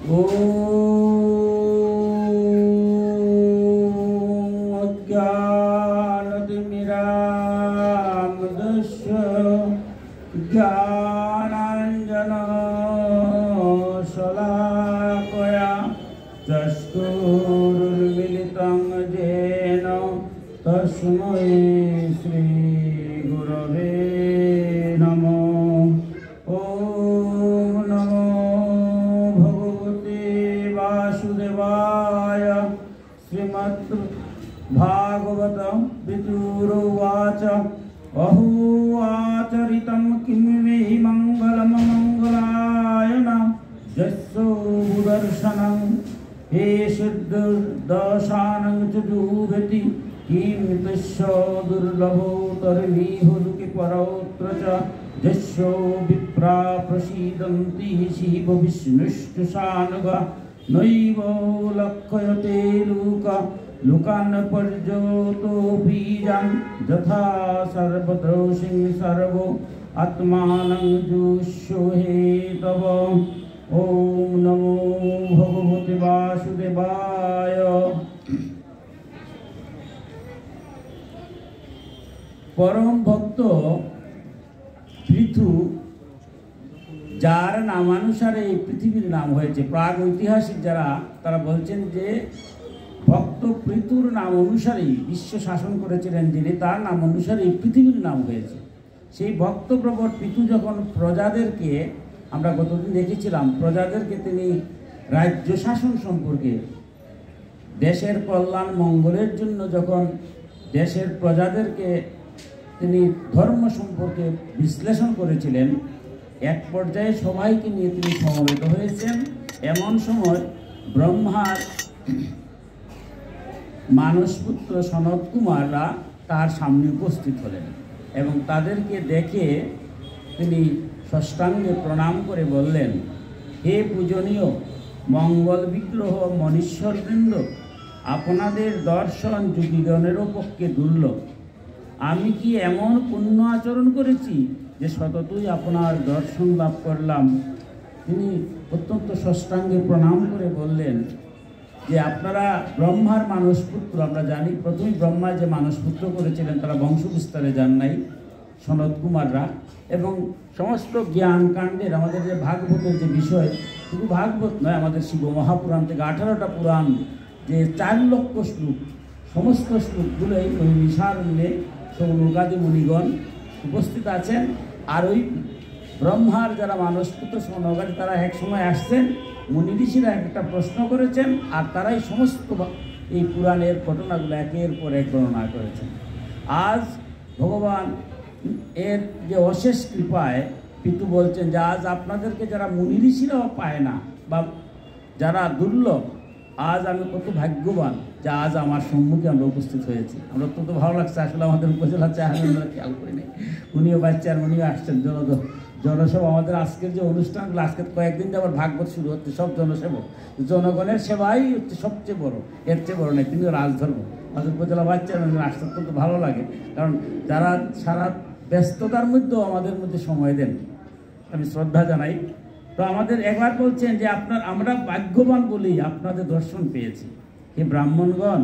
अज्ञानतिमिरान्धस्य ज्ञानाञ्जनशलाकया चक्षुरुन्मिलितं येन तस्मै श्रीगुरवे नमः। ॐ नमो भगवते वासुदेवाय। श्रीमद्भागवतं विदुरोवाच अहोआचरितं किं मे मङ्गलमङ्गलायन यस्यो दर्शनं हे सिद्धदशानं च जुहति किं तस्य दुर्लभो तर्हि परोऽत्र च यस्यो विप्रा प्रसीदन्ति शिव विष्णुश्च सानुगा नैव लक्ष्यते लोकान् पर्यटोऽपि जान् यथा सर्वद्रोषिं सर्वो आत्मानं जुष्यो हे तव। ॐ नमो भगवते वासुदेवाय। परम भक्त पृथु जार नामानुसारे पृथिवीर नाम হয়েছে। প্রাগ ঐতিহাসিক যারা তারা বলছেন যে ভক্ত পৃথুর নাম অনুসারেই বিশ্ব শাসন করেছিলেন যিনি, তার নাম অনুসারেই পৃথিবীর নাম হয়েছে। সেই ভক্তপ্রবর পৃথু যখন প্রজাদেরকে, আমরা গতদিন দেখেছিলাম, প্রজাদেরকে তিনি রাজ্য শাসন সম্পর্কে, দেশের কল্যাণ মঙ্গলের জন্য যখন দেশের প্রজাদেরকে তিনি ধর্ম সম্পর্কে বিশ্লেষণ করেছিলেন, এক পর্যায়ে সবাইকে নিয়ে তিনি সমবেত হয়েছেন। এমন সময় ব্রহ্মার মানসপুত্র সনত কুমাররা তার সামনে উপস্থিত হলেন এবং তাদেরকে দেখে তিনি ষষ্ঠাঙ্গে প্রণাম করে বললেন, হে পূজনীয় মঙ্গল বিগ্রহ মনীশ্বরবৃন্দ, আপনাদের দর্শন যুগীগণেরও পক্ষে দুর্লভ। আমি কি এমন পুণ্য আচরণ করেছি যে সততই আপনার দর্শন লাভ করলাম? তিনি অত্যন্ত ষষ্ঠাঙ্গে প্রণাম করে বললেন যে আপনারা ব্রহ্মার মানসপুত্র। আমরা জানি প্রথমে ব্রহ্মা যে মানসপুত্র করেছিলেন তারা বংশ বিস্তারে যান নাই, সনত কুমাররা। এবং সমস্ত জ্ঞান কাণ্ডের আমাদের যে ভাগবতের যে বিষয়, শুধু ভাগবত নয়, আমাদের শিব মহাপুরাণ থেকে 18টা পুরাণ, যে 4 লক্ষ শ্লোক, সমস্ত শ্লোকগুলোই ওই নিশারণ্যে সৌনকাদি মুনিগণ উপস্থিত আছেন। আর ওই ব্রহ্মার যারা মানসপুত্র সৌনকাদি তারা এক সময় আসছেন, মুনি ঋষিরা একটা প্রশ্ন করেছেন, আর তারাই সমস্ত এই পুরাণের ঘটনাগুলো একের পর এক গণনা করেছেন। আজ ভগবান এর যে অশেষ কৃপায় পিতু বলছেন যে আজ আপনাদেরকে যারা মুনি ঋষিরাও পায় না বা যারা দুর্লভ, আজ আমি কত ভাগ্যবান যে আজ আমার সম্মুখে আমরা উপস্থিত হয়েছি। আমরা অত্যন্ত ভালো লাগছে। আসলে আমাদের উপজেলা চেহারা আমরা খেয়াল করিনি, উনিও বাচ্চার উনিও আসছেন। জনসভা আমাদের আজকের যে অনুষ্ঠানগুলো, আজকে কয়েকদিন যাবার ভাগবত শুরু হচ্ছে, সব জনসেবক, জনগণের সেবাই হচ্ছে সবচেয়ে বড়, এর চেয়ে বড় নেই। তিনিও রাজধর্ম আমাদের উপজেলা বাচ্চার আসতে অত্যন্ত ভালো লাগে, কারণ যারা সারা ব্যস্ততার মধ্যেও আমাদের মধ্যে সময় দেন, আমি শ্রদ্ধা জানাই। তো আমাদের একবার বলছেন যে আমরা ভাগ্যবান বলেই আপনাদের দর্শন পেয়েছি। হে ব্রাহ্মণগণ,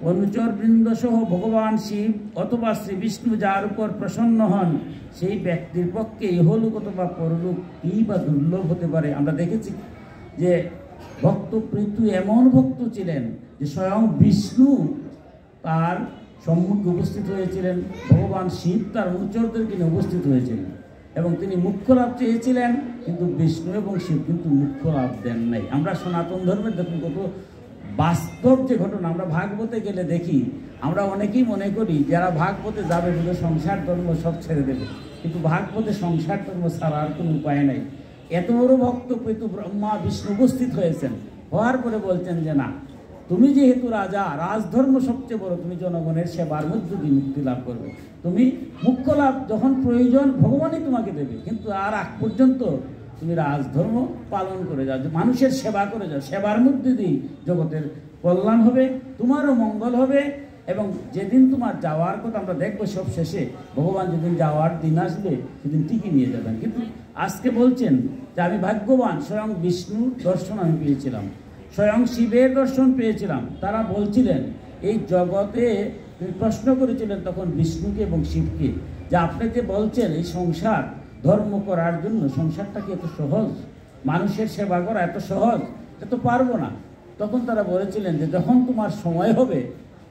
অনুচর বৃন্দ সহ ভগবান শিব অথবা শ্রী বিষ্ণু যার উপর প্রসন্ন হন, সেই ব্যক্তির পক্ষে ইহলোক অথবা পরলোক কি বা দুর্লভ হতে পারে। আমরা দেখেছি যে ভক্ত পৃথু এমন ভক্ত ছিলেন যে স্বয়ং বিষ্ণু তার সম্মুখে উপস্থিত হয়েছিলেন, ভগবান শিব তার অনুচরদেরকে নিয়ে উপস্থিত হয়েছিলেন এবং তিনি মুখ্য লাভ চেয়েছিলেন, কিন্তু বিষ্ণু এবং শিব কিন্তু মুখ্য লাভ দেন নাই। আমরা সনাতন ধর্মের দেখুন কত বাস্তব যে ঘটনা, আমরা ভাগবতে গেলে দেখি, আমরা অনেকেই মনে করি যারা ভাগবতে যাবে বলে সংসার ধর্ম সব ছেড়ে দেবে, কিন্তু ভাগবতে সংসার ধর্ম ছাড়া আর কোনো উপায় নাই। এত বড় ভক্ত কিন্তু ব্রহ্মা বিষ্ণু উপস্থিত হয়েছেন, হওয়ার পরে বলছেন যে না, তুমি যেহেতু রাজা, রাজধর্ম সবচেয়ে বড়, তুমি জনগণের সেবার মধ্য দিয়ে মুক্তি লাভ করবে। তুমি মুখ্য লাভ যখন প্রয়োজন ভগবানই তোমাকে দেবে, কিন্তু আর আগ পর্যন্ত তুমি রাজধর্ম পালন করে যাও, মানুষের সেবা করে যাও। সেবার মধ্যে দিয়ে জগতের কল্যাণ হবে, তোমারও মঙ্গল হবে। এবং যেদিন তোমার যাওয়ার কথা আমরা দেখবো সব শেষে, ভগবান যেদিন যাওয়ার দিন আসবে সেদিন ঠিকই নিয়ে যাবেন। কিন্তু আজকে বলছেন যে আমি ভাগ্যবান, স্বয়ং বিষ্ণুর দর্শন আমি পেয়েছিলাম, স্বয়ং শিবের দর্শন পেয়েছিলাম। তারা বলছিলেন এই জগতে, তিনি প্রশ্ন করেছিলেন তখন বিষ্ণুকে এবং শিবকে, যে আপনি যে বলছেন এই সংসার ধর্ম করার জন্য, সংসারটা কি এত সহজ? মানুষের সেবা করা এত সহজ? এটা তো পারবো না। তখন তারা বলেছিলেন যে যখন তোমার সময় হবে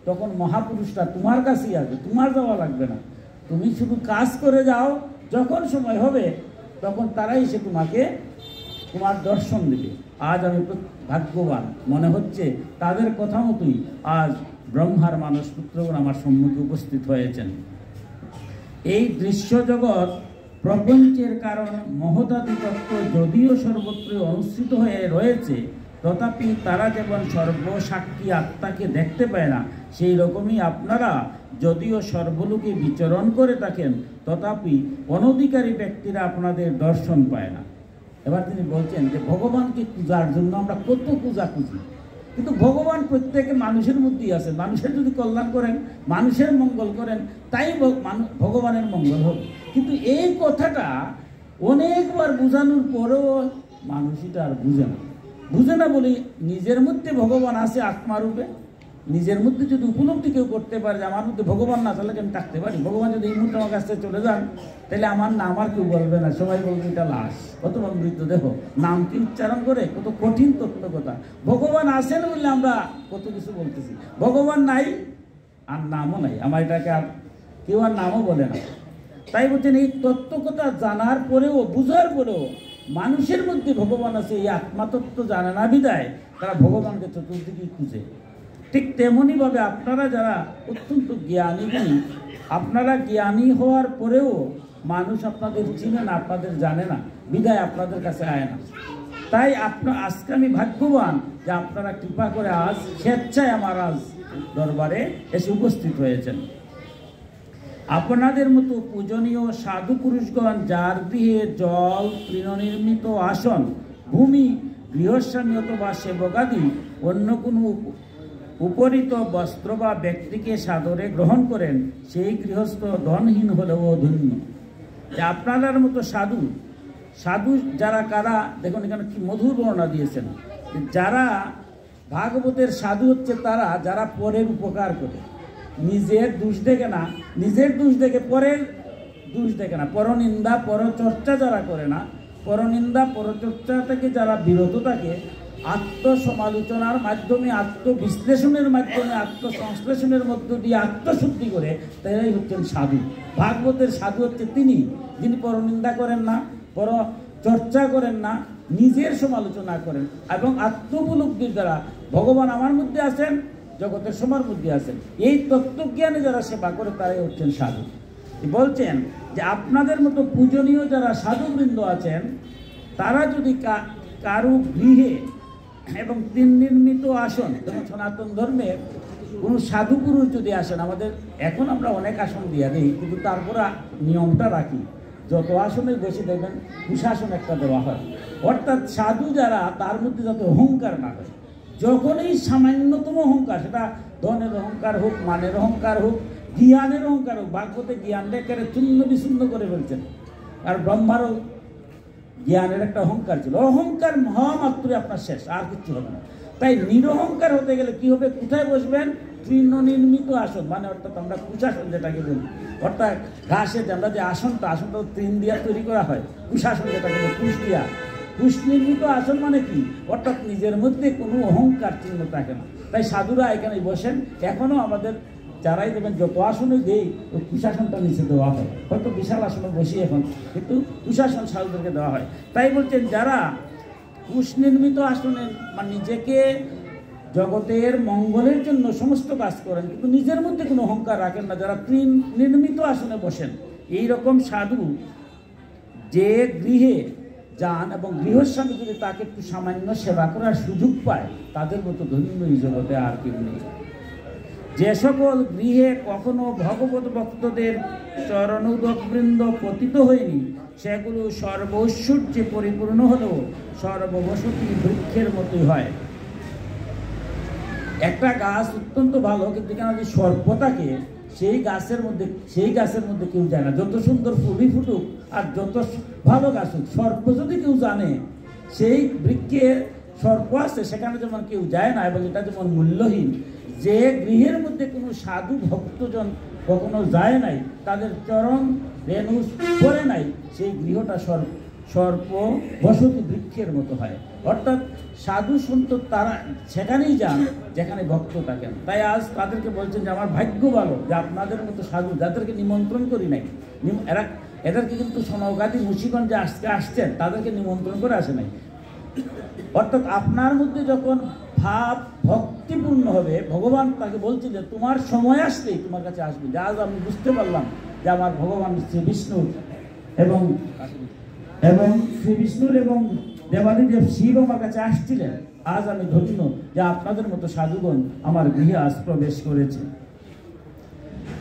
তখন মহাপুরুষরা তোমার কাছেই আসবে, তোমার যাওয়া লাগবে না, তুমি শুধু কাজ করে যাও, যখন সময় হবে তখন তারাই এসে তোমার দর্শন দেবে। আজ আমি ভাগ্যবান, মনে হচ্ছে তাদের কথা মতোই আজ ব্রহ্মার মানস পুত্রগণ আমার সম্মুখে উপস্থিত হয়েছেন। এই দৃশ্য জগৎ প্রপঞ্চের কারণ মহদাদি তত্ত্ব যদিও সর্বত্র অনুষ্ঠিত হয়ে রয়েছে, তথাপি তারা যেমন সর্বসাক্ষী আত্মাকে দেখতে পায় না, সেই রকমই আপনারা যদিও সর্বলোকে বিচরণ করে থাকেন, তথাপি অনধিকারী ব্যক্তিরা আপনাদের দর্শন পায় না। এবার তিনি বলছেন যে ভগবানকে পূজার জন্য আমরা কত পূজা খুঁজি, কিন্তু ভগবান প্রত্যেকে মানুষের মধ্যেই আছে। মানুষের যদি কল্যাণ করেন, মানুষের মঙ্গল করেন, তাই ভগবানের মঙ্গল হবে। কিন্তু এই কথাটা অনেকবার বোঝানোর পরেও মানুষটা আর বুঝে না বলি নিজের মধ্যে ভগবান আছে আত্মারূপে। নিজের মধ্যে যদি উপলব্ধি কেউ করতে পারে যে আমার মধ্যে ভগবান না, তাহলে আমি থাকতে পারি। ভগবান যদি এই মুহূর্তে আমার কাছ থেকে চলে যান, তাহলে আমার নাম আর কেউ বলবে না, সবাই বলবে এটা লাশ, অথবা মৃতদেহ। নামটি উচ্চারণ করে কত কঠিন তত্ত্ব কথা। ভগবান আছেন বললে আমরা কত কিছু বলতেছি, ভগবান নাই আর নামও নাই, আমার এটাকে আর কেউ আর নামও বলে না। তাই বলছেন এই তত্ত্ব কথা জানার পরেও, বুঝার পরেও মানুষের মধ্যে ভগবান আছে এই আত্মাতত্ত্ব জানে না বিদায় তারা ভগবানকে চতুর্দিকে খুঁজে। ঠিক তেমনইভাবে আপনারা যারা অত্যন্ত জ্ঞানী, আপনারা জ্ঞানী হওয়ার পরেও মানুষ আপনাদের চিনে না, আপনাদের জানে না বিদায় আপনাদের কাছে আয় না। তাই আজকে আমি ভাগ্যবান যে আপনারা কৃপা করে আজ স্বেচ্ছায় আমার আজ দরবারে এসে উপস্থিত হয়েছেন। আপনাদের মতো পূজনীয় সাধু পুরুষগণ যার গৃহে জল, তৃণনির্মিত আসন, ভূমি, গৃহস্বামী অথবা সেবকাদি অন্য কোনো উপরিত বস্ত্র বা ব্যক্তিকে সাদরে গ্রহণ করেন, সেই গৃহস্থ ধনহীন হলেও ধন্য। আপনাদের মতো সাধু যারা কারা, দেখুন এখানে কি মধুর বর্ণনা দিয়েছেন। যারা ভাগবতের সাধু হচ্ছে তারা যারা পরের উপকার করে, নিজের দোষ দেখে না, নিজের দোষ দেখে পরের দোষ দেখে না, পরনিন্দা পরচর্চা যারা করে না, পরনিন্দা পরচর্চা থেকে যারা বিরত থাকে, আত্মসমালোচনার মাধ্যমে, আত্মবিশ্লেষণের মাধ্যমে, আত্মসংশ্লেষণের মধ্য দিয়ে আত্মশুদ্ধি করে, তাই হচ্ছেন সাধু। ভাগবতের সাধু হচ্ছে তিনি যিনি পরনিন্দা করেন না, পরচর্চা করেন না, নিজের সমালোচনা করেন এবং আত্মোপলব্ধির দ্বারা ভগবান আমার মধ্যে আছেন, জগতের সবার মধ্যে আছেন, এই তত্ত্বজ্ঞানে যারা সেবা করে তারাই হচ্ছেন সাধু। বলছেন যে আপনাদের মতো পূজনীয় যারা সাধুবৃন্দ আছেন, তারা যদি কারু গৃহে এবং তিন নির্মিত আসন, যেমন সনাতন ধর্মের কোনো সাধু পুরুষ যদি আসেন, আমাদের এখন আমরা অনেক আসন দিয়ে দিই, কিন্তু তারপরে নিয়মটা রাখি, যত আসনে বসে দেখবেন কুশাসন একটা দেওয়া হয়। অর্থাৎ সাধু যারা, তার মধ্যে যাতে অহংকার না হয়। যখনই সামান্যতম অহংকার, সেটা ধনের অহংকার হোক, মানের অহংকার হোক, জ্ঞানের অহংকার হোক, ভাগবতে জ্ঞান রেখে চূন্য বিচ্ছিন্ন করে ফেলছেন। আর ব্রহ্মারও জ্ঞানের একটা অহংকার ছিল, অহংকার মহামাত্রই আপনার শেষ, আর কিছু হবে না। তাই নিরহংকার হতে গেলে কি হবে, কোথায় বসবেন? তৃণনির্মিত আসন, মানে অর্থাৎ আমরা কুশাসন যেটাকে বলি, অর্থাৎ ঘাসের আমরা যে আসনটা তৃণ দিয়া তৈরি করা হয়, কুশাসন যেটাকে বলি, কুশ দিয়া, কুশ নির্মিত আসন মানে কি, অর্থাৎ নিজের মধ্যে কোনো অহংকার চিহ্ন থাকে না। তাই সাধুরা এখানে বসেন। এখনও আমাদের যারাই দেবেন যত আসনে দেই, ওই কুশাসনটা নিচে দেওয়া হয়, হয়তো বিশাল আসনে বসি এখন, কিন্তু কুশাসন সাধুদেরকে দেওয়া হয়। তাই বলছেন যারা কুশ নির্মিত আসনে মানে নিজেকে জগতের মঙ্গলের জন্য সমস্ত কাজ করেন, কিন্তু নিজের মধ্যে কোনো অহংকার রাখেন না, যারা তৃণ নির্মিত আসনে বসেন, এই রকম সাধু যে গৃহে যান এবং গৃহস্বামী যদি তাকে একটু সামান্য সেবা করার সুযোগ পায়, তাদের মতো ধন্য এই জগতে আর কেউ নেই। যে সকল গৃহে কখনো ভগবত ভক্তদের চরণোদকবৃন্দ পতিত হয়নি, সেগুলো সর্বৈশ্বর্যে পরিপূর্ণ হলেও সর্ববসতি বৃক্ষের মতোই হয়। একটা গাছ অত্যন্ত ভালো, কিন্তু এখানে যদি সর্প থাকে, সেই গাছের মধ্যে কেউ যায় না, যত সুন্দর ফুলই ফুটুক আর যত ভালো গাছ হোক, সর্প যদি কেউ জানে সেই বৃক্ষে সর্প আছে সেখানে যেমন কেউ যায় না, এবং এটা যেমন মূল্যহীন, যে গৃহের মধ্যে কোনো সাধু ভক্তজন কখনো যায় নাই, তাদের চরণ রেণু পড়ে নাই, সেই গৃহটা সর্প বসতি বৃক্ষের মতো হয়। অর্থাৎ সাধু সন্ত তারা সেখানেই যান যেখানে ভক্ত থাকেন। তাই আজ তাদেরকে বলছেন যে আমার ভাগ্য ভালো যে আপনাদের মতো সাধু যাদেরকে নিমন্ত্রণ করি নাই, এদেরকে কিন্তু সোনাগাদি মুন্সিগঞ্জে আজকে আসছেন, তাদেরকে নিমন্ত্রণ করে আসে নাই। অর্থাৎ আপনার মধ্যে যখন ভাব ভক্তিপূর্ণ হবে, ভগবান তাকে বলছিলেন তোমার সময় আসলেই তোমার কাছে আসবে। যে আজ আমি বুঝতে পারলাম যে আমার ভগবান শ্রী বিষ্ণুর এবং শ্রী বিষ্ণুর এবং দেবাদিদেব শিব আমার কাছে আসছিলেন। আজ আমি ধন্য যে আপনাদের মতো সাধুগণ আমার গৃহে আজ প্রবেশ করেছে।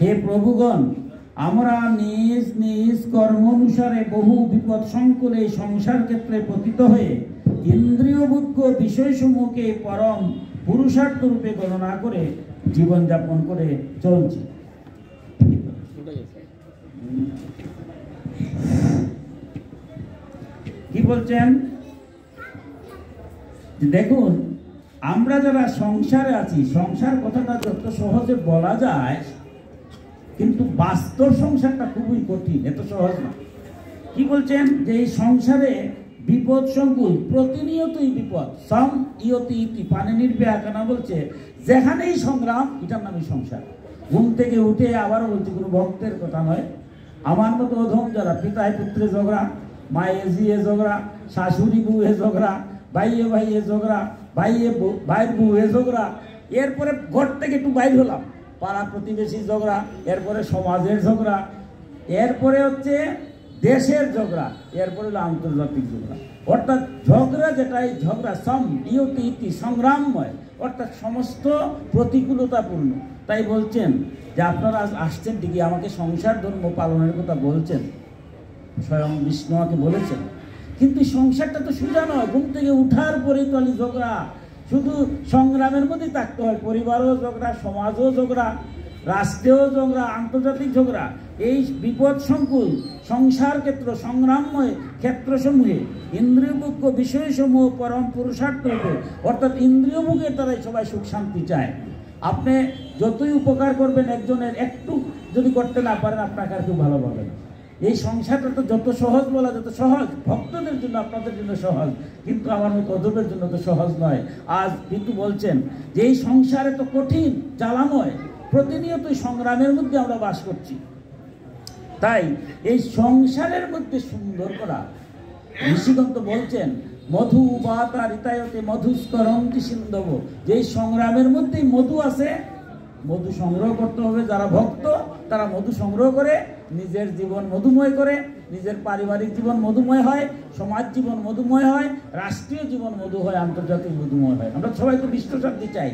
হে প্রভুগণ, আমরা নিজ নিজ কর্ম অনুসারে বহু বিপদ সংকুলে এই সংসার ক্ষেত্রে পতিত হয়ে ইন্দ্রিয়ভোগ্য বিষয়সমূহকে পরম পুরুষার্থ রূপে গণনা করে জীবনযাপন করে চলছি। কি বলছেন? দেখুন, আমরা যারা সংসারে আছি, সংসার কথাটা যত সহজে বলা যায়, কিন্তু বাস্তব সংসারটা খুবই কঠিন, এত সহজ না। কি বলছেন? যে এই সংসারে বিপদ সংকুল, প্রতিনিয়তই বিপদ। সম ইয়তি ইতি, পানিনির ব্যাখ্যানা বলছে যেখানেই সংগ্রাম, এটার নামই সংসার। ঘুম থেকে উঠে আবারও বলছে, কোনো ভক্তের কথা নয়, আমার মতো অধম যারা, পিতায় পুত্রে ঝগড়া, মায়ে জিয়ে ঝগড়া, শাশুড়ি বউয়ে ঝগড়া, ভাইয়ে ভাইয়ে ঝগড়া, ভাইয়ের বউয়ে ঝগড়া, এরপরে ঘর থেকে একটু বাইর হলাম, পাড়া প্রতিবেশী ঝগড়া, এরপরে সমাজের ঝগড়া, এরপরে হচ্ছে দেশের ঝগড়া, এরপরে হলো আন্তর্জাতিক ঝগড়া। অর্থাৎ ঝগড়া যেটাই ঝগড়া সম ইয়তি ইতি, সংগ্রামময়, অর্থাৎ সমস্ত প্রতিকূলতাপূর্ণ। তাই বলছেন যে আপনারা আসছেন ঠিকই, আমাকে সংসার ধর্ম পালনের কথা বলছেন, স্বয়ং বিষ্ণু আমাকে বলেছেন, কিন্তু সংসারটা তো সোজা নয়। ঘুম থেকে উঠার পরেই তো আলি ঝগড়া, শুধু সংগ্রামের মধ্যেই থাকতে হয়। পরিবারও ঝগড়া, সমাজও ঝগড়া, রাষ্ট্রেও ঝগড়া, আন্তর্জাতিক ঝগড়া। এই বিপদ সংকুল সংসার ক্ষেত্র, সংগ্রামময় ক্ষেত্রসমূহে ইন্দ্রিয়ভোগ্য বিষয়সমূহ পরম পুরুষার্থ রূপে, অর্থাৎ ইন্দ্রিয়ভোগের দ্বারাই সবাই সুখ শান্তি চায়। আপনি যতই উপকার করবেন একজনের, একটু যদি করতে না পারেন আপনাকে আর কেউ ভালো পাবেন। এই সংসারটা তো যত সহজ বলা যত সহজ, ভক্তদের জন্য আপনাদের জন্য সহজ, কিন্তু আমার মতো অধবের জন্য তো সহজ নয়। আজ কিন্তু বলছেন যে এই সংসারে তো কঠিন, জ্বালাময়, প্রতিনিয়তই সংগ্রামের মধ্যে আমরা বাস করছি। তাই এই সংসারের মধ্যে সুন্দর করা, ঋষিগণ তো বলছেন মধু বাতা ঋতায়তে মধুস্করন্তি সিন্ধব, যে সংগ্রামের মধ্যেই মধু আছে, মধু সংগ্রহ করতে হবে। যারা ভক্ত তারা মধু সংগ্রহ করে নিজের জীবন মধুময় করে, নিজের পারিবারিক জীবন মধুময় হয়, সমাজ জীবন মধুময় হয়, রাষ্ট্রীয় জীবন মধু হয়, আন্তর্জাতিক মধুময় হয়। আমরা সবাই তো বিশ্ব শান্তি চাই।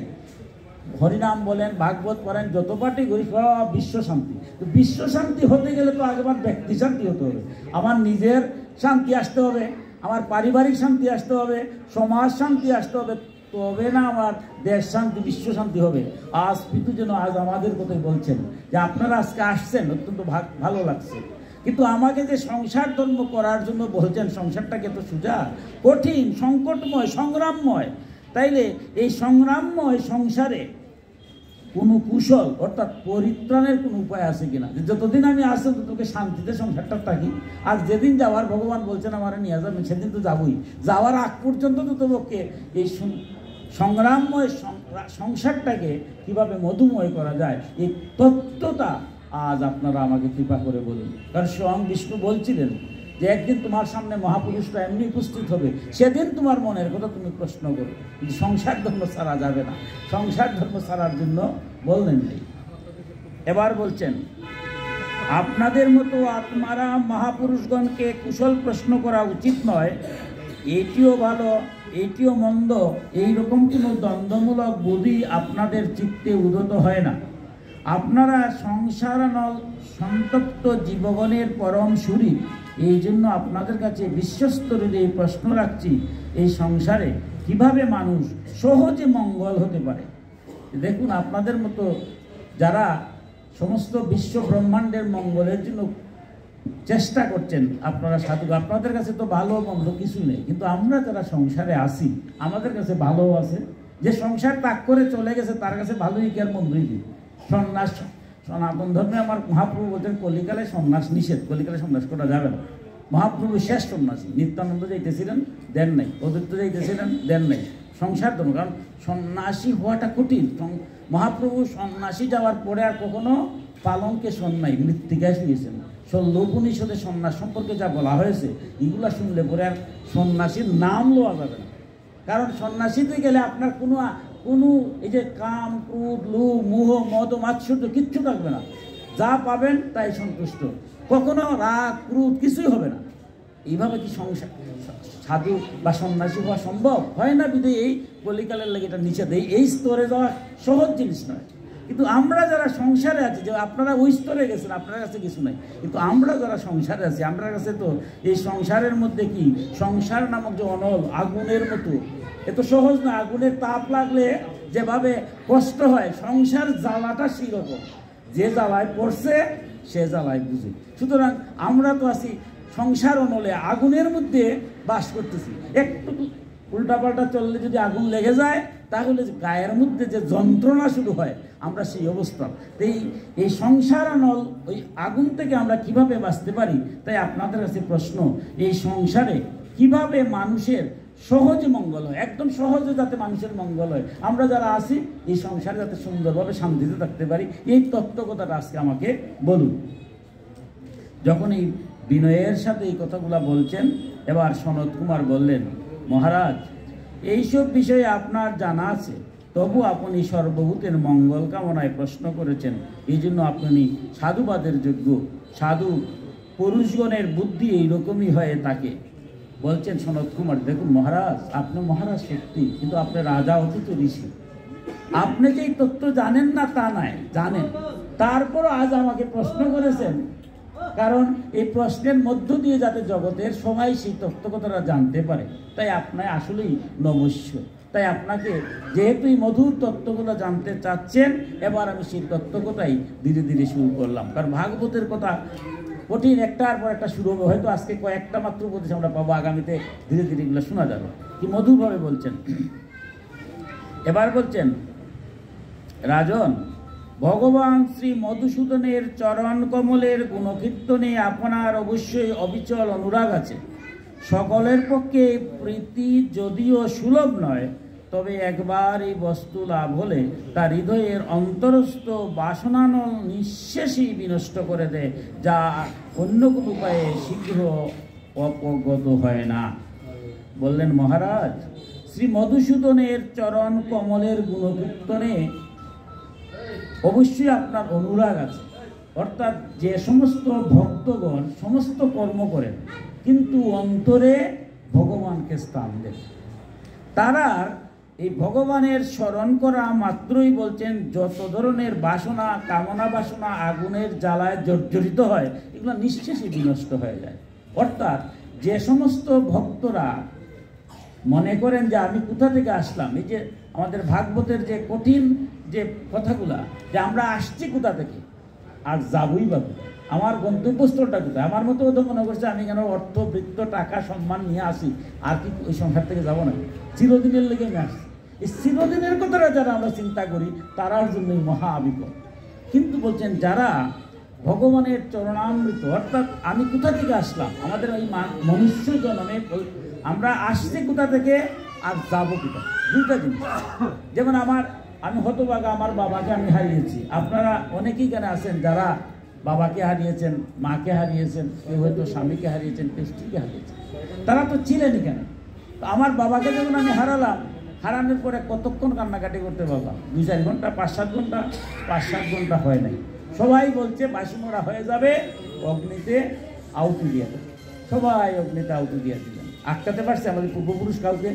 হরিনাম বলেন, ভাগবত পড়েন, যত পাঠই করি সব বিশ্ব শান্তি। তো বিশ্ব শান্তি হতে গেলে তো আগে আমার ব্যক্তি শান্তি হতে হবে, আমার নিজের শান্তি আসতে হবে, আমার পারিবারিক শান্তি আসতে হবে, সমাজ শান্তি আসতে হবে, তবে না আমার দেশ শান্তি, বিশ্ব শান্তি হবে। আজ পিতু যেন আজ আমাদের কথাই বলছেন যে আপনারা আজকে আসছেন, অত্যন্ত ভালো লাগছে, কিন্তু আমাকে যে সংসার ধর্ম করার জন্য বলছেন, সংসারটাকে তো সোজা, কঠিন, সংকটময়, সংগ্রামময়। তাইলে এই সংগ্রামময় সংসারে কোনো কুশল অর্থাৎ পরিত্রাণের কোনো উপায় আছে কিনা? যে যতদিন আমি আসছি তোকে শান্তিতে সংসারটা থাকি, আর যেদিন যাওয়ার ভগবান বলছেন আমার নিয়ে যাবেন, সেদিন তো যাবই। যাওয়ার আগ পর্যন্ত তো তোমাকে এই সংগ্রামময় সংসারটাকে কিভাবে মধুময় করা যায়, এই তত্ত্বটা আজ আপনারা আমাকে কৃপা করে বলুন। কারণ স্বয়ং বিষ্ণু বলছিলেন যে একদিন তোমার সামনে মহাপুরুষরা এমনি উপস্থিত হবে, সেদিন তোমার মনের কথা তুমি প্রশ্ন করো। সংসার ধর্ম ছাড়া যাবে না, সংসার ধর্ম ছাড়ার জন্য বললেন। এবার বলছেন আপনাদের মতো আত্মারা মহাপুরুষগণকে কুশল প্রশ্ন করা উচিত নয়, এটিও ভালো এটিও মন্দ, এইরকম কোনো দ্বন্দ্বমূলক বুদ্ধি আপনাদের চিত্তে উদত হয় না। আপনারা সংসার সন্তপ্ত জীবগণের পরম সুরী, এই জন্য আপনাদের কাছে বিশ্বস্তরের এই প্রশ্ন রাখছি, এই সংসারে কিভাবে মানুষ সহজে মঙ্গল হতে পারে। দেখুন আপনাদের মতো যারা সমস্ত বিশ্ব ব্রহ্মাণ্ডের মঙ্গলের জন্য চেষ্টা করছেন। আপনারা সাধু, আপনাদের কাছে তো ভালো মন্দ কিছু নেই, কিন্তু আমরা যারা সংসারে আছি আমাদের কাছে ভালো আছে। যে সংসার ত্যাগ করে চলে গেছে তার কাছে ভালোই কি আর মন্দই কি? সন্ন্যাস, সনাতন ধর্মে আমার মহাপ্রভু বলছেন কলিকালে সন্ন্যাস নিষেধ, কলিকালে সন্ন্যাস করা যাবে না। মহাপ্রভু শেষ সন্ন্যাসী, নিত্যানন্দ যাইতেছিলেন দেন নাই, অদ্বৈত যাইতেছিলেন দেন নাই, সংসার ধর্ম। কারণ সন্ন্যাসী হওয়াটা কঠিন। মহাপ্রভু সন্ন্যাসী যাওয়ার পরে আর কখনো পালনকে সন্ন্যায় মৃত্তিকায় শুয়েছেন। 16 উপনিষদে সন্ন্যাস সম্পর্কে যা বলা হয়েছে এগুলা শুনলে পরে আর সন্ন্যাসীর নাম লওয়া যাবে না। কারণ সন্ন্যাসীতে গেলে আপনার কোনো এই যে কাম, ক্রোধ, লোভ, মোহ, মদ, মাৎসর্য কিচ্ছু থাকবে না। যা পাবেন তাই সন্তুষ্ট, কখনো রাগ, ক্রোধ কিছুই হবে না। এইভাবে কি সংসার সাধু বা সন্ন্যাসী হওয়া সম্ভব হয় না? বিধে এই কলিকালের লেগে এটা নিষেধ। এই স্তরে যাওয়া সহজ জিনিস নয়। কিন্তু আমরা যারা সংসারে আছি, যে আপনারা ওই স্তরে গেছেন, আপনার কাছে কিছু নাই, কিন্তু আমরা যারা সংসারে আছি আমার কাছে তো এই সংসারের মধ্যে কি সংসার নামক যে অনল আগুনের মতো, এত সহজ না। আগুনের তাপ লাগলে যেভাবে কষ্ট হয়, সংসার জ্বালাটা সেই রকম। যে জ্বালায় পড়ছে সে জ্বালায় বুঝে। সুতরাং আমরা তো আছি সংসার অনলে আগুনের মধ্যে বাস করতেছি। একটু উল্টাপাল্টা চললে যদি আগুন লেগে যায় তাহলে গায়ের মধ্যে যে যন্ত্রণা শুরু হয়, আমরা সেই অবস্থা। এই সংসার অনল ওই আগুন থেকে আমরা কিভাবে বাঁচতে পারি? তাই আপনাদের কাছে প্রশ্ন, এই সংসারে কিভাবে মানুষের সহজে মঙ্গল হয়, একদম সহজে যাতে মানুষের মঙ্গল হয়, আমরা যারা আছি এই সংসারে যাতে সুন্দরভাবে শান্তিতে থাকতে পারি, এই তত্ত্বকথাটা আজকে আমাকে বলুন। যখন এই বিনয়ের সাথে এই কথাগুলা বলছেন, এবার সনত কুমার বললেন, মহারাজ এইসব বিষয়ে আপনার জানা আছে, তবু আপনি সর্বভূতের মঙ্গল কামনায় প্রশ্ন করেছেন, এই জন্য আপনি সাধুবাদের যোগ্য। সাধু পুরুষগণের বুদ্ধি এইরকমই হয়ে থাকে। বলছেন সনত কুমার, দেখুন মহারাজ, আপনি মহারাজ সত্যি, কিন্তু আপনি রাজা অতীত ঋষি। আপনি যে এই তত্ত্ব জানেন না তা নয়, জানেন, তারপরও আজ আমাকে প্রশ্ন করেছেন। কারণ এই প্রশ্নের মধ্য দিয়ে যাতে জগতের সবাই সেই তত্ত্বকথাটা জানতে পারে, তাই আপনার আসলেই নমস্য। তাই আপনাকে যেহেতু এই মধুর তত্ত্বগুলো জানতে চাচ্ছেন, এবার আমি সেই তত্ত্বকথাই ধীরে ধীরে শুরু করলাম। কারণ ভাগবতের কথা কঠিন, একটার পর একটা শুরু হবে। হয়তো আজকে কয়েকটা মাত্র উপদেশ আমরা পাবো, আগামীতে ধীরে ধীরে এগুলো শোনা যাবে। কি মধুরভাবে বলছেন। এবার বলছেন, রাজন, ভগবান শ্রী মধুসূদনের চরণ কমলের গুণকীর্তনে আপনার অবশ্যই অবিচল অনুরাগ আছে। সকলের পক্ষে প্রীতি যদিও সুলভ নয়, তবে একবার এই বস্তু লাভ হলে তার হৃদয়ের অন্তরস্থ বাসনানল নিঃশেষেই বিনষ্ট করে দেয়, যা অন্য কোনো উপায়ে শীঘ্র অপগত হয় না। বললেন, মহারাজ, শ্রী মধুসূদনের চরণ কমলের গুণকীর্তনে অবশ্যই আপনার অনুরাগ আছে। অর্থাৎ যে সমস্ত ভক্তগণ সমস্ত কর্ম করেন কিন্তু অন্তরে ভগবানকে স্থান দেন, তারা এই ভগবানের স্মরণ করা মাত্রই বলছেন যত ধরনের বাসনা, কামনা বাসনা আগুনের জ্বালায় জর্জরিত হয়, এগুলো নিঃশেষে বিনষ্ট হয়ে যায়। অর্থাৎ যে সমস্ত ভক্তরা মনে করেন যে আমি কোথা থেকে আসলাম, এই যে আমাদের ভাগবতের যে কঠিন যে কথাগুলা, যে আমরা আসছি কোথা থেকে আর যাবই বা আমার গন্তব্যস্থলটা কোথায়। আমার মতো তো মনে করছে আমি কেন অর্থ, বৃত্ত, টাকা, সম্মান নিয়ে আসি, আর কি ওই সংসার থেকে যাবো না, চিরদিনের লেগে আমি আসছি। এই চিরদিনের কথাটা যারা আমরা চিন্তা করি তারার জন্যই মহা বিপদ। কিন্তু বলছেন যারা ভগবানের চরণামৃত, অর্থাৎ আমি কোথা থেকে আসলাম, আমাদের ওই মনুষ্য জন্মে আমরা আসছি কোথা থেকে আর যাবো কোথা, দুইটা জিনিস। যেমন আমি হতভাগা, আমার বাবাকে আমি হারিয়েছি। আপনারা অনেকেই কেন আছেন যারা বাবাকে হারিয়েছেন, মাকে হারিয়েছেন, কেউ হয়তো স্বামীকে হারিয়েছেন, কেউ স্ত্রীকে হারিয়েছেন। তারা তো ছিলেনই কেন। তো আমার বাবাকে যখন আমি হারালাম, হারানোর পরে কতক্ষণ কান্নাকাটি করতে পারলাম? 2-4 ঘন্টা, 5-7 ঘন্টা, 5-7 ঘন্টা হয় নাই। সবাই বলছে বাসিমরা হয়ে যাবে, অগ্নিতে আহুতি দিয়ে দেবে। সবাই অগ্নিতে আহুতি দিয়ে দিলেন। আটকাতে পারছে আমাদের পূর্বপুরুষ কাউকে?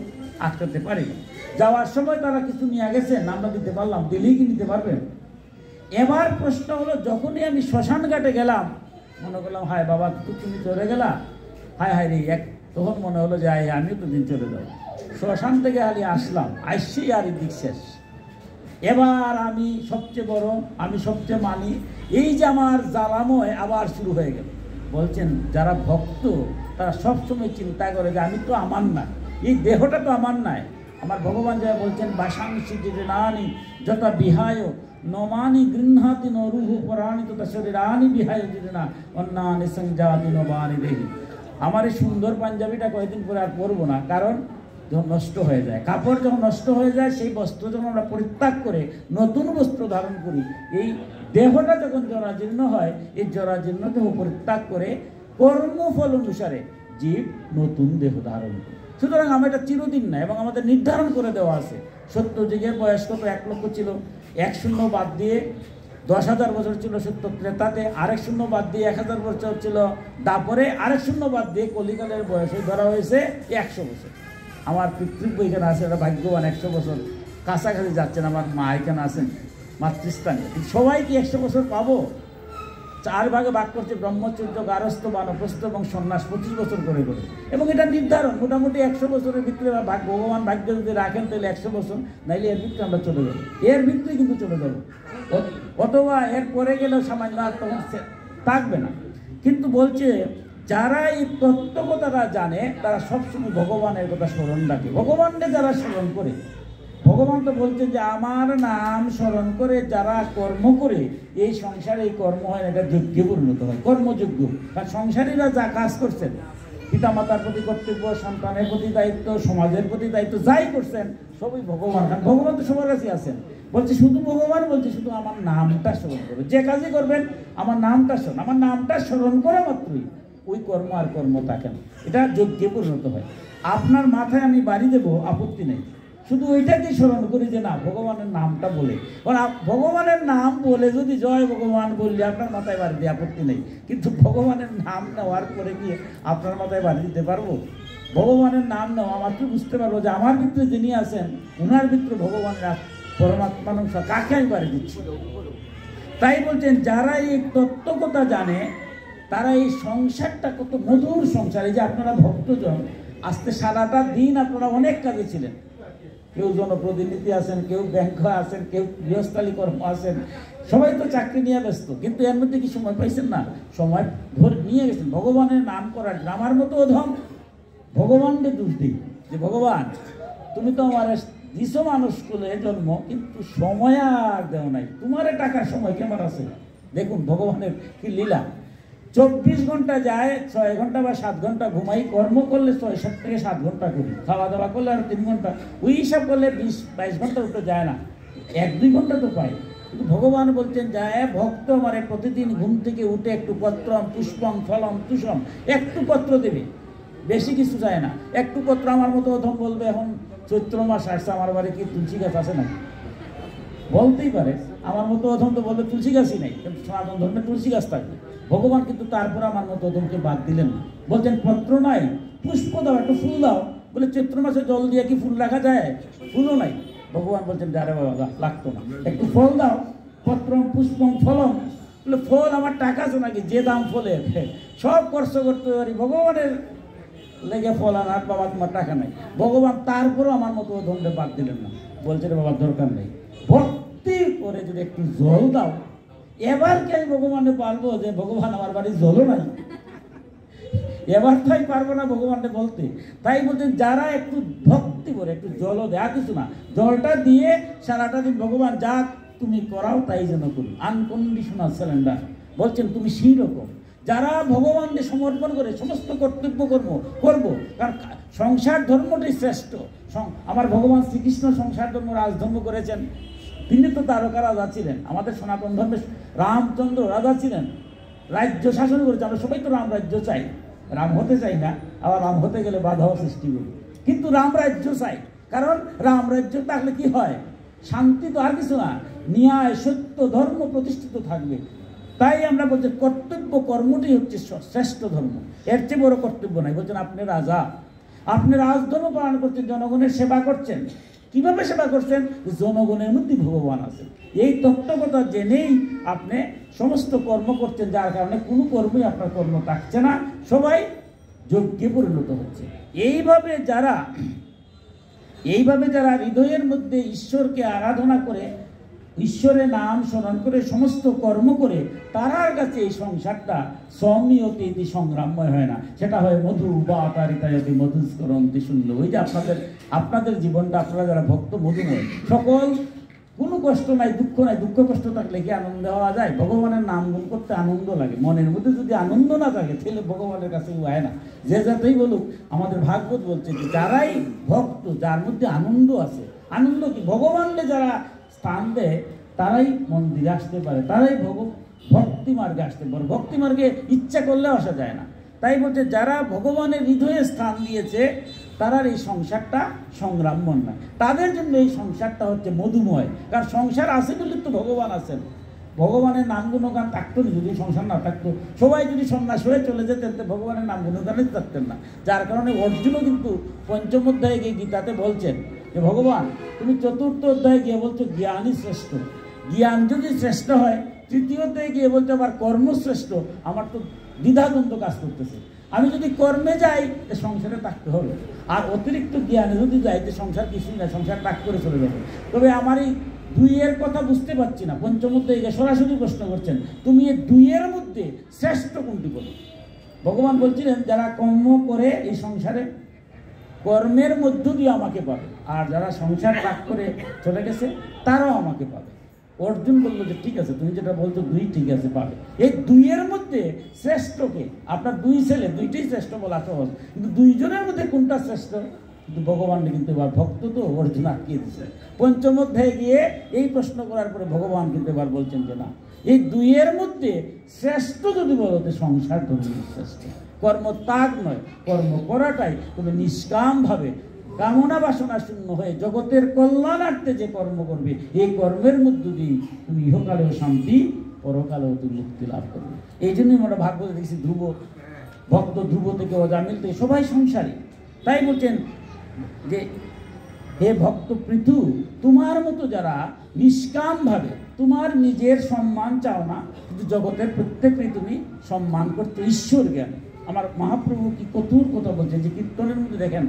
আটকাতে পারিনি। যাওয়ার সময় তারা কিছু নিয়ে গেছেন, আমরা দিতে পারলাম, দিলেই কি নিতে পারবেন? এবার প্রশ্ন হলো, যখনই আমি শ্মশান ঘাটে গেলাম, মনে করলাম হায় বাবা তুমি চলে গেলা, হায় হায় রে, তখন মনে হলো যে আমিও তো দিন চলে যাবো। শ্মশান থেকে হারিয়ে আসলাম, আসছি আর দিক শেষ। এবার আমি সবচেয়ে বড়, আমি সবচেয়ে মানি, এই যে আমার জ্বালাময় আবার শুরু হয়ে গেল। বলছেন যারা ভক্ত তারা সবসময় চিন্তা করে যে আমি তো আমার না, এই দেহটা তো আমার নাই। আমার ভগবান যা বলছেন বাসাংশি নানি যথা বিহায় নমানি গৃহাতি নরুহ পরাণিত তা শরীরানি বিহায় না অন্যানি সংজাতি নবানি দেহি। আমার এই সুন্দর পাঞ্জাবিটা কয়েকদিন পরে আর পরবো না, কারণ যখন নষ্ট হয়ে যায়, কাপড় যখন নষ্ট হয়ে যায়, সেই বস্ত্র যখন আমরা পরিত্যাগ করে নতুন বস্ত্র ধারণ করি, এই দেহটা যখন জরাজীর্ণ হয়, এই জরাজীর্ণ দেহ পরিত্যাগ করে কর্মফল অনুসারে জীব নতুন দেহ ধারণ করে। সুতরাং আমরা এটা চিরদিন না, এবং আমাদের নির্ধারণ করে দেওয়া আছে। সত্য যুগের বয়স কত 1 লক্ষ ছিল, 1 শূন্য বাদ দিয়ে 10,000 বছর ছিল সত্য ত্রেতাতে, আরেক শূন্য বাদ দিয়ে 1000 বছর ছিল তারপরে, আরেক শূন্য বাদ দিয়ে কলিকালের বয়সে ধরা হয়েছে 100 বছর। আমার পিতৃব্য এখানে আছে, এটা ভাগ্যবান, 100 বছর কাছাকাছি যাচ্ছেন। আমার মা এখানে আছেন মাতৃস্থানে। সবাই কি 100 বছর পাবো? 4 ভাগে ভাগ করছে, ব্রহ্মচর্য, গারস্থ, বানপ্রস্থ এবং সন্ন্যাস 25 বছর করে করে। এবং এটা নির্ধারণ মোটামুটি 100 বছরের ভিতরে ভগবান ভাগ্য যদি রাখেন তাহলে 100 বছর, নাইলে এর ভিতরে আমরা চলে যাবো, এর ভিতরে কিন্তু চলে যাবো। অথবা এর পরে গেলেও সামান্য আর তখন থাকবে না। কিন্তু বলছে যারা এই তত্ত্বকথাটা জানে তারা সবসময় ভগবানের কথা স্মরণ রাখে। ভগবানকে যারা স্মরণ করে, ভগবান তো বলছেন যে আমার নাম স্মরণ করে যারা কর্ম করে এই সংসারে, এই কর্ম হয় না, এটা যজ্ঞে পরিণত হয়, কর্মযজ্ঞ। কারণ সংসারীরা যা কাজ করছেন, পিতামাতার প্রতি কর্তব্য, সন্তানের প্রতি দায়িত্ব, সমাজের প্রতি দায়িত্ব, যাই করছেন সবই ভগবান। কারণ ভগবান তো সবার কাছে আছেন। বলছে শুধু ভগবান বলছে শুধু আমার নামটা স্মরণ করবে, যে কাজই করবেন আমার নামটা স্মরণ, আমার নামটা স্মরণ করে মাত্রই ওই কর্ম আর কর্ম থাকে না, এটা যজ্ঞে পরিণত হয়। আপনার মাথায় আমি বাড়ি দেবো, আপত্তি নেই, শুধু ওইটাকে স্মরণ করি যে না ভগবানের নামটা বলে। কারণ ভগবানের নাম বলে যদি জয় ভগবান বললে আপনার মাথায় বাড়ি দিয়ে আপত্তি নেই, কিন্তু ভগবানের নাম নেওয়ার পরে গিয়ে আপনার মাথায় বাড়ি দিতে পারবো? ভগবানের নাম নেওয়া মাত্র বুঝতে পারবো যে আমার ভিতরে যিনি আছেন ওনার ভিতরে ভগবানের পরমাত্মার কাকে আমি বাড়ি দিচ্ছি। তাই বলছেন যারা এই তত্ত্বকথা জানে তারা এই সংসারটা কত মধুর সংসার। এই যে আপনারা ভক্তজন, আজকে সারাটা দিন আপনারা অনেক কাজে ছিলেন, কেউ জনপ্রতিনিধি আছেন, কেউ ব্যাংক আছেন, কেউ গৃহস্থালী কর্ম আছেন, সবাই তো চাকরি নিয়ে ব্যস্ত, কিন্তু এর মধ্যে কি সময় পাইছেন না? সময় ধরে নিয়ে গেছেন ভগবানের নাম করার। আমার মতো অধম ভগবানকে দোষ দিই যে ভগবান তুমি তো আমার দিছো মানুষ কুলে জন্ম, কিন্তু সময় আর দেও নাই, তোমার টাকার সময় কেমন আছে? দেখুন ভগবানের কি লীলা। 24 ঘন্টা যায়, 6 ঘন্টা বা 7 ঘন্টা ঘুমাই, কর্ম করলে 6 থেকে 7 ঘন্টা করি, খাওয়া দাওয়া করলে আর 3 ঘন্টা, ওই হিসাব করলে 20-22 ঘন্টা উঠে যায় না, 1-2 ঘন্টা তো পাই। কিন্তু ভগবান বলছেন যায় ভক্ত আমারে প্রতিদিন ঘুম থেকে উঠে একটু পত্রম পুষ্পম ফলম তুষম, একটু পত্র দেবে, বেশি কিছু চায় না, একটু পত্র। আমার মতো অধম বলবে এখন চৈত্র মাস আসছে, আমার বাড়ি কি তুলসী গাছ আছে না? বলতেই পারে, আমার মতো অধম তো বলবে তুলসী গাছই নেই, কিন্তু সনাতন ধর্মে তুলসী গাছ থাকবে। ভগবান কিন্তু তারপর আমার মতো অধমকে বাদ দিলেন না, বলছেন পত্র নাই, পুষ্প দাও, একটু ফুল দাও। বলে চৈত্র মাসে জল দিয়ে কি ফুল রাখা যায়? ফুলও নাই। ভগবান বলছেন যারে বাবা লাগতো না, একটু ফল দাও, পত্রম পুষ্পম ফলম। বলে ফল আমার টাকা আছে নাকি যে দাম ফলের, সব খরচ করতে পারি, ভগবানের লেগে ফল আনার বাবা তোমার টাকা নাই। ভগবান তারপরও আমার মতো অধমকে বাদ দিলেন না, বলছে রে বাবার দরকার নেই, ভক্তি করে যদি একটু জল দাও, এবার কি আমি ভগবানকে পারবো যে ভগবান আমার বাড়ির জলও নাই? এবার তাই পারবো না ভগবানকে বলতে। তাই বলছেন যারা একটু ভক্তি করে একটু জলও দেয়া, কিছু না, জলটা দিয়ে সারাটা দিন ভগবান যা তুমি করাও তাই যেন করি, আনকন্ডিশনাল সারেন্ডার। বলছেন তুমি সেই রকম যারা ভগবানকে সমর্পণ করে সমস্ত কর্তব্য করবো, কারণ সংসার ধর্মটাই শ্রেষ্ঠ। আমার ভগবান শ্রীকৃষ্ণ সংসার ধর্ম রাজধর্ম করেছেন, তিনি তো তারকা রাজা ছিলেন। আমাদের সনাতন ধর্মে রামচন্দ্র রাজা ছিলেন, রাজ্য শাসন করেছে। আমরা সবাই তো রাম রাজ্য চাই, রাম হতে চাই না, আবার রাম হতে গেলে বাধাও সৃষ্টি করি, কিন্তু রাম রাজ্য চাই। কারণ রাম রাজ্য থাকলে কি হয়? শান্তি তো আর কিছু না, ন্যায় সত্য ধর্ম প্রতিষ্ঠিত থাকবে। তাই আমরা বলছি কর্তব্য কর্মটাই হচ্ছে শ্রেষ্ঠ ধর্ম, এর চেয়ে বড় কর্তব্য নাই। বলছেন আপনি রাজা, আপনি রাজধর্ম পালন করছেন, জনগণের সেবা করছেন। কিভাবে সেবা করছেন? জনগণের মধ্যে ভগবান আছে। এই তত্ত্বকথা জেনেই আপনি সমস্ত কর্ম করছেন, যার কারণে কোনো কর্মই আপনার কর্ম থাকছে না, সবাই যজ্ঞে পরিণত হচ্ছে। এইভাবে যারা হৃদয়ের মধ্যে ঈশ্বরকে আরাধনা করে ঈশ্বরের নাম স্মরণ করে সমস্ত কর্ম করে তারার কাছে এই সংসারটা স্বনিয়তি ইতি সংগ্রামময় হয় না, সেটা হয় মধু বা তারিতায়তি মধুস্করন্তি শূন্য। ওই যে আপনাদের জীবনটা, আপনারা যারা ভক্ত মধুময়, সকল কোনো কষ্ট নাই, দুঃখ নাই। দুঃখ কষ্ট থাকলে কি আনন্দ হওয়া যায়? ভগবানের নাম গুণ করতে আনন্দ লাগে। মনের মধ্যে যদি আনন্দ না থাকে তাহলে ভগবানের কাছে হয় না। যে যাতেই বলুক, আমাদের ভাগবত বলছে যে যারাই ভক্ত, যার মধ্যে আনন্দ আছে, আনন্দ কি ভগবানকে যারা স্থান দেয় তারাই মন্দিরে আসতে পারে, তারাই ভক্তি মার্গে আসতে পারে। ভক্তি মার্গে ইচ্ছা করলে আসা যায় না। তাই বলছে যারা ভগবানের হৃদয়ে স্থান দিয়েছে তারার এই সংসারটা সংগ্রামময় নয়, তাদের জন্য এই সংসারটা হচ্ছে মধুময়। কারণ সংসার আছে বলে তো ভগবান আছেন। ভগবানের নাম গুণগান থাকতো না যদি সংসার না থাকতো। সবাই যদি সন্ন্যাস হয়ে চলে যেতেন তো ভগবানের নাম গুণগানই থাকতেন না। যার কারণে অর্জুনও কিন্তু পঞ্চম অধ্যায়ে গিয়ে গীতাতে বলছেন যে ভগবান তুমি চতুর্থ অধ্যায়ে গিয়ে বলছো জ্ঞানই শ্রেষ্ঠ, জ্ঞান যদি শ্রেষ্ঠ হয়, তৃতীয় অধ্যায়ে গিয়ে বলছো আবার কর্মশ্রেষ্ঠ। আমার তো দ্বিধাদ্বন্দ্ব কাজ করতেছে। আমি যদি কর্মে যাই তো সংসারে থাকতে হবে, আর অতিরিক্ত জ্ঞানে যদি যাই তো সংসার কিছুই না, সংসার ত্যাগ করে চলে যাবে। তবে আমার এই দুইয়ের কথা বুঝতে পারছি না। পঞ্চম অধ্যায়ে সরাসরি প্রশ্ন করছেন তুমি এই দুইয়ের মধ্যে শ্রেষ্ঠ কোনটি বলো? ভগবান বলছিলেন যারা কর্ম করে এই সংসারে কর্মের মধ্য দিয়ে আমাকে পাবে, আর যারা সংসার ত্যাগ করে চলে গেছে তারাও আমাকে পাবে। অর্জুন বললো যে ঠিক আছে, তুমি যেটা বলছো দুই ঠিক আছে, পাবে। এই দুইয়ের মধ্যে শ্রেষ্ঠকে, আপনার দুই ছেলে দুইটাই শ্রেষ্ঠ বলা সহজ, কিন্তু দুইজনের মধ্যে কোনটা শ্রেষ্ঠ? কিন্তু ভগবান কিন্তু এবার ভক্ত তো অর্জুন আটকিয়ে দিচ্ছে। পঞ্চম অধ্যায়ে গিয়ে এই প্রশ্ন করার পরে ভগবান কিন্তু এবার বলছেন যে না, এই দুইয়ের মধ্যে শ্রেষ্ঠ যদি বলো তো সংসার ধর্ম শ্রেষ্ঠ। কর্ম ত্যাগ নয়, কর্ম করাটাই তুমি নিষ্কামভাবে কামনা বাসনা শূন্য হয়ে জগতের কল্যাণার্থে যে কর্ম করবে, এই কর্মের মধ্য দিয়ে তুমি ইহকালেও শান্তি, পরকালেও তুমি মুক্তি লাভ করবে। এই জন্যই আমরা ভাগবতে দেখছি ধ্রুব ভক্ত, ধ্রুব থেকে অজামিল থেকে সবাই সংসারী। তাই বলছেন যে হে ভক্ত পৃথু, তোমার মতো যারা নিষ্কামভাবে তোমার নিজের সম্মান চাও না, কিন্তু জগতের প্রত্যেককে তুমি সম্মান করতে ঈশ্বর জ্ঞান। আমার মহাপ্রভু কি কঠোর কথা বলছেন যে কীর্তনের মধ্যে দেখেন,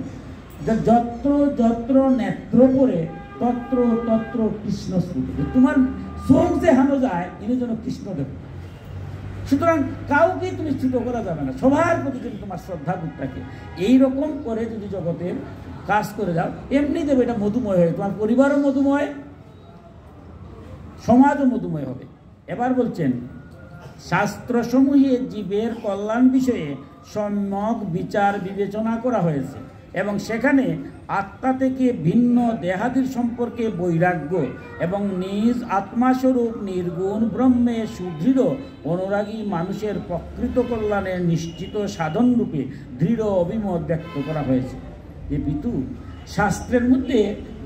যত্র যত্র নেত্র করে তত্র তত্র কৃষ্ণ স্মৃতি। তোমার চোখ যে হানো যায় এর জন্য কৃষ্ণ দেব। সুতরাং কাউকে তুমি ছোট করা যাবে না, সবার প্রতি যদি তোমার শ্রদ্ধা বোধ থাকে, এইরকম করে যদি জগতের কাজ করে যাও, এমনি দেবে এটা মধুময় হবে। তোমার পরিবারও মধুময়, সমাজও মধুময় হবে। এবার বলছেন শাস্ত্রসমূহে জীবের কল্যাণ বিষয়ে সম্যক বিচার বিবেচনা করা হয়েছে এবং সেখানে আত্মা থেকে ভিন্ন দেহাদির সম্পর্কে বৈরাগ্য এবং নিজ আত্মাস্বরূপ নির্গুণ ব্রহ্মে সুদৃঢ় অনুরাগী মানুষের প্রকৃত কল্যাণের নিশ্চিত সাধন রূপে দৃঢ় অভিমত ব্যক্ত করা হয়েছে। যে পিতু, শাস্ত্রের মধ্যে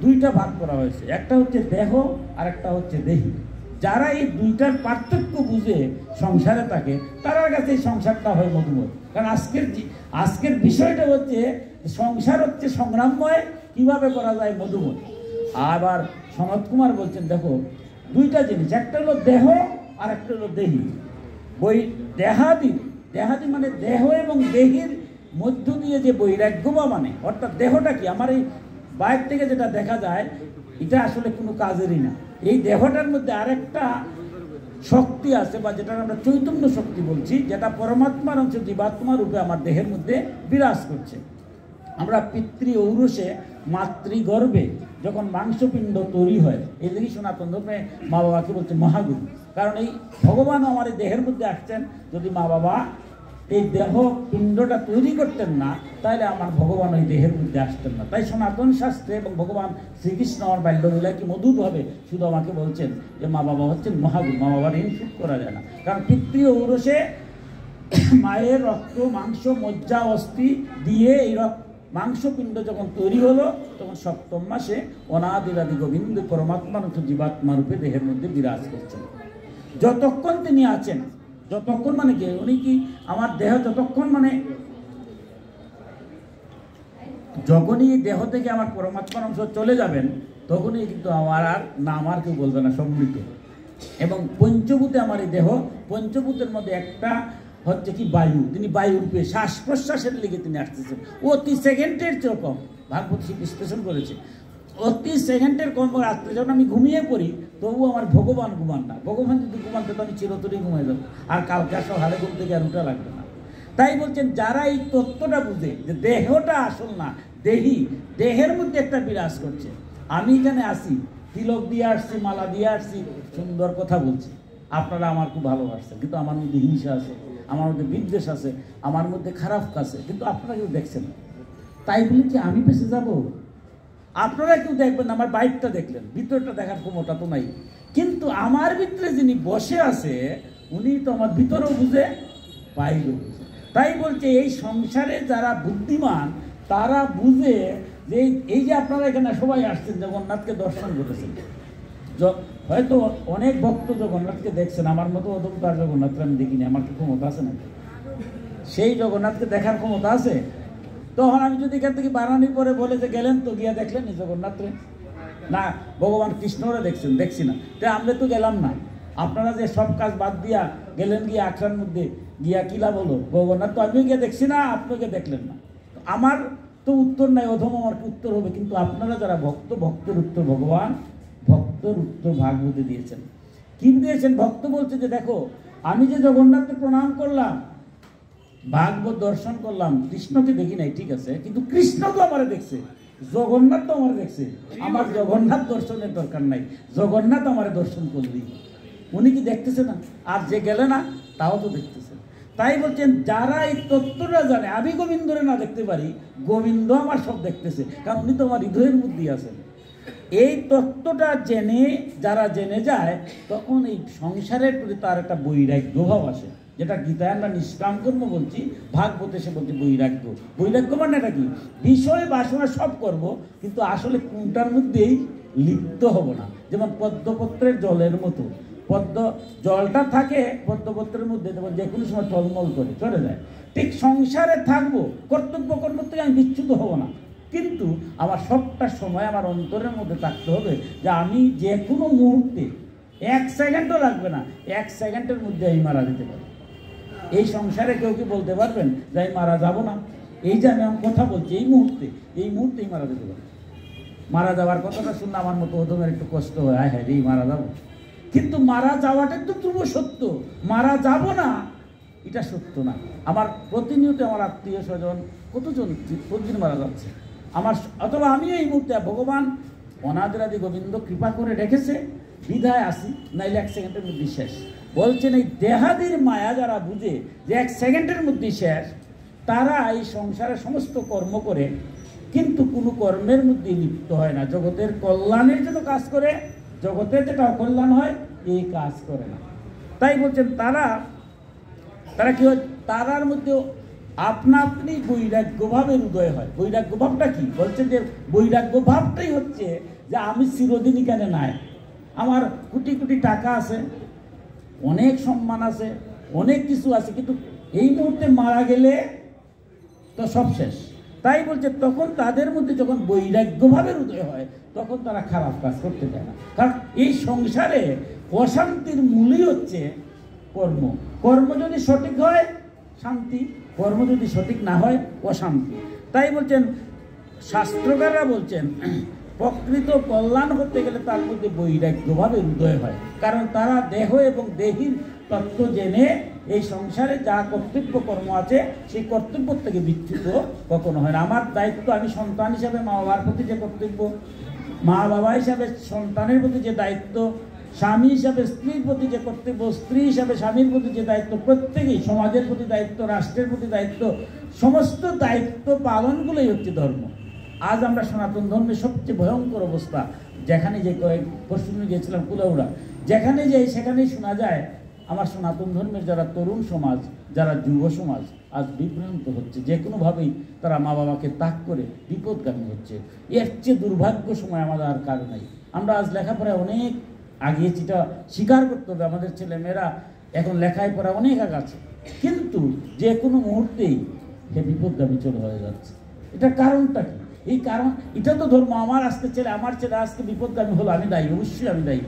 দুইটা ভাগ করা হয়েছে, একটা হচ্ছে দেহ আর একটা হচ্ছে দেহি। যারা এই দুইটার পার্থক্য বুঝে সংসারে থাকে তার কাছে এই সংসারটা হয় মধুময়। কারণ আজকের বিষয়টা হচ্ছে সংসার হচ্ছে সংগ্রামময়, কিভাবে করা যায় মধুময়। আবার সনৎ কুমার বলছেন দেখো দুইটা জিনিস, একটা হলো দেহ আর একটা হলো দেহি। দেহাদি মানে দেহ এবং দেহের মধ্য দিয়ে যে বৈরাগ্য বা মানে, অর্থাৎ দেহটা কি আমার এই বাইরে থেকে যেটা দেখা যায় এটা আসলে কোনো কাজেরই না। এই দেহটার মধ্যে আরেকটা শক্তি আছে, বা যেটা আমরা চৈতন্য শক্তি বলছি, যেটা পরমাত্মার অংশ জীবাত্মা রূপে আমার দেহের মধ্যে বিরাজ করছে। আমরা পিতৃ ঔরসে মাতৃগর্ভে যখন মাংসপিণ্ড তৈরি হয়, এই দিকে সনাতন ধর্মে মা বাবাকে বলছে মহাগুরু। কারণ এই ভগবান আমার এই দেহের মধ্যে আসছেন, যদি মা বাবা এই দেহ পিণ্ডটা তৈরি করতেন না তাহলে আমার ভগবান ওই দেহের মধ্যে আসতেন না। তাই সনাতন শাস্ত্রে এবং ভগবান শ্রীকৃষ্ণ আমার বাল্যলীলাকে মধুরভাবে শুধু আমাকে বলছেন যে মা বাবা হচ্ছেন মহাগুরু, মা বাবার ঋণ শোধ করা যায় না। কারণ পিতৃ ঔরসে মায়ের রক্ত মাংস মজ্জা অস্থি দিয়ে এই মাংসপিণ্ড যখন তৈরি হলো তখন সপ্তম মাসে অনাদিরাদি গোবিন্দ পরমাত্মার জীবাত্মা রূপে দেহের মধ্যে বিরাজ করছেন। যতক্ষণ তিনি আছেন, যতক্ষণ মানে কি উনি কি আমার দেহ যতক্ষণ মানে যখনই দেহ থেকে আমার পরমাত্মার অংশ চলে যাবেন তখনই কিন্তু আমার আর নাম আর কেউ বলবে না, সম্মিলিত। এবং পঞ্চভূতে আমার এই দেহ, পঞ্চভূতের মধ্যে একটা হচ্ছে কি বায়ু, তিনি বায়ু রূপে শ্বাস প্রশ্বাসের লিগে তিনি আসতেছেন, অতি সেকেন্ডের চেয়ে কম। ভাগবত বিশ্লেষণ করেছে অতি সেকেন্ডের কর্ম রাত্রে যখন আমি ঘুমিয়ে পড়ি, তবু আমার ভগবান ঘুমান না। ভগবান যদি ঘুমানতে তো আমি চিরতরই ঘুমাই যাবো, আর কালকে সকালে ঘুম থেকে আর উঠা লাগবে না। তাই বলছেন যারা এই তত্ত্বটা বুঝে যে দেহটা আসল না, দেহের মধ্যে একটা বিরাজ করছে। আমি এখানে আসি, তিলক দিয়ে আসছি, মালা দিয়ে আসছি, সুন্দর কথা বলছি, আপনারা আমার খুব ভালোবাসছেন, কিন্তু আমার মধ্যে হিংসা আছে, আমার মধ্যে বিদ্বেষ আছে, আমার মধ্যে খারাপ আছে, কিন্তু আপনারা কেউ দেখছেন না। তাই বলি কি আমি বেঁচে যাব? আপনারা কেউ দেখবেন, আমার বাইকটা দেখলেন, ভিতরটা দেখার ক্ষমতা তো নাই, কিন্তু আমার ভিতরে যিনি বসে আছে উনি তো আমার ভিতরেও বুঝে, বাইরেও বুঝে। তাই বলছে এই সংসারে যারা বুদ্ধিমান তারা বুঝে যে এই যে আপনারা এখানে সবাই আসছেন, জগন্নাথকে দর্শন করেছেন, হয়তো অনেক ভক্ত জগন্নাথকে দেখছেন, আমার মতো অধমকার জগন্নাথকে আমি দেখিনি, আমার কি ক্ষমতা আছে না? সেই জগন্নাথকে দেখার ক্ষমতা আছে? তখন আমি যদি এখান থেকে বানানি পরে বলে যে গেলেন তো গিয়া দেখলেন এই জগন্নাথরে, না ভগবান কৃষ্ণরে দেখছেন, দেখছি না, তাই আমরা তো গেলাম না। আপনারা যে সব কাজ বাদ দিয়া গেলেন গিয়ে আখড়ার মধ্যে গিয়া কি লাভ হলো? জগন্নাথ তো আমিও গিয়ে দেখছি না, আপনাকে দেখলেন না, আমার তো উত্তর নাই, অধম আমার উত্তর হবে। কিন্তু আপনারা যারা ভক্ত, ভক্তের উত্তর ভগবান, ভক্তর উত্তর ভাগবতে দিয়েছেন। কি দিয়েছেন? ভক্ত বলছে যে দেখো আমি যে জগন্নাথকে প্রণাম করলাম, ভাগবত দর্শন করলাম, কৃষ্ণকে দেখি নাই ঠিক আছে, কিন্তু কৃষ্ণ তো আমার দেখছে, জগন্নাথ তো আমার দেখছে, আমার জগন্নাথ দর্শনের দরকার নাই, জগন্নাথ আমার দর্শন করলি। উনি কি দেখতেছে না? আর যে গেলে না তাও তো দেখতেছে। তাই বলছেন যারা এই তত্ত্বটা জানে, আমি গোবিন্দরে না দেখতে পারি, গোবিন্দ আমার সব দেখতেছে, কারণ উনি তো আমার হৃদয়ের মধ্যেই আছেন। এই তত্ত্বটা জেনে যারা জেনে যায়, তখন এই সংসারের প্রতি তার একটা বৈরাগ্য ভাব আসে, যেটা গীতায় আমরা নিষ্কাম কর্ম বলছি, ভাগবতে সে বলছে বৈরাগ্য। বৈরাগ্য মানে এটা কি? বিষয় বাসনা সব করব, কিন্তু আসলে কোনটার মধ্যেই লিপ্ত হব না। যেমন পদ্মপত্রের জলের মতো, পদ্ম জলটা থাকে পদ্মপত্রের মধ্যে, যেমন যে কোনো সময় টলমল করে চলে যায়, ঠিক সংসারে থাকবো, কর্তব্য কর্ম থেকে আমি বিচ্যুত হব না, কিন্তু আমার সবটা সময় আমার অন্তরের মধ্যে থাকতে হবে যে আমি যে কোনো মুহূর্তে, 1 সেকেন্ডও লাগবে না, 1 সেকেন্ডের মধ্যে আমি মারা যেতে পারি। এই সংসারে কেউ কি বলতে পারবেন যে আমি মারা যাব না? এই যে আমি কথা বলছি, এই মুহূর্তেই মারা যেতে পারি। মারা যাওয়ার কথাটা শুনলে আমার মতো ওদমের একটু কষ্ট হয়, হ্যাঁ এই মারা যাবো, কিন্তু মারা যাওয়াটাই তো ধ্রুব সত্য, মারা যাব না এটা সত্য না। আমার প্রতিনিয়ত আমার আত্মীয় স্বজন কতজন প্রতিদিন মারা যাচ্ছে আমার, অথবা আমি এই মুহূর্তে ভগবান অনাদিরাদি গোবিন্দ কৃপা করে রেখেছে বিধায় আসি, নাইলে 1 সেকেন্ডের মধ্যে শেষ। বলছেন এই দেহাদির মায়া যারা বুঝে যে 1 সেকেন্ডের মধ্যে শেষ, তারা এই সংসারে সমস্ত কর্ম করে, কিন্তু কোনো কর্মের মধ্যে লিপ্ত হয় না, জগতের কল্যাণের জন্য কাজ করে, জগতের যেটা অকল্যাণ হয় এই কাজ করে না। তাই বলছেন তারা কি হয়, তারার মধ্যে আপনা আপনি বৈরাগ্য ভাবের উদয় হয়। বৈরাগ্য ভাবটা কি? বলছেন যে বৈরাগ্য ভাবটাই হচ্ছে যে আমি চিরদিন এখানে নাই, আমার কোটি কোটি টাকা আছে, অনেক সম্মান আছে, অনেক কিছু আছে, কিন্তু এই মুহূর্তে মারা গেলে তো সব শেষ। তাই বলছে তখন তাদের মধ্যে যখন বৈরাগ্য ভাবের উদয় হয়, তখন তারা খারাপ কাজ করতে চায় না। কারণ এই সংসারে অশান্তির মূলই হচ্ছে কর্ম। কর্ম যদি সঠিক হয় শান্তি, কর্ম যদি সঠিক না হয় অশান্তি। তাই বলছেন শাস্ত্রকাররা বলছেন প্রকৃত কল্যাণ করতে গেলে তার মধ্যে বৈরাগ্যভাবে উদয় হয়, কারণ তারা দেহ এবং দেহীর তত্ত্ব জেনে এই সংসারে যা কর্তব্য কর্ম আছে সেই কর্তব্য থেকে বিচ্যুত কখনো হয় না। আমার দায়িত্ব, আমি সন্তান হিসাবে মা বাবার প্রতি যে কর্তব্য, মা বাবা হিসাবে সন্তানের প্রতি যে দায়িত্ব, স্বামী হিসাবে স্ত্রীর প্রতি যে কর্তব্য, স্ত্রী হিসাবে স্বামীর প্রতি যে দায়িত্ব, প্রত্যেকেই সমাজের প্রতি দায়িত্ব, রাষ্ট্রের প্রতি দায়িত্ব, সমস্ত দায়িত্ব পালনগুলোই হচ্ছে ধর্ম। আজ আমরা সনাতন ধর্মের সবচেয়ে ভয়ঙ্কর অবস্থা, যেখানে যে কয়েক পশ্চিমে গিয়েছিলাম কুলাউড়া, যেখানে যাই সেখানেই শোনা যায় আমার সনাতন ধর্মের যারা তরুণ সমাজ, যারা যুব সমাজ আজ বিভ্রান্ত হচ্ছে, যে কোনোভাবেই তারা মা বাবাকে ত্যাগ করে বিপদগামী হচ্ছে। এর চেয়ে দুর্ভাগ্য সময় আমাদের আর কারো নাই। আমরা আজ লেখাপড়ায় অনেক আগিয়েছি, এটা স্বীকার করতে হবে, আমাদের ছেলেমেয়েরা এখন লেখায় পড়া অনেক আগাচ্ছে, কিন্তু যে কোনো মুহূর্তেই সে বিপদগামী চলে হয়ে যাচ্ছে। এটার কারণটা কি? এই কারণ এটা তো ধর্ম। আমার ছেলে আজকে বিপদগামী হলো, আমি দায়ী, অবশ্যই আমি দায়ী,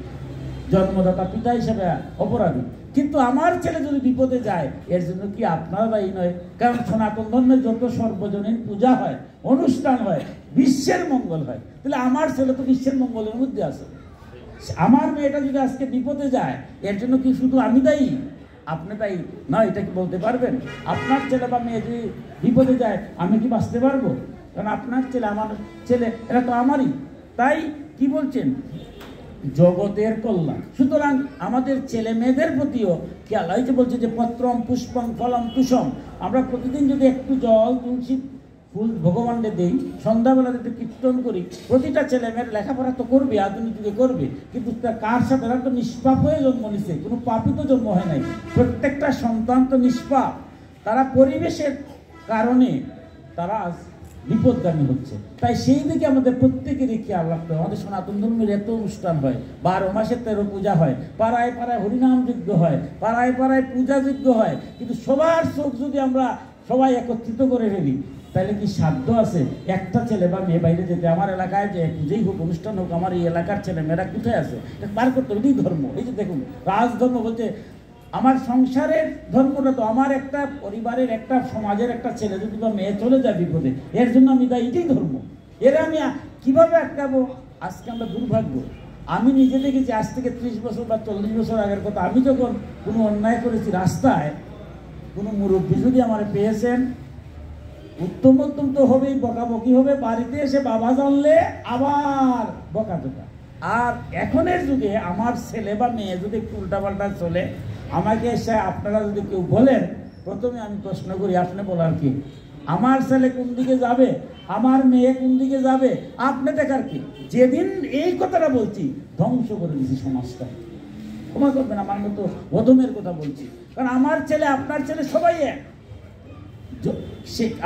জন্মদাতা পিতা হিসেবে অপরাধী, কিন্তু আমার ছেলে যদি বিপদে যায় এর জন্য কি আপনারা দায়ী নয়? কারণ সনাতন ধর্মের যত সর্বজনীন পূজা হয়, অনুষ্ঠান হয়, বিশ্বের মঙ্গল হয়। তাহলে আমার ছেলে তো বিশ্বের মঙ্গলের মধ্যে আছে। আমার মেয়েটা যদি আজকে বিপদে যায়, এর জন্য কি শুধু আমি দায়ী? আপনি দায়ী না, এটা কি বলতে পারবেন? আপনার ছেলে বা মেয়ে যদি বিপদে যায়, আমি কি বাঁচতে পারবো? কারণ আপনার ছেলে, আমার ছেলে, এরা তো আমারই। তাই কি বলছেন? জগতের কল্যাণ। সুতরাং আমাদের ছেলে মেয়েদের প্রতিও খেয়াল। এই যে বলছে যে পত্রম পুষ্পম ফলম তুষম, আমরা প্রতিদিন যদি একটু জল, তুলসী ফুল ভগবানকে দেই, সন্ধ্যাবেলা একটু কীর্তন করি, প্রতিটা ছেলে মেয়ের লেখাপড়া তো করবে, আধুনিক যুগে করবে, কিন্তু তার কার সাথে? তারা তো নিষ্পাপ হয়ে জন্ম নিছে, কোনো পাপই তো জন্ম হয় নাই। প্রত্যেকটা সন্তান তো নিষ্পাপ। তারা পরিবেশের কারণে তারা বিপদগামী হচ্ছে। তাই সেই দিকে আমাদের প্রত্যেকেরই খেয়াল রাখতে হবে। আমাদের সনাতন ধর্মের এত অনুষ্ঠান হয়, 12 মাসে 13 পূজা হয়, পাড়ায় পাড়ায় হরিনাম যজ্ঞ হয়, পাড়ায় পাড়ায় পূজা যজ্ঞ হয়, কিন্তু সবার চোখ যদি আমরা সবাই একত্রিত করে ফেলি, তাহলে কি সাধ্য আছে একটা ছেলে বা মেয়ে বাইরে যেতে? আমার এলাকায় যে পুজোই হোক, অনুষ্ঠান হোক, আমার এই এলাকার ছেলে মেয়েরা কোথায় আছে? বার করতে হবে। এই ধর্ম, এই যে দেখুন রাজধর্ম বলতে, আমার সংসারের ধর্মটা তো আমার একটা পরিবারের, একটা সমাজের একটা ছেলে যদি বা মেয়ে চলে যায় বিপদে, এর জন্য আমি দায়ী। এটাই ধর্ম। এরা আমি কিভাবে আটকাবো? আজকে আমরা দুর্ভাগ্য, আমি নিজে দেখেছি আজ থেকে 30 বছর বা 40 বছর আগের কথা, আমি যখন কোনো অন্যায় করেছি, রাস্তায় কোনো মুরব্বী যদি আমার পেয়েছেন, উত্তম উত্তম তো হবেই, বকাবকি হবে, বাড়িতে এসে বাবা জানলে আবার বকাঝকা। আর এখনের যুগে আমার ছেলে বা মেয়ে যদি একটু উল্টাপাল্টা চলে, আমাকে এসে আপনারা যদি কেউ বলেন, প্রথমে আমি প্রশ্ন করি, আপনি বলার কি? আমার ছেলে কোন দিকে যাবে, আমার মেয়ে কোন দিকে যাবে, আপনি দেখার কি? যেদিন এই কথাটা বলছি, ধ্বংস করে দিয়েছি সমাজটা। ক্ষমা করবেন, আমার মতো অধমের কথা বলছি। কারণ আমার ছেলে, আপনার ছেলে, সবাই এক।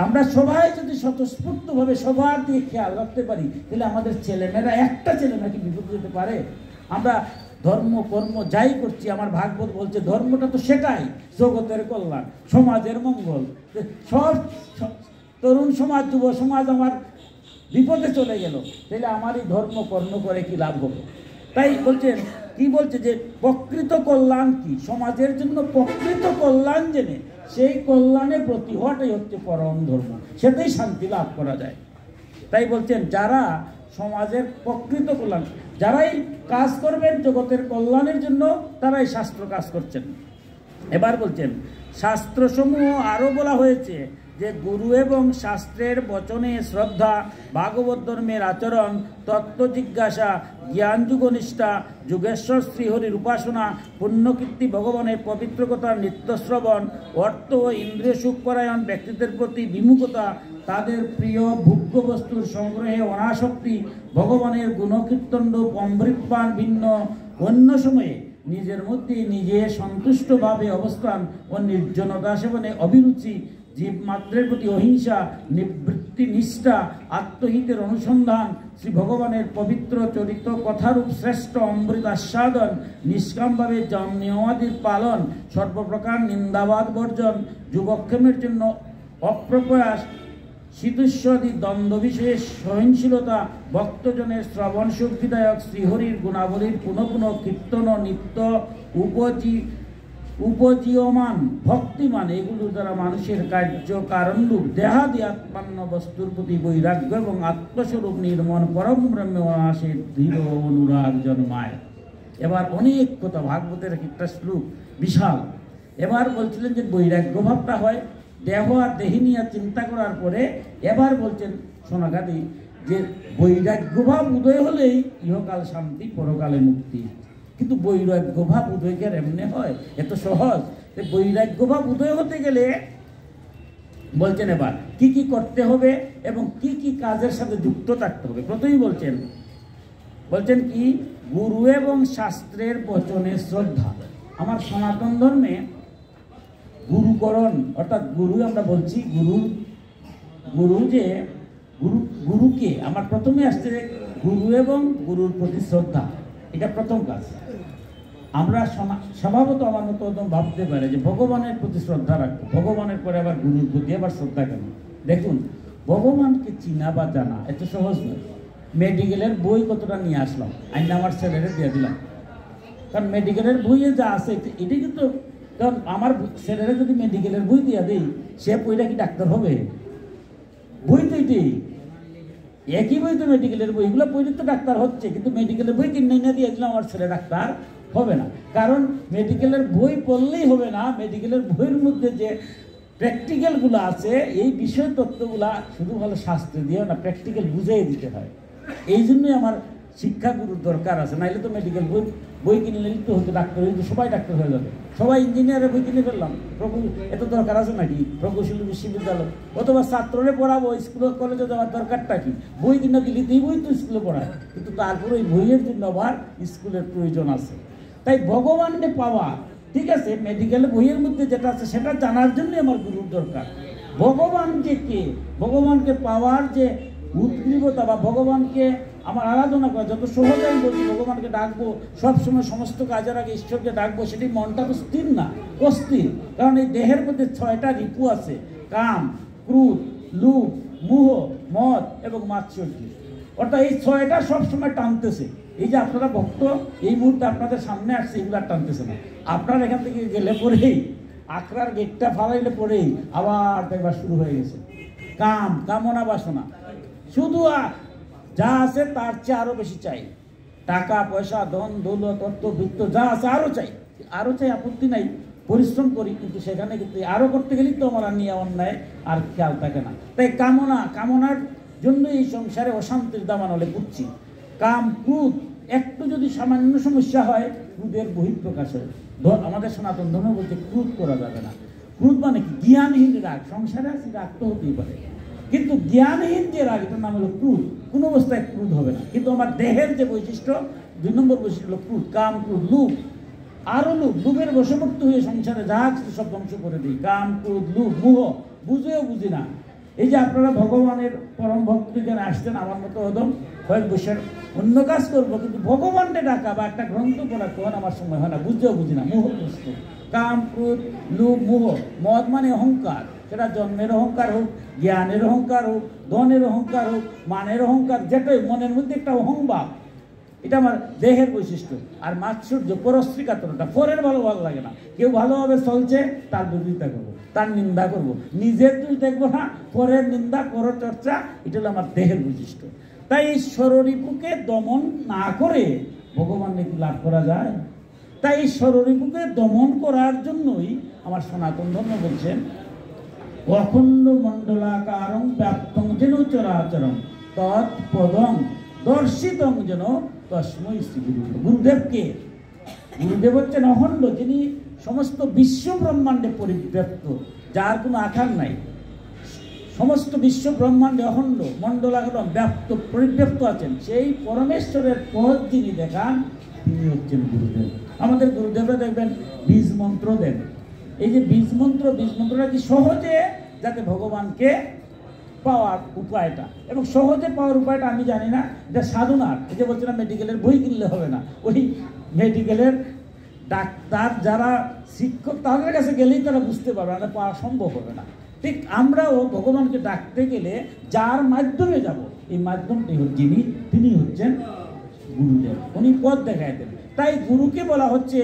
আমরা সবাই যদি স্বতঃস্ফূর্তভাবে সবার দিকে খেয়াল রাখতে পারি, তাহলে আমাদের ছেলেমেয়েরা, একটা ছেলে নাকি বিপদ যেতে পারে? আমরা ধর্ম কর্ম যাই করছি, আমার ভাগবত বলছে ধর্মটা তো সেটাই, জগতের কল্যাণ, সমাজের মঙ্গল। সব তরুণ সমাজ, যুব সমাজ আমার বিপদে চলে গেল, তাহলে আমার এই ধর্ম কর্ম করে কি লাভ হবে? তাই বলছেন, কি বলছে যে প্রকৃত কল্যাণ কি? সমাজের জন্য প্রকৃত কল্যাণ জেনে সেই কল্যাণে প্রতি হওয়াটাই হচ্ছে পরম ধর্ম, সেটাই শান্তি লাভ করা যায়। তাই বলছেন যারা সমাজের প্রকৃত কল্যাণ, যারাই কাজ করবেন জগতের কল্যাণের জন্য, তারাই শাস্ত্র কাজ করছেন। এবার বলছেন শাস্ত্রসমূহ আরও বলা হয়েছে যে গুরু এবং শাস্ত্রের বচনে শ্রদ্ধা, ভাগবত ধর্মের আচরণ, তত্ত্ব জিজ্ঞাসা, জ্ঞান যুগনিষ্ঠা, যুগেশ্বর শ্রীহরির উপাসনা, পুণ্যকীর্তি, ভগবানের পবিত্রকতা, নিত্যশ্রবণ, অর্থ ও ইন্দ্রিয় সুখপরায়ণ ব্যক্তিদের প্রতি বিমুখতা, তাদের প্রিয় ভোগ্য বস্তুর সংগ্রহে অনাসক্তি, ভগবানের গুণকীর্তন অমৃতপান ভিন্ন অন্য সময়ে নিজের মধ্যে নিজে সন্তুষ্টভাবে অবস্থান ও নির্জনতা সেবনে অভিরুচি, জীবমাত্রের প্রতি অহিংসা, নিবৃত্তি নিষ্ঠা, আত্মহিতের অনুসন্ধান, শ্রী ভগবানের পবিত্র চরিত্র কথারূপ শ্রেষ্ঠ অমৃত আস্বাদন, নিষ্কামভাবে নিয়মাদির পালন, সর্বপ্রকার নিন্দাবাদ বর্জন, যুগক্ষেমের জন্য অপ্রপ্রয়াস, শীতুষ্যাদি দ্বন্দ্ব বিষয়ে সহনশীলতা, ভক্তজনের শ্রবণ সুখবিদায়ক শ্রীহরির গুণাবলীর পুনঃ পুনঃ কীর্তন, নিত্য উপজীয়মান ভক্তিমান, এগুলো দ্বারা মানুষের কার্য কারণরূপ দেহাদি আত্মান্য বস্তুর প্রতি বৈরাগ্য এবং আত্মস্বরূপ নির্মল পরম ব্রহ্মে অনাসের দৃঢ় অনুরাগ জন্মায়। এবার অনেক কথা, ভাগবতের একটা শ্লোক বিশাল। এবার বলছিলেন যে বৈরাগ্য ভাবটা হয় দেহ আর দেহি নিয়ে চিন্তা করার পরে। এবার বলছেন সোনাগাদি যে বৈরাগ্যভাব উদয় হলেই ইহকাল শান্তি, পরকালে মুক্তি। কিন্তু বৈরাগ্যভাব উদয় কি আর এমনি হয়? এত সহজ? বৈরাগ্যভাব উদয় হতে গেলে বলছেন এবার কি কি করতে হবে এবং কি কি কাজের সাথে যুক্ত থাকতে হবে। প্রথমেই বলছেন কি, গুরু এবং শাস্ত্রের বচনে শ্রদ্ধা। আমার সনাতন ধর্মে গুরুকরণ অর্থাৎ গুরু, আমরা বলছি গুরুকে আমার প্রথমে আসছে গুরু এবং গুরুর প্রতি শ্রদ্ধা। এটা প্রথম কাজ। আমরা স্বভাবত আমার মতো একদম ভাবতে পারে যে ভগবানের প্রতি শ্রদ্ধা রাখবো, ভগবানের পরে আবার গুরুর প্রতি আবার শ্রদ্ধা কেন? দেখুন, ভগবানকে চিনা বা জানা এত সহজ নয়। মেডিকেলের বই কতটা নিয়ে আসলাম, আইনা আমার ছেলেরে দিয়ে দিলাম, কারণ মেডিকেলের বইয়ে যা আছে এটি কিন্তু, কারণ আমার ছেলেরা যদি মেডিকেলের বই দিয়ে দিই, সে বইটা কি ডাক্তার হবে? বই তো এটি। একই বই তো মেডিকেলের বই, এগুলো বই তো ডাক্তার হচ্ছে, কিন্তু মেডিকেলের বই কিনে না দিয়ে দিলাম আমার ছেলে ডাক্তার হবে না। কারণ মেডিকেলের বই পড়লেই হবে না, মেডিকেলের বইয়ের মধ্যে যে প্র্যাকটিক্যালগুলো আছে, এই বিষয় তত্ত্বগুলা শুধু ভালো শাস্ত্রে দিয়েও না, প্র্যাকটিক্যাল বুঝিয়ে দিতে হয়। এই জন্যই আমার শিক্ষাগুরুর দরকার আছে, নাইলে তো মেডিকেল বই কিনলে তো হতো ডাক্তার হইতো, সবাই ডাক্তার হয়ে যাবে, সবাই ইঞ্জিনিয়ারের বই কিনে ফেললাম, এত দরকার আছে নাকি প্রকৌশলী বিশ্ববিদ্যালয়? অথবা ছাত্ররে পড়াবো, স্কুলে কলেজে যাওয়ার দরকারটা কি? বই কিনে দিলি তুই বই তো স্কুলে পড়ায়, কিন্তু তারপরে ওই বইয়ের জন্য আবার স্কুলের প্রয়োজন আছে। তাই ভগবানকে পাওয়া, ঠিক আছে, মেডিকেল বইয়ের মধ্যে যেটা আছে সেটা জানার জন্যই আমার গুরুর দরকার। ভগবান যে কে, ভগবানকে পাওয়ার যে উদ্গ্রীবতা বা ভগবানকে আমার আরাধনা করা, যত সহজে আমি বলছি ভগবানকে ডাকবো, সবসময় সমস্ত কাজের আগে ঈশ্বরকে ডাকবো, সেটি মনটা তো স্থির না, অস্থির। কারণ এই দেহের মধ্যে 6টা রিপু আছে, কাম, ক্রোধ, লোভ, মোহ, মদ এবং মাৎসর্য। অর্থাৎ এই 6টা সবসময় টানতেছে। এই যে আপনারা ভক্ত এই মুহূর্তে আপনাদের সামনে আসছে, এগুলো আর টানতেছে না। আপনার এখান থেকে গেলে পরেই, আখড়ার গেটটা ফালাইলে পরেই আবার দেখবার শুরু হয়ে গেছে কাম, কামনা, বাসনা। শুধু যা আছে তার চেয়ে আরো বেশি চাই, টাকা পয়সা, ধন দৌলত, অর্থ, বৃত্ত যা আছে আরো চাই, আরো চাই, আপত্তি নাই, পরিশ্রম করি, কিন্তু সেখানে কিন্তু আরো করতে গেলেই তো আমার নিয়ে অন্যায় আর খেয়াল থাকে না। তাই কামনার জন্য এই সংসারে অশান্তির দাবানলে পুড়ছি। কাম, ক্রোধ, একটু যদি সামান্য সমস্যা হয় ক্রোধের বহিঃপ্রকাশ হয়। আমাদের সনাতন ধর্ম বলতে ক্রোধ করা যাবে না। ক্রোধ মানে কি? জ্ঞানহীন রাগ। সংসারে আছে রাগ তো হতেই পারে, কিন্তু জ্ঞানহীন যে রাগ, এটার নাম হলো ক্রোধ। কোনো অবস্থায় ক্রোধ হবে না। কিন্তু আমার দেহের যে বৈশিষ্ট্য, 2 নম্বর বৈশিষ্ট্য হলো ক্রোধ, কাম, ক্রোধ, লোভ। আরো লোভের বশবর্তী হয়ে সংসারে যা কিছু সব ধ্বংস করে দিই। কাম, ক্রোধ, লোভ, মোহ, বুঝেও বুঝি না। এই যে আপনারা ভগবানের পরম ভক্ত যেন আসছেন, আমার মতো একদম কয়েক বছর অন্য কাজ করবো, কিন্তু ভগবানকে ডাকা বা একটা গ্রন্থ পড়া তখন আমার সময় হয় না, বুঝতেও বুঝি না, মোহগ্রস্ত। কাম, ক্রোধ, লোভ, মোহ। মদ মানে অহংকার, সেটা জন্মের অহংকার হোক, জ্ঞানের অহংকার হোক, ধনের অহংকার হোক, মানের অহংকার, যেটাই মনের মধ্যে একটা অহংভাব, এটা আমার দেহের বৈশিষ্ট্য। আর মাৎসর্য, পরশ্রীকাতরতা, পরের ভালো লাগে না। কেউ ভালোভাবে চলছে তার বিরোধিতা করবো, তার নিন্দা করব, নিজের দোষ দেখবো না, পরের নিন্দা, পরচর্চা, এটা হলো আমার দেহের বৈশিষ্ট্য। তাই এই ষড়রিপুকে দমন না করে ভগবান নাকি লাভ করা যায়। তাই এই ষড়রিপুকে দমন করার জন্যই আমার সনাতন ধর্ম বলছেন, অখণ্ড মণ্ডলাকারং ব্যাপ্তং যেন চরাচরং তৎপদং দর্শিতং যেন তস্মৈ শ্রী গুরু। গুরুদেবকে, গুরুদেব হচ্ছেন অখণ্ড, যিনি সমস্ত বিশ্ব ব্রহ্মাণ্ডে পরিব্যাপ্ত, যার কোনো আকার নাই। সমস্ত বিশ্ব ব্রহ্মাণ্ডে অখণ্ড, মণ্ডলাকারং ব্যাপ্ত, পরিব্যাপ্ত আছেন। সেই পরমেশ্বরের পদ যিনি দেখান, তিনি হচ্ছেন গুরুদেব। আমাদের গুরুদেবরা দেখবেন বীজ মন্ত্র দেন। এই যে বীজ মন্ত্রটা কি সহজে যাতে ভগবানকে পাওয়ার উপায়টা, এবং সহজে পাওয়ার উপায়টা আমি জানি না, এটা সাধনার। এই যে বলছিলাম মেডিকেলের বই কিনলে হবে না, ওই মেডিকেলের ডাক্তার যারা শিক্ষক তাদের কাছে গেলেই তারা বুঝতে পারবে না, পাওয়া সম্ভব হবে না। ঠিক আমরাও ভগবানকে ডাকতে গেলে যার মাধ্যমে যাব, এই মাধ্যমটি যিনি, তিনি হচ্ছেন গুরুদেব। উনি পথ দেখায় দেন। তাই গুরুকে বলা হচ্ছে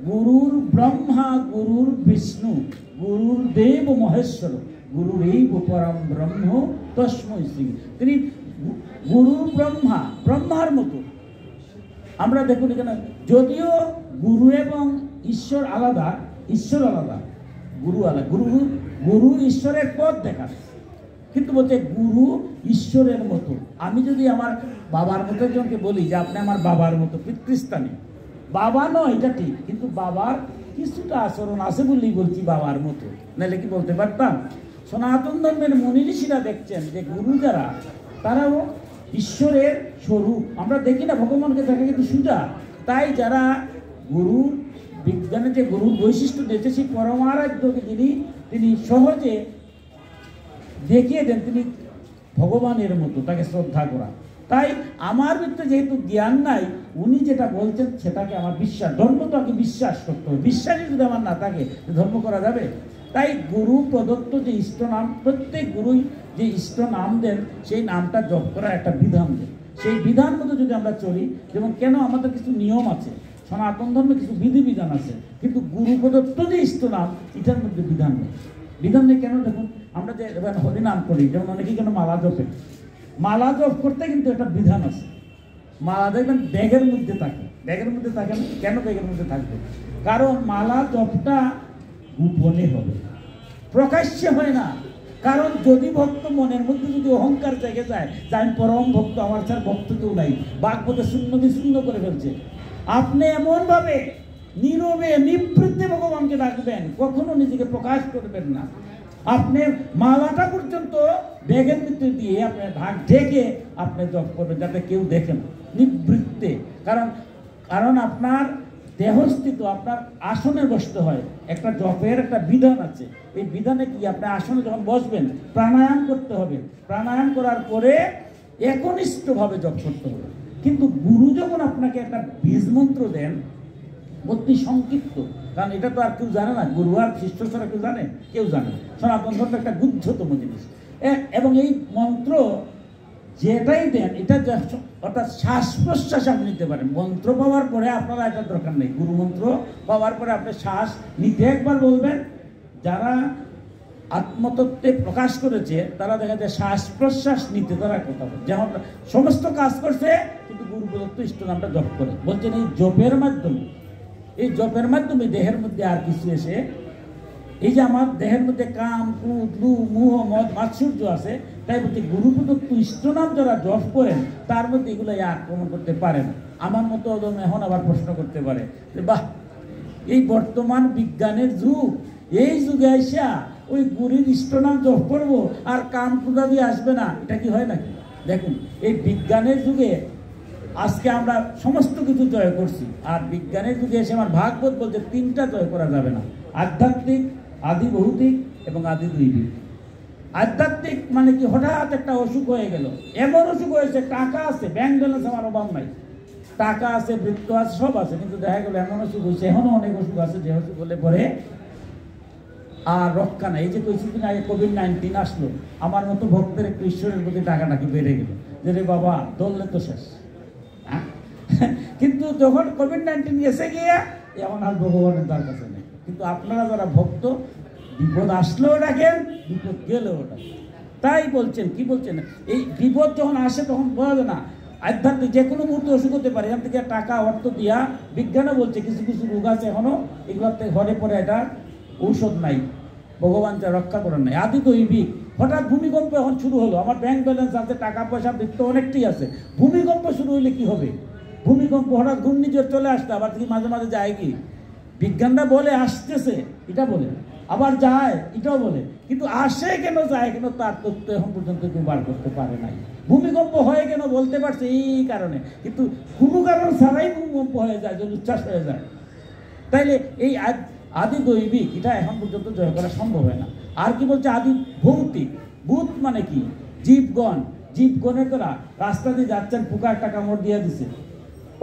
গুরুর ব্রহ্মা, গুরুর বিষ্ণু, গুরুর দেব মহেশ্বর, গুরুর এই পরম ব্রহ্ম তস্মৈ শ্রী। তিনি গুরুর ব্রহ্মা, ব্রহ্মার মতো। আমরা দেখুন এখানে যদিও গুরু এবং ঈশ্বর আলাদা, ঈশ্বর আলাদা, গুরু আলাদা। গুরু ঈশ্বরের পথ দেখায়, কিন্তু বলছে গুরু ঈশ্বরের মতো। আমি যদি আমার বাবার মতো একজনকে বলি যে আপনি আমার বাবার মতো, পিতৃস্থানে, বাবা নয় এটা ঠিক, কিন্তু বাবার কিছুটা আচরণ আছে বললেই বলছি বাবার মতো, নাহলে কি বলতে পারতাম? সনাতন ধর্মের মুনি ঋষিরা দেখছেন যে গুরু যারা, তারাও ঈশ্বরের স্বরূপ। আমরা দেখি না ভগবানকে দেখা কিন্তু সুজা। তাই যারা গুরুর বিজ্ঞানে যে গুরুর বৈশিষ্ট্য দিয়েছে, সেই পরমারাধ্যকে তিনি সহজে দেখিয়ে দেন, তিনি ভগবানের মতো, তাকে শ্রদ্ধা করা। তাই আমার ভিতরে যেহেতু জ্ঞান নাই, উনি যেটা বলছেন সেটাকে আমার বিশ্বাস, ধর্ম তো আগে বিশ্বাস করতে হবে। বিশ্বাসই যদি আমার না থাকে ধর্ম করা যাবে? তাই গুরু প্রদত্ত যে ইষ্ট নাম, প্রত্যেক গুরুই যে ইষ্ট নাম দেন, সেই নামটা জপ করার একটা বিধান দেন। সেই বিধান মতো যদি আমরা চলি, যেমন কেন আমাদের কিছু নিয়ম আছে, সনাতন ধর্মে কিছু বিধিবিধান আছে, কিন্তু গুরু প্রদত্ত যে ইষ্ট নাম, এটার মধ্যে বিধান নেই। বিধান নেই কেন? দেখুন আমরা যে এবার হরিনাম করি, যেমন অনেকেই কেন মালা জপে, মালা জপ করতে কিন্তু একটা বিধান আছে। মালা দেখবেন ব্যাগের মধ্যে থাকে, ব্যাগের মধ্যে থাকে না কেন? ব্যাগের মধ্যে থাকবে কারণ মালা জপটা গোপনে হবে, প্রকাশ্যে হয় না। কারণ যদি ভক্ত মনের মধ্যে যদি অহংকার জেগে যায় যে আমি পরম ভক্ত, আমার ছাড়া ভক্ত কেউ নাই, বাগবতে শূন্য বিশূন্য করে ফেলছে, আপনি এমনভাবে নীরবে নিবৃত্তে ভগবানকে ডাকবেন, কখনো নিজেকে প্রকাশ করবেন না। আপনি মালাটা পর্যন্ত ব্যাগের ভিতরে দিয়ে আপনার ঢাক ঢেকে আপনি জপ করবেন যাতে কেউ দেখেন, নিবৃত্তে। কারণ আপনার দেহস্থিত, আপনার আসনে বসতে হয়, একটা জপের একটা বিধান আছে। এই বিধানে কি আপনি আসনে যখন বসবেন প্রাণায়াম করতে হবে, প্রাণায়াম করার পরে একনিষ্ঠভাবে জপ করতে হবে। কিন্তু গুরু যখন আপনাকে একটা বীজ মন্ত্র দেন অতি সংক্ষিপ্ত, কারণ এটা তো আর কেউ জানে না, গুরু আর শিষ্য ছাড়া কেউ জানে? কেউ জানে। সনাতন ধর্ম একটা গুহ্যতম জিনিস, এবং এই মন্ত্র যেটাই দেন এটা অর্থাৎ শ্বাস প্রশ্বাস আপনি নিতে পারেন। মন্ত্র পাওয়ার পরে আপনারা এটার দরকার নেই, গুরু মন্ত্র পাওয়ার পরে আপনি শ্বাস নিতে একবার বলবেন। যারা আত্মতত্ত্বে প্রকাশ করেছে তারা দেখা যায় শ্বাস প্রশ্বাস নিতে তারা কথা বলে, যেমন সমস্ত কাজ করছে কিন্তু গুরু প্রদত্ত ইষ্ট নামটা জপ করে। বলছেন এই জপের মাধ্যমে দেহের মধ্যে আর কিছু এসে, এই যে আমার দেহের মধ্যে কাম, ক্রোধ, লোভ, মোহ, মদ, মাৎসর্য আছে, তাই বলতে গুরু প্রদত্ত ইষ্ট নাম যারা জপ করেন তার মধ্যে এগুলো আক্রমণ করতে পারে না। আমার মতো এখন আবার প্রশ্ন করতে পারে যে বাহ, এই বর্তমান বিজ্ঞানের যুগ, এই যুগে আইসা ওই গুরুর ইষ্ট নাম জপ করবো আর কাম ক্রোধ দিয়ে আসবে না, এটা কি হয় নাকি? দেখুন, এই বিজ্ঞানের যুগে আজকে আমরা সমস্ত কিছু জয় করছি, আর বিজ্ঞানের যুগে এসে আমার ভাগবত বলতে তিনটা জয় করা যাবে না: আধ্যাত্মিক, আদি ভৌতিক এবং আদি দৈবিক। আধ্যাত্মিক মানে কি, হঠাৎ একটা অসুখ হয়ে গেল, এমন অসুখ হয়েছে, টাকা আছে, ব্যাংক ব্যালেন্স আমার অভাব নাই, টাকা আছে, বৃত্ত আছে, সব আছে, কিন্তু দেখা গেল এমন অসুখ হয়েছে, এখনো অনেক অসুখ আছে যে অসুখ হলে পরে আর রক্ষা নাই। এই যে কিছুদিন আগে কোভিড-19 আসলো, আমার মতো ভক্তের একটু ঈশ্বরের প্রতি টাকাটাকি বেড়ে গেল যে রে বাবা ধরলে তো শেষ। কিন্তু যখন কোভিড-19 গেছে গিয়ে এখন আর ভগবানের তার কাছে নেই। কিন্তু আপনারা যারা ভক্ত, বিপদ আসলেও ডাকেন, বিপদ গেলেও ডাকেন। তাই বলছেন, কি বলছেন, এই বিপদ যখন আসে তখন বলা যায় না, আধ্যাত্মিক যে কোনো মুহূর্তে অসুখ হতে পারে, এখান থেকে টাকা অর্থ দিয়া, বিজ্ঞানও বলছে কিছু কিছু রোগ আছে এখনো, এগুলোতে ঘরে পরে এটা ঔষধ নাই, ভগবান যা রক্ষা করেন নাই। আদি দৈবিক, হঠাৎ ভূমিকম্প এখন শুরু হলো, আমার ব্যাংক ব্যালেন্স আছে, টাকা পয়সা বৃত্ত অনেকটাই আছে, ভূমিকম্প শুরু হইলে কি হবে? ভূমিকম্প হঠাৎ ঘূর্ণিঝড় চলে আসতে আবার কি মাঝে মাঝে যায় কি? বিজ্ঞানটা বলে আসতেছে, এটা বলে, আবার যায় এটাও বলে, কিন্তু আসে কেন যায় কেন তার তথ্য এখন পর্যন্ত কেউ বার করতে পারে নাই। ভূমিকম্প হয় কেন বলতে পারছে এই কারণে, কিন্তু কোনো কারণ ছাড়াই ভূমিকম্প হয়ে যায়, যদি উচ্ছ্বাস হয়ে যায়। তাইলে এই আদি দৈবিক এটা এখন পর্যন্ত জয় করা সম্ভব হয় না। আর কি বলছে আদি ভৌতিক, ভূত মানে কি, জীবগণের দ্বারা রাস্তা দিয়ে যাচ্ছেন, পোকা একটা কামড় দিয়ে দিছে,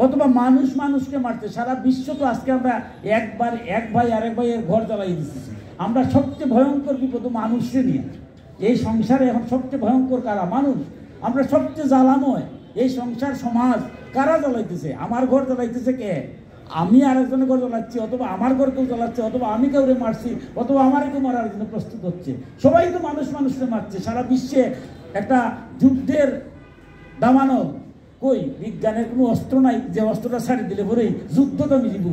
অথবা মানুষ মানুষকে মারছে। সারা বিশ্ব তো আজকে আমরা এক ভাই আরেক ভাইয়ের ঘর জ্বালাই দিতেছি। আমরা সবচেয়ে ভয়ঙ্কর বিপদ মানুষকে নিয়ে, এই সংসারে এখন সবচেয়ে ভয়ঙ্কর কারা? মানুষ। আমরা সবচেয়ে জ্বালাময় এই সংসার সমাজ কারা জ্বালাইতেছে? আমার ঘর জ্বালাইতেছে কে? আমি আরেকজনের ঘর জ্বালাচ্ছি, অথবা আমার ঘর কেউ জ্বালাচ্ছে, অথবা আমি কাউরে মারছি, অথবা আমার কেউ মারার জন্য প্রস্তুত হচ্ছে। সবাই তো মানুষকে মারছে। সারা বিশ্বে একটা যুদ্ধের দামানল, কই বিজ্ঞানের কোনো অস্ত্র নাই যে অস্ত্রটা ছাড়ি দিলে পরেই যুদ্ধ থামি যাবে,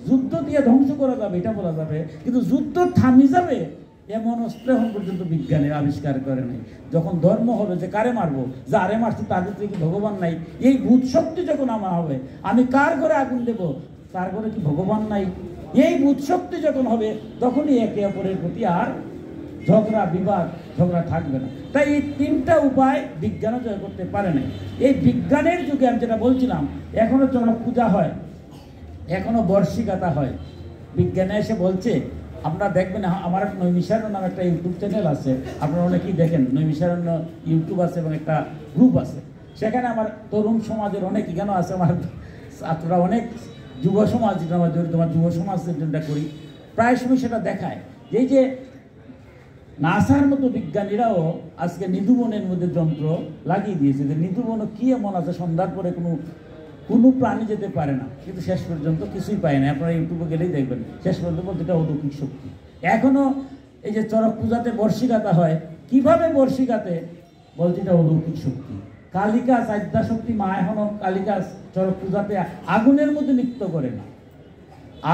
যুদ্ধ দিয়ে ধ্বংস করা যাবে এটা বলা যাবে, কিন্তু যুদ্ধ থামি যাবে এমন অস্ত্র এখন পর্যন্ত বিজ্ঞানের আবিষ্কার করে নাই। যখন ধর্ম হবে যে কারে মারবো, যারে মারছি তার ভিতরে কি ভগবান নাই, এই ভূত শক্তি যখন আমার হবে, আমি কার ঘরে আগুন দেবো, তার ঘরে কি ভগবান নাই, এই ভূত শক্তি যখন হবে তখনই একে অপরের প্রতি আর ঝগড়া থাকবে না। তাই এই তিনটা উপায় বিজ্ঞানও জয় করতে পারে না। এই বিজ্ঞানের যুগে আমি যেটা বলছিলাম, এখনো চড়ক পূজা হয়, এখনো বর্ষিকাতা হয়। বিজ্ঞানে এসে বলছে, আপনারা দেখবেন আমার নৈমিষারণ্য নামে একটা ইউটিউব চ্যানেল আছে, আপনারা অনেকেই দেখেন, নৈমিষারণ্য ইউটিউব আছে এবং একটা গ্রুপ আছে, সেখানে আমার তরুণ সমাজের অনেক কেন আছে, আমার ছাত্ররা অনেক যুব সমাজ, যেটা আমার জড়িত, আমার যুব সমাজ যেটা করি, প্রায় সময় সেটা দেখায় এই যে নাসার মতো বিজ্ঞানীরাও আজকে নিধুবনের মধ্যে যন্ত্র লাগিয়ে দিয়েছে, যে নিধুবন কি এমন আছে সন্ধ্যার পরে কোনো প্রাণী যেতে পারে না, কিন্তু শেষ পর্যন্ত কিছুই পায় না। আপনারা ইউটিউবে গেলেই দেখবেন শেষ পর্যন্ত বলতে এটা অলৌকিক শক্তি। এখনো এই যে চড়ক পূজাতে বর্ষিকাতা হয়, কিভাবে বর্ষিকাতে বলছে এটা অলৌকিক শক্তি। কালিকা চারটা শক্তি মা এখনো কালিকা চড়ক পূজাতে আগুনের মধ্যে নৃত্য করে না,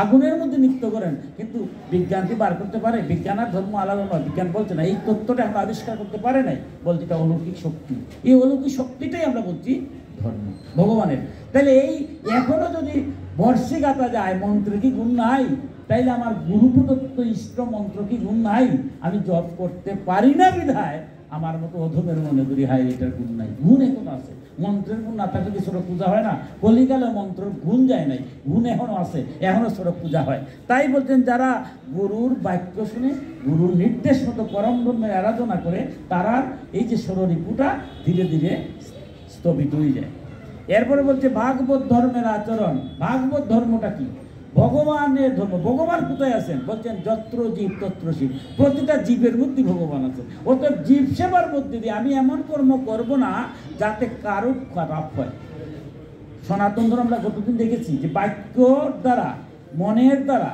আগুনের মধ্যে নৃত্য করেন, কিন্তু বিজ্ঞান কি বার করতে পারে? বিজ্ঞান আর ধর্ম আলাদা নয়। বিজ্ঞান বলছে না, এই তত্ত্বটা আমরা আবিষ্কার করতে পারে নাই, বলছে এটা অলৌকিক শক্তি। এই অলৌকিক শক্তিটাই আমরা বলছি ধর্ম ভগবানের। তাহলে এই এখনো যদি বর্ষে গাতা যায় মন্ত্রে কি গুণ নাই? তাইলে আমার গুরু প্রদত্ত ইষ্ট মন্ত্র কি গুণ নাই? আমি জপ করতে পারি না বিধায় আমার মতো অধমের মনে করি হাই এটার গুণ নাই। গুণ এখন আছে, মন্ত্রের গুণ না থাকলে কি সড়ক পূজা হয় না? কলিকালে মন্ত্রের গুণ যায় নাই, গুণ এখনো আছে, এখনো সড়ক পূজা হয়। তাই বলছেন যারা গুরুর বাক্য শুনে গুরুর নির্দেশ মতো পরম ব্রহ্মের আরাধনা করে তারা এই যে ষড়রিপুটা ধীরে ধীরে স্থবিত হয়ে যায়। এরপরে বলছে ভাগবত ধর্মের আচরণ। ভাগবত ধর্মটা কি? ভগবানের ধর্ম। ভগবান কোথায় আছেন? বলছেন যত্র জীব তত্র শিব। প্রতিটা জীবের মধ্যে ভগবান আছে। অর্থাৎ জীব সেবার মধ্যে দিয়ে আমি এমন কর্ম করব না যাতে কারো খারাপ হয়। সনাতন ধর্ম আমরা কতদিন দেখেছি যে বাক্যর দ্বারা, মনের দ্বারা,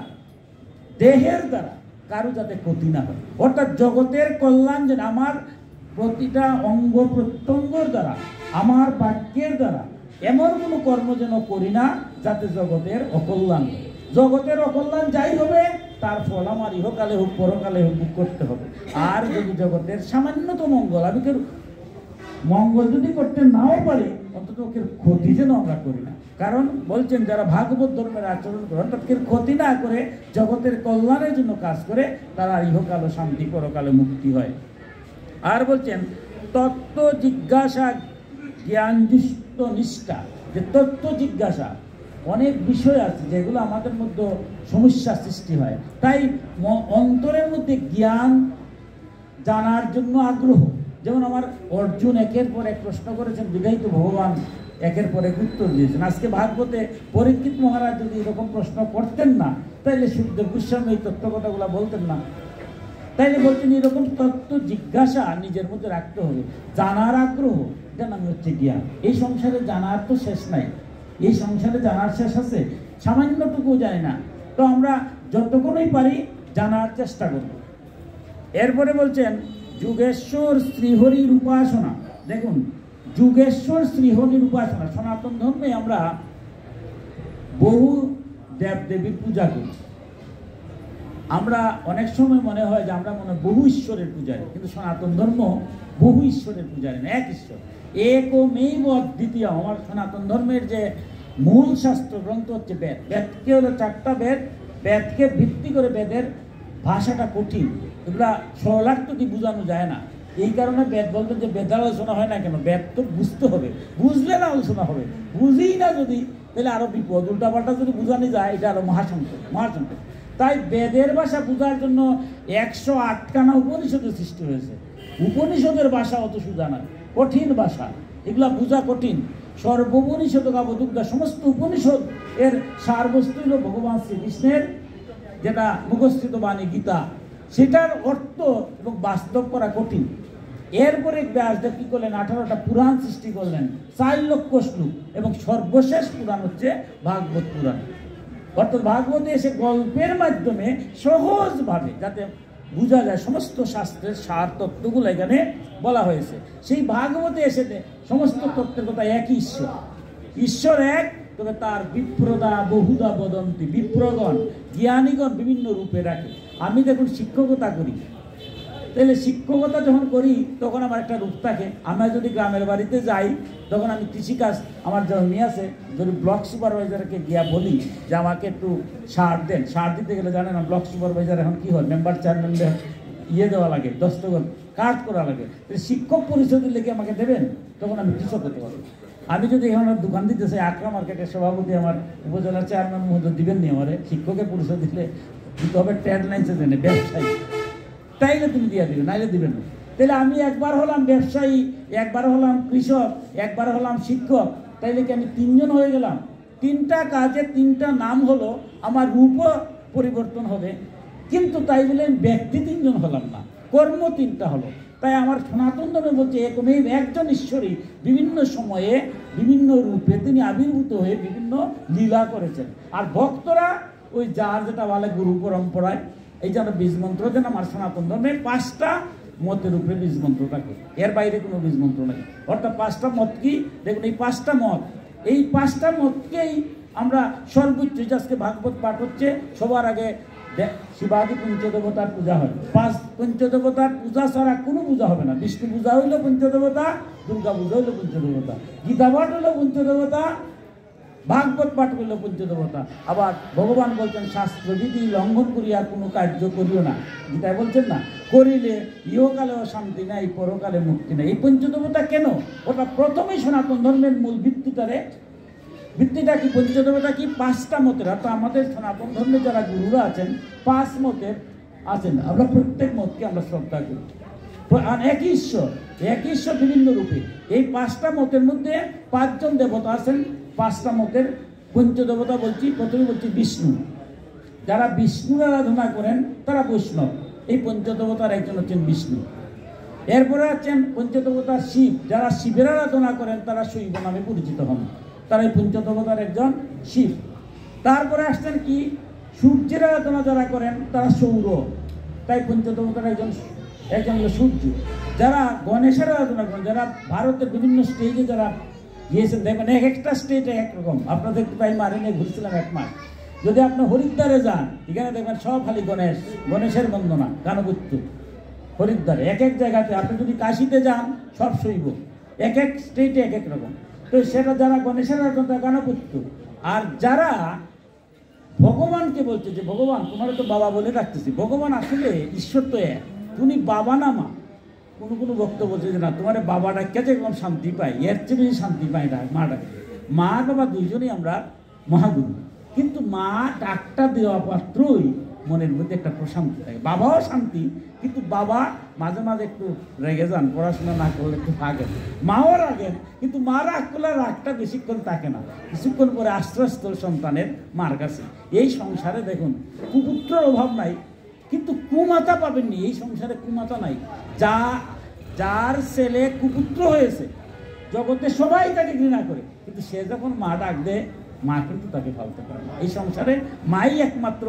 দেহের দ্বারা কারো যাতে ক্ষতি না হয়। অর্থাৎ জগতের কল্যাণ যেন আমার প্রতিটা অঙ্গ প্রত্যঙ্গর দ্বারা, আমার বাক্যের দ্বারা এমন কোনো কর্ম যেন করি না যাতে জগতের অকল্যাণ। জগতের অকল্যাণ যাই হবে তার ফল আমার ইহকালে হোক পরকালে হোক ভোগ করতে হবে। আর যদি জগতের সামান্যতম মঙ্গল, আমি কেউ মঙ্গল যদি করতে নাও পারি অন্তত ওকে ক্ষতি যেন আমরা করি না। কারণ বলছেন যারা ভাগবত ধর্মের আচরণ করে অর্থাৎ কেউ ক্ষতি না করে জগতের কল্যাণের জন্য কাজ করে তারা ইহকালে শান্তি পরকালে মুক্তি হয়। আর বলছেন তত্ত্ব জিজ্ঞাসা জ্ঞানযুক্ত নিষ্ঠা। যে তত্ত্ব জিজ্ঞাসা অনেক বিষয় আছে যেগুলো আমাদের মধ্যে সমস্যা সৃষ্টি হয়। তাই অন্তরের মধ্যে জ্ঞান জানার জন্য আগ্রহ। যেমন আমার অর্জুন একের পর এক প্রশ্ন করেছেন, বিধায়ী তো ভগবান একের পর এক উত্তর দিয়েছেন। আজকে ভাগবতে পরীক্ষিত মহারাজ যদি এরকম প্রশ্ন করতেন না তাইলে সুখদেব গোস্বামী এই তত্ত্ব কথাগুলো বলতেন না। তাইলে বলছেন এরকম তত্ত্ব জিজ্ঞাসা নিজের মধ্যে রাখতে হবে, জানার আগ্রহ, এটা নাম হচ্ছে জ্ঞান। এই সংসারে জানার তো শেষ নাই, এই সংসারে জানার শেষ আছে? সামান্যটুকু জানি না, তো আমরা যতক্ষণই পারি জানার চেষ্টা করব। এরপরে বলছেন যুগেশ্বর শ্রীহরির উপাসনা। দেখুন যুগেশ্বর শ্রীহরির উপাসনা, সনাতন ধর্মে আমরা বহু দেবদেবীর পূজা করি। আমরা অনেক সময় মনে হয় যে আমরা মনে বহু ঈশ্বরের পূজারী, কিন্তু সনাতন ধর্ম বহু ঈশ্বরের পূজারী না, এক ঈশ্বর, একমেব অদ্বিতীয়। আমার সনাতন ধর্মের যে মূল শাস্ত্র গ্রন্থ হচ্ছে বেদ। বেদকে হলো 4টা বেদ, বেদকে ভিত্তি করে বেদের ভাষাটা কঠিন, এগুলা সরলার্থ দিয়ে বোঝানো যায় না। এই কারণে বেদ বলতেন যে বেদ আলোচনা হয় না কেন? বেদ তো বুঝতে হবে, বুঝলে না আলোচনা হবে, বুঝি না যদি তাহলে আরো বিপদ। উল্টাপাল্টা যদি বোঝানো যায় এটা আরো মহাসংকট, মহাসংকট। তাই বেদের ভাষা বোঝার জন্য 108খানা উপনিষদের সৃষ্টি হয়েছে। উপনিষদের ভাষা অত সোজা না, কঠিন ভাষা, এগুলা বোঝা কঠিন। সর্বোপনিষদ কাবদুগ্ধা, সমস্ত উপনিষদ এর সারবস্তু হল ভগবান শ্রীকৃষ্ণের যেটা মুখস্থিত বাণী গীতা, সেটার অর্থ এবং বাস্তব করা কঠিন। এরপরে ব্যাসদেব কি করলেন? 18টা পুরাণ সৃষ্টি করলেন, 4 লক্ষ শ্লোক, এবং সর্বশেষ পুরাণ হচ্ছে ভাগবত পুরাণ। অর্থাৎ ভাগবতে এসে গল্পের মাধ্যমে সহজভাবে যাতে বোঝা যায় সমস্ত শাস্ত্রের সার তত্ত্বগুলো এখানে বলা হয়েছে। সেই ভাগবতে এসে সমস্ত তত্ত্বের কথা একই ঈশ্বর, ঈশ্বর এক, তবে তার বিপ্রদা বহুদা বদন্তি। বিপ্রগণ জ্ঞানীগণ বিভিন্ন রূপে রাখে। আমি দেখুন শিক্ষকতা করি, তাহলে শিক্ষকতা যখন করি তখন আমার একটা রূপ থাকে। আমরা যদি গ্রামের বাড়িতে যাই তখন আমি কৃষিকাজ, আমার জমি আছে, যদি ব্লক সুপারভাইজারকে গিয়া বলি যে আমাকে একটু সার দেন, সার দিতে গেলে জানেন না ব্লক সুপারভাইজার এখন কী হয়, মেম্বার চেয়ারম্যানদের দেওয়া লাগে, দস্তখত কাজ করা লাগে। শিক্ষক পরিষদের লেগে আমাকে দেবেন, তখন আমি কৃষক হতে পারবো। আমি যদি এখন দোকান দিতে চাই, আকরা মার্কেটের সভাপতি আমার উপজেলার চেয়ারম্যান মহোদয় দিবেন নি আমারে, শিক্ষকের পরিষদ দিলে দিতে হবে ট্রেড লাইসেন্স এনে ব্যবসায়ী, তাইলে তুমি দিয়ে দিবেন, নাইলে দিবেন না। তাহলে আমি একবার হলাম ব্যবসায়ী, একবার হলাম কৃষক, একবার হলাম শিক্ষক, তাইলে কি আমি 3 জন হয়ে গেলাম? 3টা কাজে 3টা নাম হলো, আমার রূপও পরিবর্তন হবে, কিন্তু তাই বলে ব্যক্তি 3 জন হলাম না, কর্ম 3টা হলো। তাই আমার সনাতন ধর্মে বলছে একমেব একজন ঈশ্বরই বিভিন্ন সময়ে বিভিন্ন রূপে তিনি আবির্ভূত হয়ে বিভিন্ন লীলা করেছেন। আর ভক্তরা ওই যার যেটা বলে গুরু পরম্পরায়, এই যেন বীজ মন্ত্র যেন আমার সনাতন ধর্মে 5টা মতের উপরে বীজ মন্ত্র থাকে, এর বাইরে কোনো বীজ মন্ত্র নেই। অর্থাৎ 5টা মত কি দেখুন, এই 5টা মত, এই 5টা মতকেই আমরা সর্বোচ্চ, আজকে ভাগবত পাঠ হচ্ছে, সবার আগে শিবাদি পঞ্চদেবতার পূজা হয়। 5 পঞ্চদেবতার পূজা ছাড়া কোনো পূজা হবে না। বিষ্ণু পূজা হইলো পঞ্চদেবতা, দুর্গা পূজা হইলো পঞ্চদেবতা, গীতা পাঠ হইলো পঞ্চদেবতা, ভাগবত পাঠ করলো পঞ্চদেবতা। আবার ভগবান বলছেন শাস্ত্রবিধি লঙ্ঘন করিয়া কোনো কার্য করিও না, গীতায় বলছেন না, করিলে ইহকালেও শান্তি নাই, পরকালে মুক্তি নাই। এই পঞ্চদেবতা কেন? ওটা প্রথমেই সনাতন ধর্মের মূল ভিত্তিটা কি? পঞ্চদেবতা কি? 5টা মতের। অর্থাৎ আমাদের সনাতন ধর্মে যারা গুরুরা আছেন 5 মতের আছেন, আমরা প্রত্যেক মতকে আমরা শ্রদ্ধা করি। একই ঈশ্বর বিভিন্ন রূপে। এই 5টা মতের মধ্যে 5 জন দেবতা আছেন। 5টা মতের পঞ্চদেবতা বলছি, প্রথমে বলছি বিষ্ণু। যারা বিষ্ণুর আরাধনা করেন তারা বৈষ্ণব। এই পঞ্চদেবতার একজন হচ্ছেন বিষ্ণু। এরপরে আছেন পঞ্চদেবতা শিব। যারা শিবের আরাধনা করেন তারা শৈব নামে পরিচিত হন, তারা এই পঞ্চদেবতার একজন শিব। তারপরে আসছেন কি? সূর্যের আরাধনা যারা করেন তারা সৌর, তাই পঞ্চদেবতার একজন হলো সূর্য। যারা গণেশের আরাধনা করেন, যারা ভারতের বিভিন্ন স্টেজে যারা গিয়েছেন, দেখবেন এক একটা স্টেজ এক রকম। আপনাদের তাই মারিনে ঘুরছিলাম 1 মাস। যদি আপনি হরিদ্বারে যান, এখানে দেখবেন সব খালি গণেশের বন্দনা, গানগুত্য। হরিদ্বারে এক জায়গাতে, আপনি যদি কাশীতে যান সব শৈব, এক স্টেটে এক রকম। তো সেটা যারা গণেশের আরাধনা গানগুত্য। আর যারা ভগবানকে বলছে যে ভগবান তোমার তো বাবা বলে রাখতেছি, ভগবান আসলে ঈশ্বর তো এক, তুমি বাবা না মা। কোনো ভক্ত বলছে যে না, তোমার বাবা ডাকে যেরকম শান্তি পাই, এর চেয়ে বেশি শান্তি পাই না মা ডাকে। মা বাবা দুইজনই আমরা মহাগুরু, কিন্তু মা ডাকটা দেওয়া মাত্রই মনের মধ্যে একটা প্রশান্তি থাকে। বাবাও শান্তি, কিন্তু বাবা মাঝে মাঝে একটু রেগে যান, পড়াশোনা না করলে একটু রাগেন। মাও রাগেন, কিন্তু মা রাগ করলে রাগটা বেশিক্ষণ থাকে না, কিছুক্ষণ পরে আস্তে আস্তে সন্তানের মার কাছে। এই সংসারে দেখুন কুপুত্রের অভাব নাই, কিন্তু কুমাতা পাবেননি। এই সংসারে কুমাতা নাই। যার ছেলে কুপুত্র হয়েছে, জগতে সবাই তাকে ঘৃণা করে, কিন্তু সে যখন মা ডাক দেয়, মা কিন্তু তাকে ফালতে পারে না। এই সংসারে মাই একমাত্র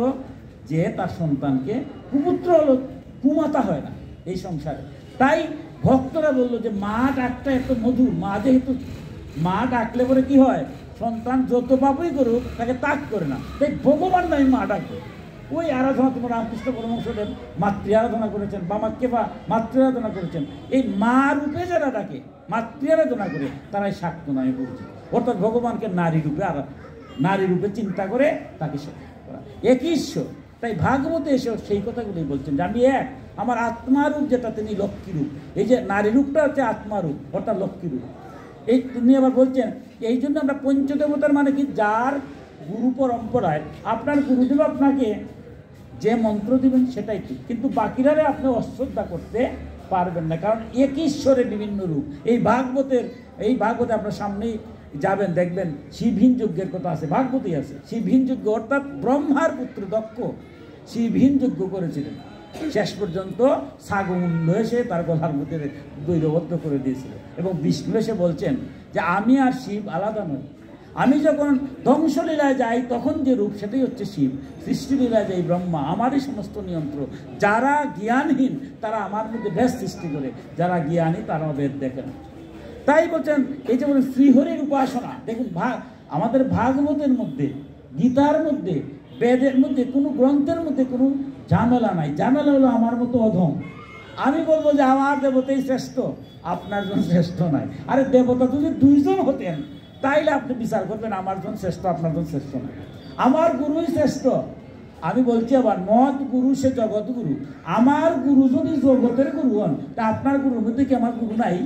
যে তার সন্তানকে, কুপুত্র হলো, কুমাতা হয় না এই সংসারে। তাই ভক্তরা বললো যে মা ডাকটা এত মধুর। মা ডাকলে পরে কি হয়, সন্তান যত পাপই করুক তাকে তাক করে না। তাই ভগবান নয়, মা ডাকবে। ওই আরাধনা তোমার রামকৃষ্ণ পরমহংসদেব মাতৃ আরাধনা করেছেন, বামাক্যে বা মাতৃ আরাধনা করেছেন। এই মা রূপে যারা ডাকে, মাতৃ আরাধনা করে, তারাই শাক্ত নামে পরিচিত। অর্থাৎ ভগবানকে নারী রূপে চিন্তা করে তাকে করা, একই ঈশ্বর। তাই ভাগবতে এসে সেই কথাগুলি বলছেন যে আমি এক, আমার আত্মারূপ যেটা তিনি লক্ষ্মী রূপ। এই যে নারী রূপটা হচ্ছে আত্মারূপ, অর্থাৎ লক্ষ্মী রূপ। এই তিনি আবার বলছেন এই জন্য আমরা পঞ্চদেবতার মানে কি, যার গুরু পরম্পরায় আপনার গুরুদেব আপনাকে যে মন্ত্র দিবেন সেটাই ঠিক, কিন্তু বাকিরারে আপনি অশ্রদ্ধা করতে পারবেন না, কারণ এক ঈশ্বরের বিভিন্ন রূপ। এই ভাগবতে আপনার সামনেই যাবেন, দেখবেন শিবহীন যজ্ঞের কথা আছে, ভাগবতেই আছে। শিবহীন যজ্ঞ অর্থাৎ ব্রহ্মার পুত্র দক্ষ শিবহীন যজ্ঞ করেছিলেন, শেষ পর্যন্ত সাগমুন্ড এসে তার গলার মধ্যে দৈরবদ্ধ করে দিয়েছিল। এবং বিষ্ণু এসে বলছেন যে আমি আর শিব আলাদা নই, আমি যখন ধ্বংসলীলায় যাই তখন যে রূপ সেটাই হচ্ছে শিব, সৃষ্টিলীলায় যাই ব্রহ্মা, আমারই সমস্ত নিয়ন্ত্রণ। যারা জ্ঞানহীন তারা আমার মধ্যে বেদ সৃষ্টি করে, যারা জ্ঞানী তারা বেদ দেখে না। তাই বলছেন এই যে বলেন শ্রীহরির উপাসনা। দেখুন আমাদের ভাগবতের মধ্যে, গীতার মধ্যে, বেদের মধ্যে, কোনো গ্রন্থের মধ্যে কোনো ঝামেলা নাই। ঝামেলা হলো আমার মতো অধম। আমি বলবো যে আমার দেবতাই শ্রেষ্ঠ, আপনার জন শ্রেষ্ঠ নাই। আরে দেবতা যদি 2 জন হতেন তাইলে আপনি বিচার করবেন আমার জন শ্রেষ্ঠ, আপনার জন শ্রেষ্ঠ নাই। আমার গুরুই শ্রেষ্ঠ। আমি বলছি আবার, মত গুরু সে জগৎ গুরু। আমার গুরু যদি জগতের গুরু হন, তা আপনার গুরুর মধ্যে কি আমার গুরু নাই?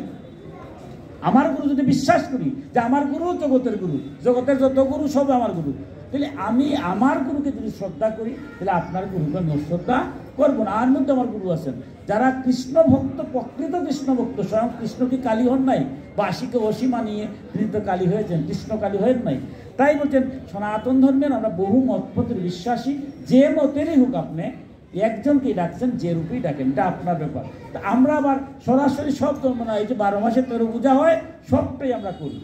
আমার গুরু যদি বিশ্বাস করি যে আমার গুরু জগতের গুরু, জগতের যত গুরু সব আমার গুরু, তাহলে আমি আমার গুরুকে যদি শ্রদ্ধা করি, তাহলে আপনার গুরুকে আমি শ্রদ্ধা করবো না। আর মধ্যে আমার গুরু আছেন যারা কৃষ্ণ ভক্ত, প্রকৃত কৃষ্ণ ভক্ত। স্বয়ং কৃষ্ণ কি কালী হন নাই? বাসীকে অসী মানিয়ে তিনি তো কালী হয়েছেন, কৃষ্ণ কালী হয়েন নাই। তাই বলছেন সনাতন ধর্মের আমরা বহু মতপথের বিশ্বাসী, যে মতেরই হোক আপনি একজনকেই ডাকছেন, যে রূপেই ডাকেন, এটা আপনার ব্যাপার। তা আমরা আবার সরাসরি সব ধর্ম না, এই যে 12 মাসে 13 পূজা হয় সবটাই আমরা করি।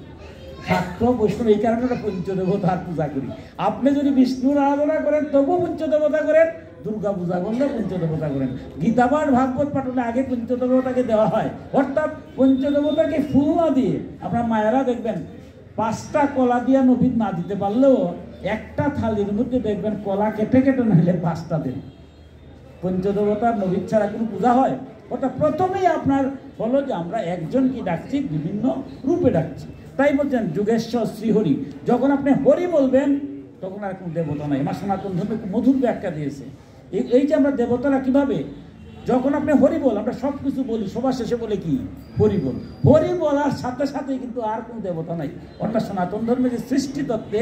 শাক্ত বৈষ্ণব এই কারণে আমরা পঞ্চদেবতার পূজা করি। আপনি যদি বিষ্ণুর আরাধনা করেন তবুও পঞ্চদেবতা করেন, দুর্গা পূজা করলে পঞ্চদেবতা করেন। গীতাপাঠ ভাগবত পাঠ হলে আগে পঞ্চদেবতাকে দেওয়া হয়, অর্থাৎ পঞ্চদেবতাকে ফুল না দিয়ে, আপনার মায়েরা দেখবেন 5টা কলা দিয়া নবীন না দিতে পারলেও একটা থালির মধ্যে দেখবেন কলা কেটে কেটে নাহলে 5টা দেন। পঞ্চদেবতার নবীন ছাড়া কোনো পূজা হয়? ওটা প্রথমেই আপনার হলো যে আমরা একজনকে ডাকছি, বিভিন্ন রূপে ডাকছি। তাই বলছেন যোগেশ্বর শ্রীহরি। যখন আপনি হরি বলবেন তখন আর কোনো দেবতা নাই। আমার সনাতন ধর্ম খুব মধুর ব্যাখ্যা দিয়েছে। এই যে আমরা দেবতারা কিভাবে, যখন আপনি হরি বল, আমরা সব কিছু বলি, সবার শেষে বলে কি হরি বল। হরি বলার সাথে সাথে কিন্তু আর কোনো দেবতা নাই। অর্থাৎ সনাতন ধর্মের যে সৃষ্টিতত্ত্বে,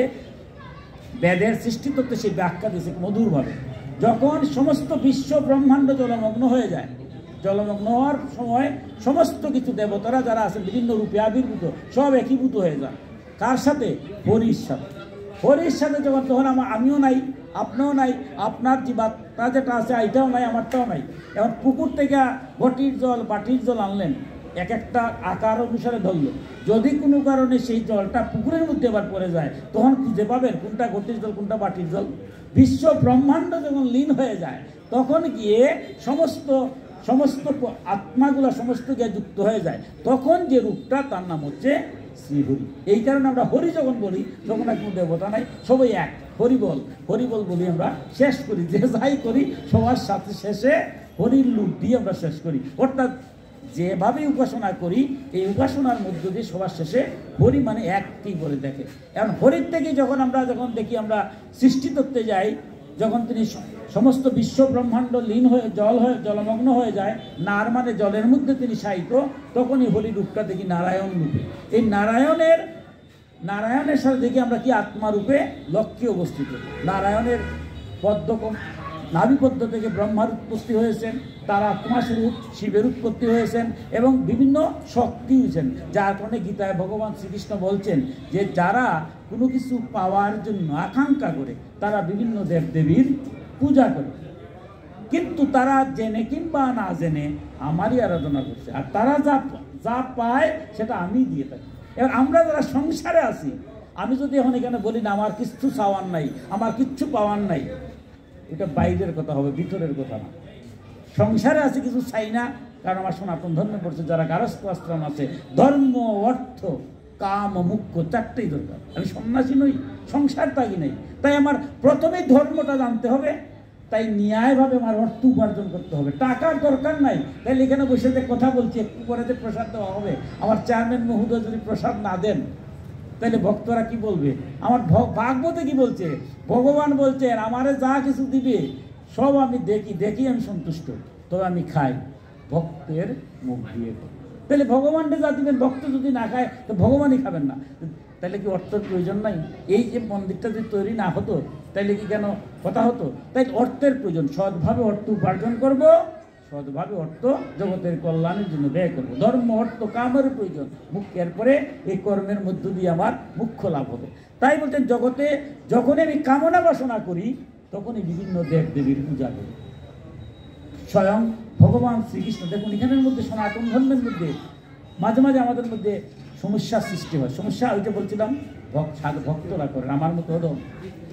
বেদের সৃষ্টিতত্ত্বে সেই ব্যাখ্যা দিয়েছে মধুরভাবে। যখন সমস্ত বিশ্ব ব্রহ্মাণ্ড জলমগ্ন হয়ে যায়, জলমগ্ন হওয়ার সময় সমস্ত কিছু দেবতারা যারা আছেন বিভিন্ন রূপে আবির্ভূত, সব একীভূত হয়ে যায়। কার সাথে? হরির সাথে। হরির সাথে যখন, তখন আমিও নাই, আপনিও নাই, আপনার জীবাত্মা যেটা আছে এইটাও নাই, আমারটাও নাই। এখন পুকুর থেকে ঘটির জল, বাটির জল আনলেন, এক একটা আকার অনুসারে ধরল। যদি কোনো কারণে সেই জলটা পুকুরের মধ্যে আবার পড়ে যায়, তখন খুঁজে পাবেন কোনটা ঘটির জল, কোনটা বাটির জল। বিশ্ব ব্রহ্মাণ্ড যখন লীন হয়ে যায়, তখন গিয়ে সমস্ত আত্মাগুলা সমস্ত গিয়ে যুক্ত হয়ে যায়, তখন যে রূপটা তার নাম হচ্ছে শ্রীহরি। এই কারণে আমরা হরি যখন বলি তখন আর কোনো দেবতা নাই, সবাই এক। হরিবল হরিবল বলি আমরা শেষ করি, যে যাই করি সবার সাথে শেষে হরির লুক দিয়ে আমরা শেষ করি। অর্থাৎ যেভাবে উপাসনা করি, এই উপাসনার মধ্য দিয়ে সবার শেষে হরি মানে একটি বলে দেখে। এখন হরির থেকে যখন দেখি আমরা সৃষ্টিতত্ত্বে যাই, যখন তিনি সমস্ত বিশ্ব ব্রহ্মাণ্ড লীন হয়ে জলমগ্ন হয়ে যায়, নার মানে জলের মধ্যে তিনি শায়িত, তখনই হরি রূপটা দেখি নারায়ণ রূপে। এই নারায়ণের সাথে দেখি আমরা কি আত্মারূপে লক্ষ্মী অবস্থিত। নারায়ণের নাভিপদ্ম থেকে ব্রহ্মার উৎপত্তি হয়েছেন, তার আত্মাস্বরূপ শিবের উৎপত্তি হয়েছেন এবং বিভিন্ন শক্তি হয়েছেন, যার কারণে গীতায় ভগবান শ্রীকৃষ্ণ বলছেন যে যারা কোনো কিছু পাওয়ার জন্য আকাঙ্ক্ষা করে তারা বিভিন্ন দেবদেবীর পূজা করে, কিন্তু তারা জেনে কিংবা না জেনে আমারই আরাধনা করছে, আর তারা যা পায় সেটা আমি দিয়ে থাকি। এবার আমরা যারা সংসারে আছি, আমি যদি এখন এখানে বলি না আমার কিচ্ছু চাওয়ার নাই, আমার কিচ্ছু পাওয়ার নাই, এটা বাইরের কথা হবে, ভিতরের কথা না। সংসারে আছে কিছু চাই না, কারণ আমার সনাতন ধর্মে পড়ছে যারা গারস্থ আশ্রম আছে, ধর্ম অর্থ কাম মুখ্য 4টেই দরকার। আমি সন্ন্যাসী নই, সংসার ত্যাগী নেই, তাই আমার প্রথমে ধর্মটা জানতে হবে, তাই ন্যায়ভাবে আমার অর্থ উপার্জন করতে হবে। টাকার দরকার নাই, তাই এখানে বসে যে কথা বলছি, একটু পরে যে প্রসাদ দেওয়া হবে, আমার চেয়ারম্যান মহোদয় যদি প্রসাদ না দেন তাহলে ভক্তরা কি বলবে? আমার ভাগবতে কি বলছে? ভগবান বলছেন আমারে যা কিছু দিবে সব আমি দেখি আমি সন্তুষ্ট, তবে আমি খাই ভক্তের মুখ দিয়ে। তাহলে ভগবানকে যা দিবেন, ভক্ত যদি না খায় তো ভগবানই খাবেন না, তাহলে কি অর্থের প্রয়োজন নাই? এই যে মন্দিরটা যদি তৈরি না হতো তাহলে কি কেন কথা হতো? তাই অর্থের প্রয়োজন, সৎভাবে অর্থ উপার্জন করব, সৎভাবে অর্থ জগতের কল্যাণের জন্য ব্যয় করব। ধর্ম অর্থ কামের প্রয়োজন, এরপরে এই কর্মের মধ্য দিয়ে আমার মুখ্য লাভ হবে। তাই বলতেন জগতে যখনই আমি কামনা বাসনা করি তখনই বিভিন্ন দেবদেবীর পূজা করি। স্বয়ং ভগবান শ্রীকৃষ্ণ দেখুন, এখানের মধ্যে সনাতন ধর্মের মধ্যে মাঝে মাঝে আমাদের মধ্যে সমস্যার সৃষ্টি হয়। সমস্যা ওইটা বলছিলাম, ভক্তরা করেন আমার মতো হলো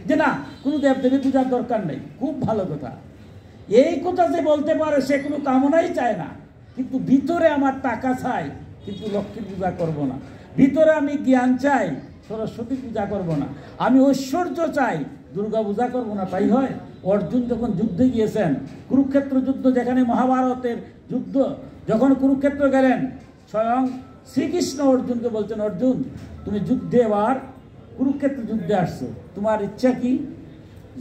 যে না কোনো দেবদেবীর পূজার দরকার নেই, খুব ভালো কথা। এই কথা যে বলতে পারে সে কোনো কামনাই চায় না, কিন্তু ভিতরে আমার টাকা চাই কিন্তু লক্ষ্মীর পূজা করব না, ভিতরে আমি জ্ঞান চাই সরস্বতী পূজা করব না, আমি ঐশ্বর্য চাই দুর্গা পূজা করবো না। তাই হয় অর্জুন যখন যুদ্ধে গিয়েছেন, কুরুক্ষেত্র যুদ্ধ, যেখানে মহাভারতের যুদ্ধ, যখন কুরুক্ষেত্র গেলেন স্বয়ং শ্রীকৃষ্ণ অর্জুনকে বলছেন, অর্জুন তুমি যুদ্ধে এবার কুরুক্ষেত্র যুদ্ধে আসছো, তোমার ইচ্ছা কি?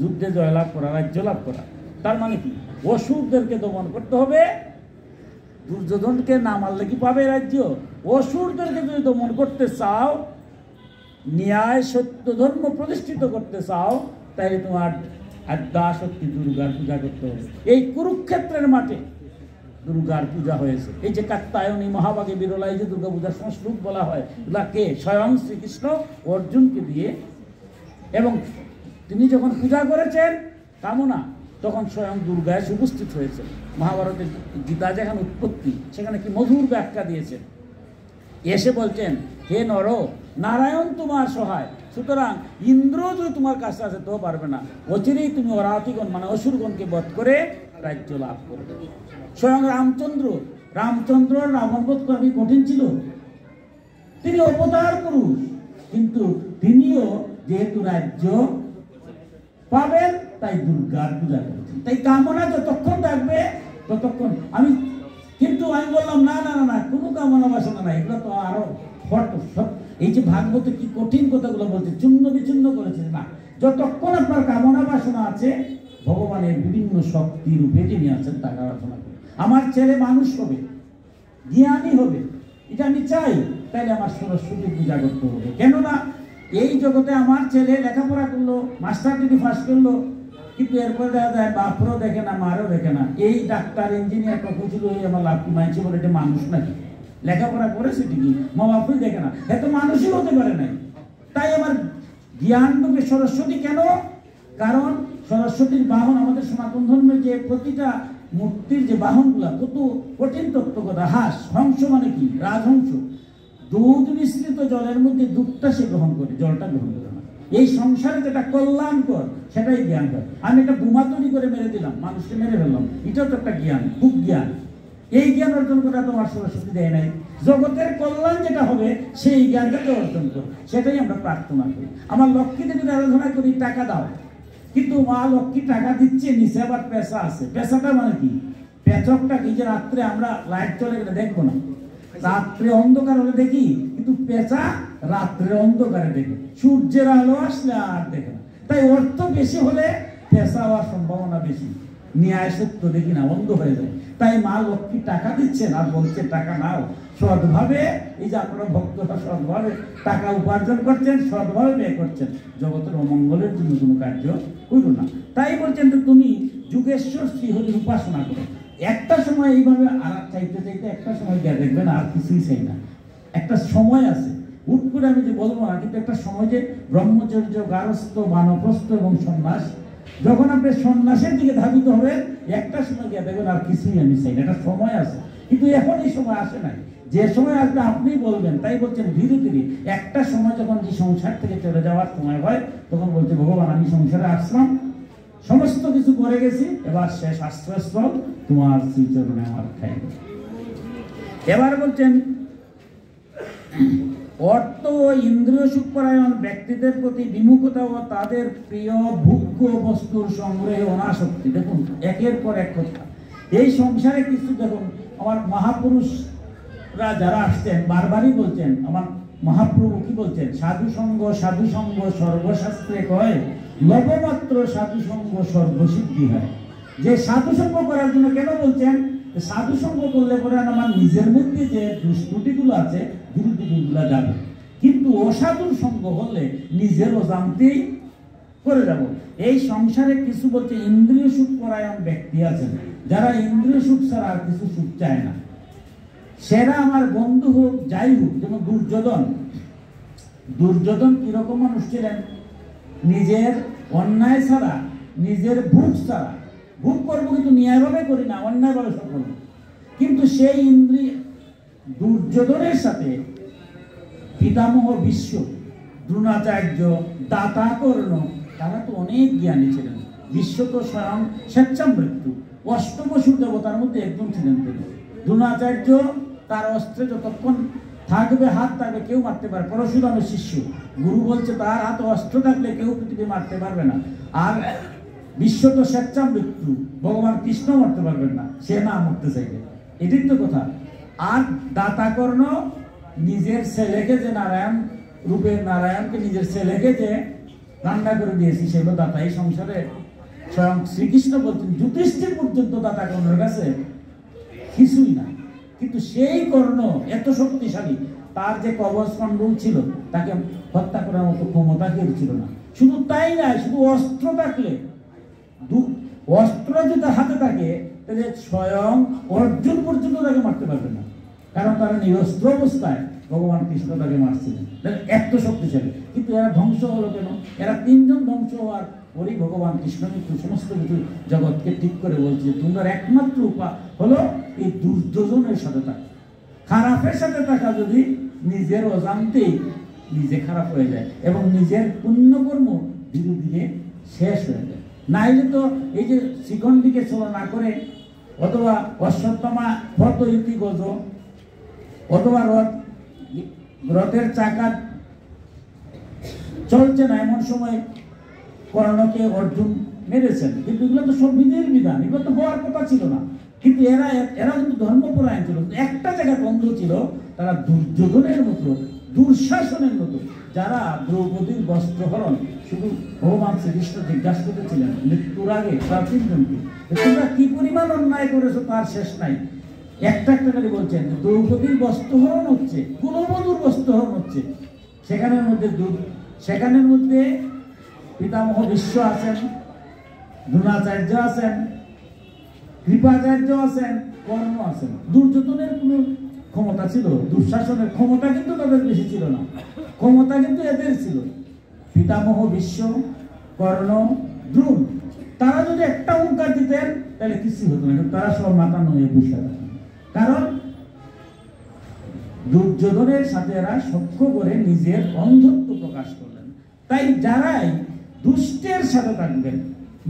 যুদ্ধে জয়লাভ করা, রাজ্য লাভ করা। তার মানে কি? অসুরদেরকে দমন করতে হবে। দুর্যোধনকে না মারলে কি পাবে রাজ্য? অসুরদেরকে যদি দমন করতে চাও, ন্যায় সত্য ধর্ম প্রতিষ্ঠিত করতে চাও, তাহলে তোমার আদ্যা শক্তি দুর্গার পূজা করতে হবে। এই কুরুক্ষেত্রের মাঠে দুর্গার পূজা হয়েছে। এই যে কাত্যায়নী মহাভাগে বিরলাই যে দুর্গা পূজার সংস্কৃত বলা হয়, এগুলাকে স্বয়ং শ্রীকৃষ্ণ অর্জুনকে দিয়ে, এবং তিনি যখন পূজা করেছেন কামনা, তখন স্বয়ং দুর্গা এসে উপস্থিত হয়েছে। মহাভারতের গীতা যেখানে উৎপত্তি, সেখানে কি মধুর ব্যাখ্যা দিয়েছেন। এসে বলছেন, হে নর, নারায়ণ তোমার সহায়, সুতরাং ইন্দ্র যদি তোমার কাছে আছে তো পারবে না, অচিরেই তুমি অরাতিগণ মানে অসুরগণকে বধ করে রাজ্য লাভ করবে। স্বয়ং রামচন্দ্র রাবণ বধ করা কি কঠিন ছিল? তিনি অবতার পুরুষ, কিন্তু তিনিও যেহেতু রাজ্য পাবেন তাই দুর্গার পূজা করেছেন। তাই কামনা যতক্ষণ থাকবে ততক্ষণ আমি বললাম না না না, কোনো কামনা বাসনা নাই, এগুলো তো আরো এই যে ভাগবতে কি কঠিন কথাগুলো বলছে, চূর্ণ বিচূর্ণ করেছে না। যতক্ষণ আপনার কামনা বাসনা আছে, ভগবানের বিভিন্ন শক্তি রূপে যিনি আছেন তাকে আরাধনা করে। আমার ছেলে মানুষ হবে, জ্ঞানী হবে, এটা আমি চাই, তাইলে আমার সরস্বতী পূজা করতে হবে। কেননা এই জগতে আমার ছেলে লেখাপড়া করলো, মাস্টার ডিগ্রি পাস করলো, কিন্তু এরপরে দেখা যায় বাপরও দেখে না, মারও দেখে না। এই ডাক্তার ইঞ্জিনিয়ার কত ছিল, আমার লাভ কি মানছে বলে এটা মানুষ নাকি? লেখাপড়া করেছে ঠিকই, মা বাপই দেখে না, এত মানুষই হতে পারে নাই। তাই আমার জ্ঞান রূপে সরস্বতী কেন? কারণ সরস্বতীর বাহন আমাদের সনাতন ধর্মের যে প্রতিটা মূর্তির যে বাহনগুলা কত কঠিন তত্ত্বকথা। হাঁস, হংস মানে কি? রাজহংস। দুধ মিশ্রিত জলের মধ্যে দুধটা সে গ্রহণ করে, জলটা গ্রহণ করে না। এই সংসারে যেটা কল্যাণকর সেটাই জ্ঞান হয়। আমি একটা বোমা তৈরি করে মেরে দিলাম, মানুষকে মেরে ফেললাম, এটাও তো একটা জ্ঞান, খুব জ্ঞান। এই জ্ঞান অর্জন করা তোমার সরস্বতী দেয় নাই। জগতের কল্যাণ যেটা হবে সেই জ্ঞানটাকে অর্জন করো, সেটাই আমরা প্রার্থনা করি। আমার লক্ষ্মী দেবীর আরাধনা করি, টাকা দাও, কিন্তু মা লক্ষ্মী টাকা দিচ্ছে, নিচে আবার পেশা আছে। পেশাটা মানে কি? পেচকটা কি? যে রাত্রে আমরা লাইট চলে গেলে দেখবো না, রাত্রে অন্ধকার হলে দেখি, কিন্তু পেঁচা রাত্রে অন্ধকারে দেখে, সূর্যের আলো আসলে আর দেখে না। তাই অর্থ বেশি হলে পেঁচা হওয়ার সম্ভাবনা বেশি, ন্যায় সত্য দেখি না, অন্ধ হয়ে যায়। তাই মা লক্ষ্মী টাকা দিচ্ছেন আর বলছে টাকা নাও, সৎভাবে। এই যে আপনারা ভক্তরা সৎভাবে টাকা উপার্জন করছেন, সৎভাবে ব্যয় করছেন, জগতের অমঙ্গলের জন্য কোনো কার্য করো না। তাই বলছেন যে তুমি যুগেশ্বর শ্রীহরির উপাসনা করো। একটা সময় এইভাবে আর চাইতে চাইতে একটা সময় গিয়ে দেখবেন আর কিছুই চাই না। একটা সময় আছে, হুট করে আমি যে বলবো না, কিন্তু একটা সময় যে ব্রহ্মচর্য, গারস্থ, বানপ্রস্থ এবং সন্ন্যাস, যখন আপনি সন্ন্যাসের দিকে ধাবিত হবেন, একটা সময় গিয়ে দেখবেন আর কিছুই আমি চাই না। একটা সময় আছে, কিন্তু এখন এই সময় আসে নাই। যে সময় আসবে আপনি বলবেন। তাই বলছেন ধীরে ধীরে একটা সময় যখন যে সংসার থেকে চলে যাওয়ার সময় হয়, তখন বলছে ভগবান আমি সংসারে আসলাম, সমস্ত কিছু করে গেছি, এবার শেষ আশ্রয়স্থল তোমার শ্রীচরণে আমার ঠাই। এবার বলছেন অর্থ ও ইন্দ্রিয় সুখপরায়ণ ব্যক্তিদের প্রতি বিমুখতা ও তাদের প্রিয় ভোগ্য বস্তুর সংগ্রহে অনাসক্তি। দেখুন একের পর এক কথা। এই সংসারে কিছু দেখুন, আমার মহাপুরুষরা যারা আসছেন বারবারই বলছেন, আমার মহাপ্রভু কি বলছেন? সাধু সঙ্গ সর্বশাস্ত্রে কয়, লবমাত্র সাধু সঙ্গ সর্বসিদ্ধি হয়। যে সাধু সঙ্গ করার জন্য কেন বলছেন? সাধু সঙ্গ করলে পরে আমার নিজের মধ্যে যে দুষ্ত্রুটিগুলো আছে, দুর্নীতিগুলো যাবে। কিন্তু অসাধুর সঙ্গ হলে নিজের অজান্তেই করে যাব। এই সংসারে কিছু বলছে ইন্দ্রিয় সুখ পরায়ণ ব্যক্তি আছেন, যারা ইন্দ্রিয় সুখ ছাড়া আর কিছু সুখ চায় না। সেরা আমার বন্ধু হোক, যাই হোক, যেমন দুর্যোধন কিরকম মানুষ ছিলেন? নিজের অন্যায় ছাড়া, নিজের ভোগ ছাড়া, ভোগ করবো কিন্তু ন্যায়ভাবে করি না, অন্যায়ভাবে সব করবো। কিন্তু সেই ইন্দ্রিয় দুর্যোধনের সাথে পিতামহ বিশ্ব, দ্রোণাচার্য, দাতাকর্ণ, তারা তো অনেক জ্ঞানী ছিলেন। বিশ্ব তো স্বয়ং স্বেচ্ছামৃত্যু, অষ্টম সূর্যদেবতার মধ্যে একজন ছিলেন তিনি। দ্রোণাচার্য তার অস্ত্রে যতক্ষণ থাকবে, হাত থাকবে, কেউ মারতে পারে। পরশুরামের শিষ্য, গুরু বলছে তার হাতে অস্ত্র থাকলে কেউ পৃথিবী মারতে পারবে না। আর বিশ্ব তো স্বেচ্ছামৃত্যু, ভগবান কৃষ্ণ মারতে পারবেন না, সে না মরতে চাইবে, এটাই তো কথা। আর দাতাকর্ণ নিজের ছেলেকে যে নারায়ণ রূপে, নারায়ণকে নিজের ছেলেকে যে রান্না করে দিয়েছি, সেগুলো দাতা। এই সংসারে স্বয়ং শ্রীকৃষ্ণ বলছেন যুধিষ্ঠির পর্যন্ত দাতাকর্ণের কাছে কিছুই না। কিন্তু সেই কর্ণ এত শক্তিশালী, তার যে কবচ কণ্ডল ছিল, তাকে হত্যা করার মতো ক্ষমতা কেউ ছিল না। শুধু তাই না, শুধু অস্ত্র থাকলে, অস্ত্র যদি হাতে থাকে, তাহলে স্বয়ং অর্জুন পর্যন্ত তাকে মারতে পারবে না, কারণ তারা নিরস্ত্র অবস্থায় ভগবান কৃষ্ণ তাকে মারছিলেন, এত শক্তিশালী। কিন্তু এরা ধ্বংস হলো কেন? এরা তিনজন ধ্বংস হওয়ার পরই ভগবান কৃষ্ণ কিন্তু সমস্ত কিছু জগৎকে ঠিক করে বলছে, তোমরা একমাত্র উপায় হলো এই দুর্যোধনের সাথে থাকা। খারাপের সাথে থাকা যদি নিজের অজান্তেই নিজে খারাপ হয়ে যায় এবং নিজের পুণ্যকর্ম ধীরে ধীরে শেষ হয়ে যায়। নাইলে তো এই যে শিখণ্ডীকে চলা না করে অথবা অশ্বত্থমা পথ ইতি গজ অথবা রথের চাকা চলছে না এমন সময় কর্ণকে অর্জুন মেরেছেন, কিন্তু এগুলো তো সব বিধির বিধান, এগুলো তো হওয়ার কথা ছিল না। কিন্তু এরা কিন্তু ধর্মপরায়ণ ছিল, একটা জায়গায় বন্ধ ছিল, তারা দুর্যোধনের মতো দুঃশাসনের মতো, যারা দ্রৌপদীর বস্ত্রহরণ শুধু ভগবান শ্রীকৃষ্ণ জিজ্ঞাসা করেছিলেন মৃত্যুর আগে প্রাচীন জনকে, তোমরা কি পরিমাণ অন্যায় করেছো তার শেষ নাই। একটা একটা করে বলছেন দ্রৌপদীর বস্ত্রহরণ হচ্ছে, কুলবধূর বস্ত্রহরণ হচ্ছে, সেখানের মধ্যে পিতামহ ভীষ্ম আছেন, দ্রোণাচার্য আছেন, কৃপাচার্য আছেন, কর্ণ আছেন। দুর্যোধনের কোনো ক্ষমতা ছিল, দুঃশাসনের ক্ষমতা কিন্তু তাদের বেশি ছিল না, ক্ষমতা কিন্তু এদের ছিল। পিতামহ ভীষ্ম, কর্ণ, দ্রোণ, তারা যদি একটা হুঙ্কার দিতেন তাহলে কিছু হতো না, তারা সব মাথা নয়ে বসে থাকতেন। কারণ দুর্যোধনের সাথে এরা সখ্য করে নিজের অন্ধত্ব প্রকাশ করলেন। তাই যারাই দুষ্টের সাথে থাকবেন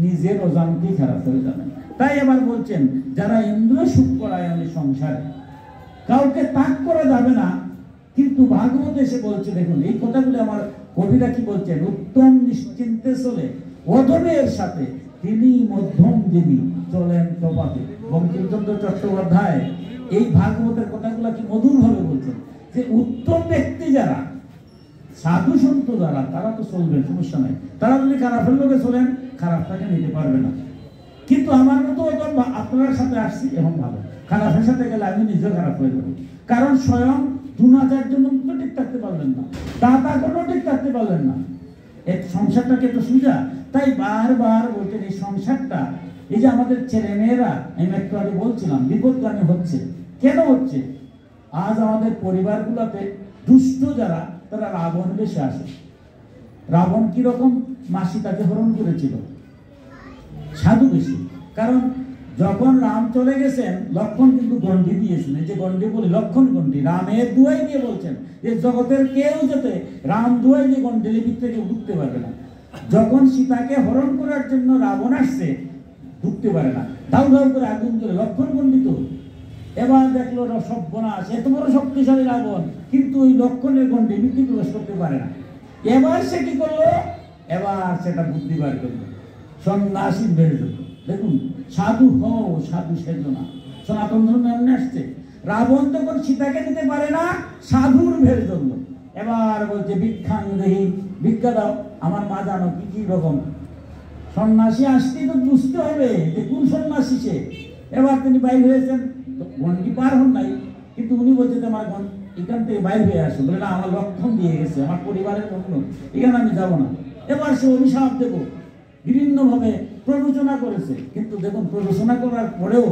নিজের অজান্তেই খারাপ হয়ে যাবেন। তাই আবার বলছেন যারা ইন্দ্র সুখ পরায়ণে সংসারে, কাউকে তাক করা যাবে না, কিন্তু ভাগবত এসে বলছে, দেখুন এই কথাগুলো আমার কবিরা কি বলছেন, উত্তম নিশ্চিন্তে চলে অধমের সাথে তিনি মধ্যম যিনি চলেন প্রপাতে। বঙ্কিমচন্দ্র চট্টোপাধ্যায় এই ভাগবতের কথাগুলো কি মধুর ভাবে বলছেন যে উত্তম ব্যক্তি যারা, সাধু সন্ত যারা, তারা তো চলবেন, সমস্যা নাই, তারা যদি খারাপের লোকে চলেন খারাপটাকে নিতে পারবে না। কিন্তু আমার মতো আপনার সাথে আসছি এখন ভালো, খারাপের সাথে গেলে আমি নিজেও খারাপ হয়ে যাবো। কারণ স্বয়ং দ্রোণাচার্য তো ঠিক থাকতে পারলেন না, দাদা কোনো ঠিক থাকতে পারলেন না, এই সংসারটাকে তো সুজা। তাই বারবার বলছেন এই সংসারটা, এই যে আমাদের ছেলে মেয়েরা, আমি একটু আগে বলছিলাম বিপদগামী হচ্ছে, কেন হচ্ছে? আজ আমাদের পরিবারগুলোতে দুষ্ট যারা, তারা রাবণ বেশে আসে। রাবণ কিরকম মা সীতাকে হরণ করেছিল? সাধু বেশি। কারণ যখন রাম চলে গেছেন, লক্ষণ কিন্তু গণ্ডি দিয়েছেন, যে গণ্ডি বলি লক্ষণ গণ্ডি, রামের দুয়াই দিয়ে বলছেন যে জগতের কেউ যাতে রাম দুয়াই দিয়ে গণ্ডি ভিতরে কেউ ঢুকতে পারবে না। যখন সীতাকে হরণ করার জন্য রাবণ আসছে, ঢুকতে পারে না, দাউ দাউ করে আগুন জ্বলে, লক্ষণ গণ্ডিত। এবার দেখলো সর্বনাশ, এত বড় শক্তিশালী রাবণ, কিন্তু ওই লক্ষণের গণ্ডি ভিতরে প্রবেশ করতে পারে না। এবার সে কি করলো? এবার সেটা বুদ্ধি বার করলো, সন্ন্যাসী বের হলো। দেখুন, সাধু হও, সাধু সেজ না, সনাতন ধর্ম এমনি আসছে। রাবণ তখন সীতাকে দিতে পারে না, সাধুর ভের জন্য। এবার বলছে ভিক্ষাং দেহি, ভিক্ষা দাও, আমার মা জানো কি কি রকম সন্ন্যাসী আসতেই তো বুঝতে হবে যে কোন সন্ন্যাসী সে। এবার তিনি বাইর হয়েছেন, গণ্ডি পার হন নাই, কিন্তু উনি বলছেন আমার এখান থেকে বাইর হয়ে আসে, বলে না আমার লক্ষণ দিয়ে গেছে, আমার পরিবারের লক্ষ্য, এখানে আমি যাবো না। এবার সে অভিশাপ দেব, বিভিন্নভাবে প্ররোচনা করেছে। কিন্তু দেখুন, প্ররোচনা করার পরেও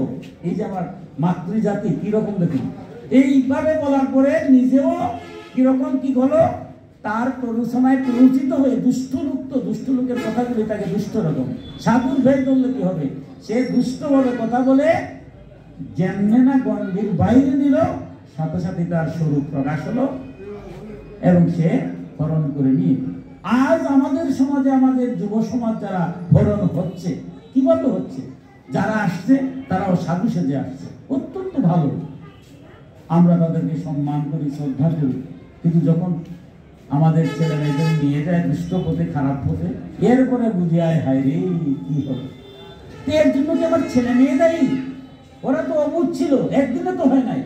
এই যে আমার মাতৃজাতি কিরকম, দেখুন এইভাবে বলার পরে নিজেও কিরকম কি হলো, তার প্ররোচনায় প্ররোচিত হয়ে দুষ্ট লোকের কথাগুলি তাকে দুষ্ট রকম। সাধুর ভেদ ধরলে কি হবে? সে দুষ্টভাবে কথা বলে যেমনে না গণ্ডির বাইরে নিল, সাথে সাথে তার স্বরূপ প্রকাশ হলো এবং সে হরণ করে নিয়ে। আজ আমাদের সমাজে, আমাদের যুব সমাজ যারা হরণ হচ্ছে, কিভাবে হচ্ছে? যারা আসছে তারাও সাধু সেজে আসছে, অত্যন্ত ভালো, আমরা তাদেরকে সম্মান করি, শ্রদ্ধা করি। কিন্তু যখন আমাদের ছেলে মেয়েদের নিয়ে যায় দুষ্ট পথে, খারাপ পথে, এরপরে বুঝে আয় হায় রে কি হবে। এর জন্য কি আমার ছেলে মেয়ে দেয়? ওরা তো অবুঝ ছিল, একদিনে তো হয় নাই।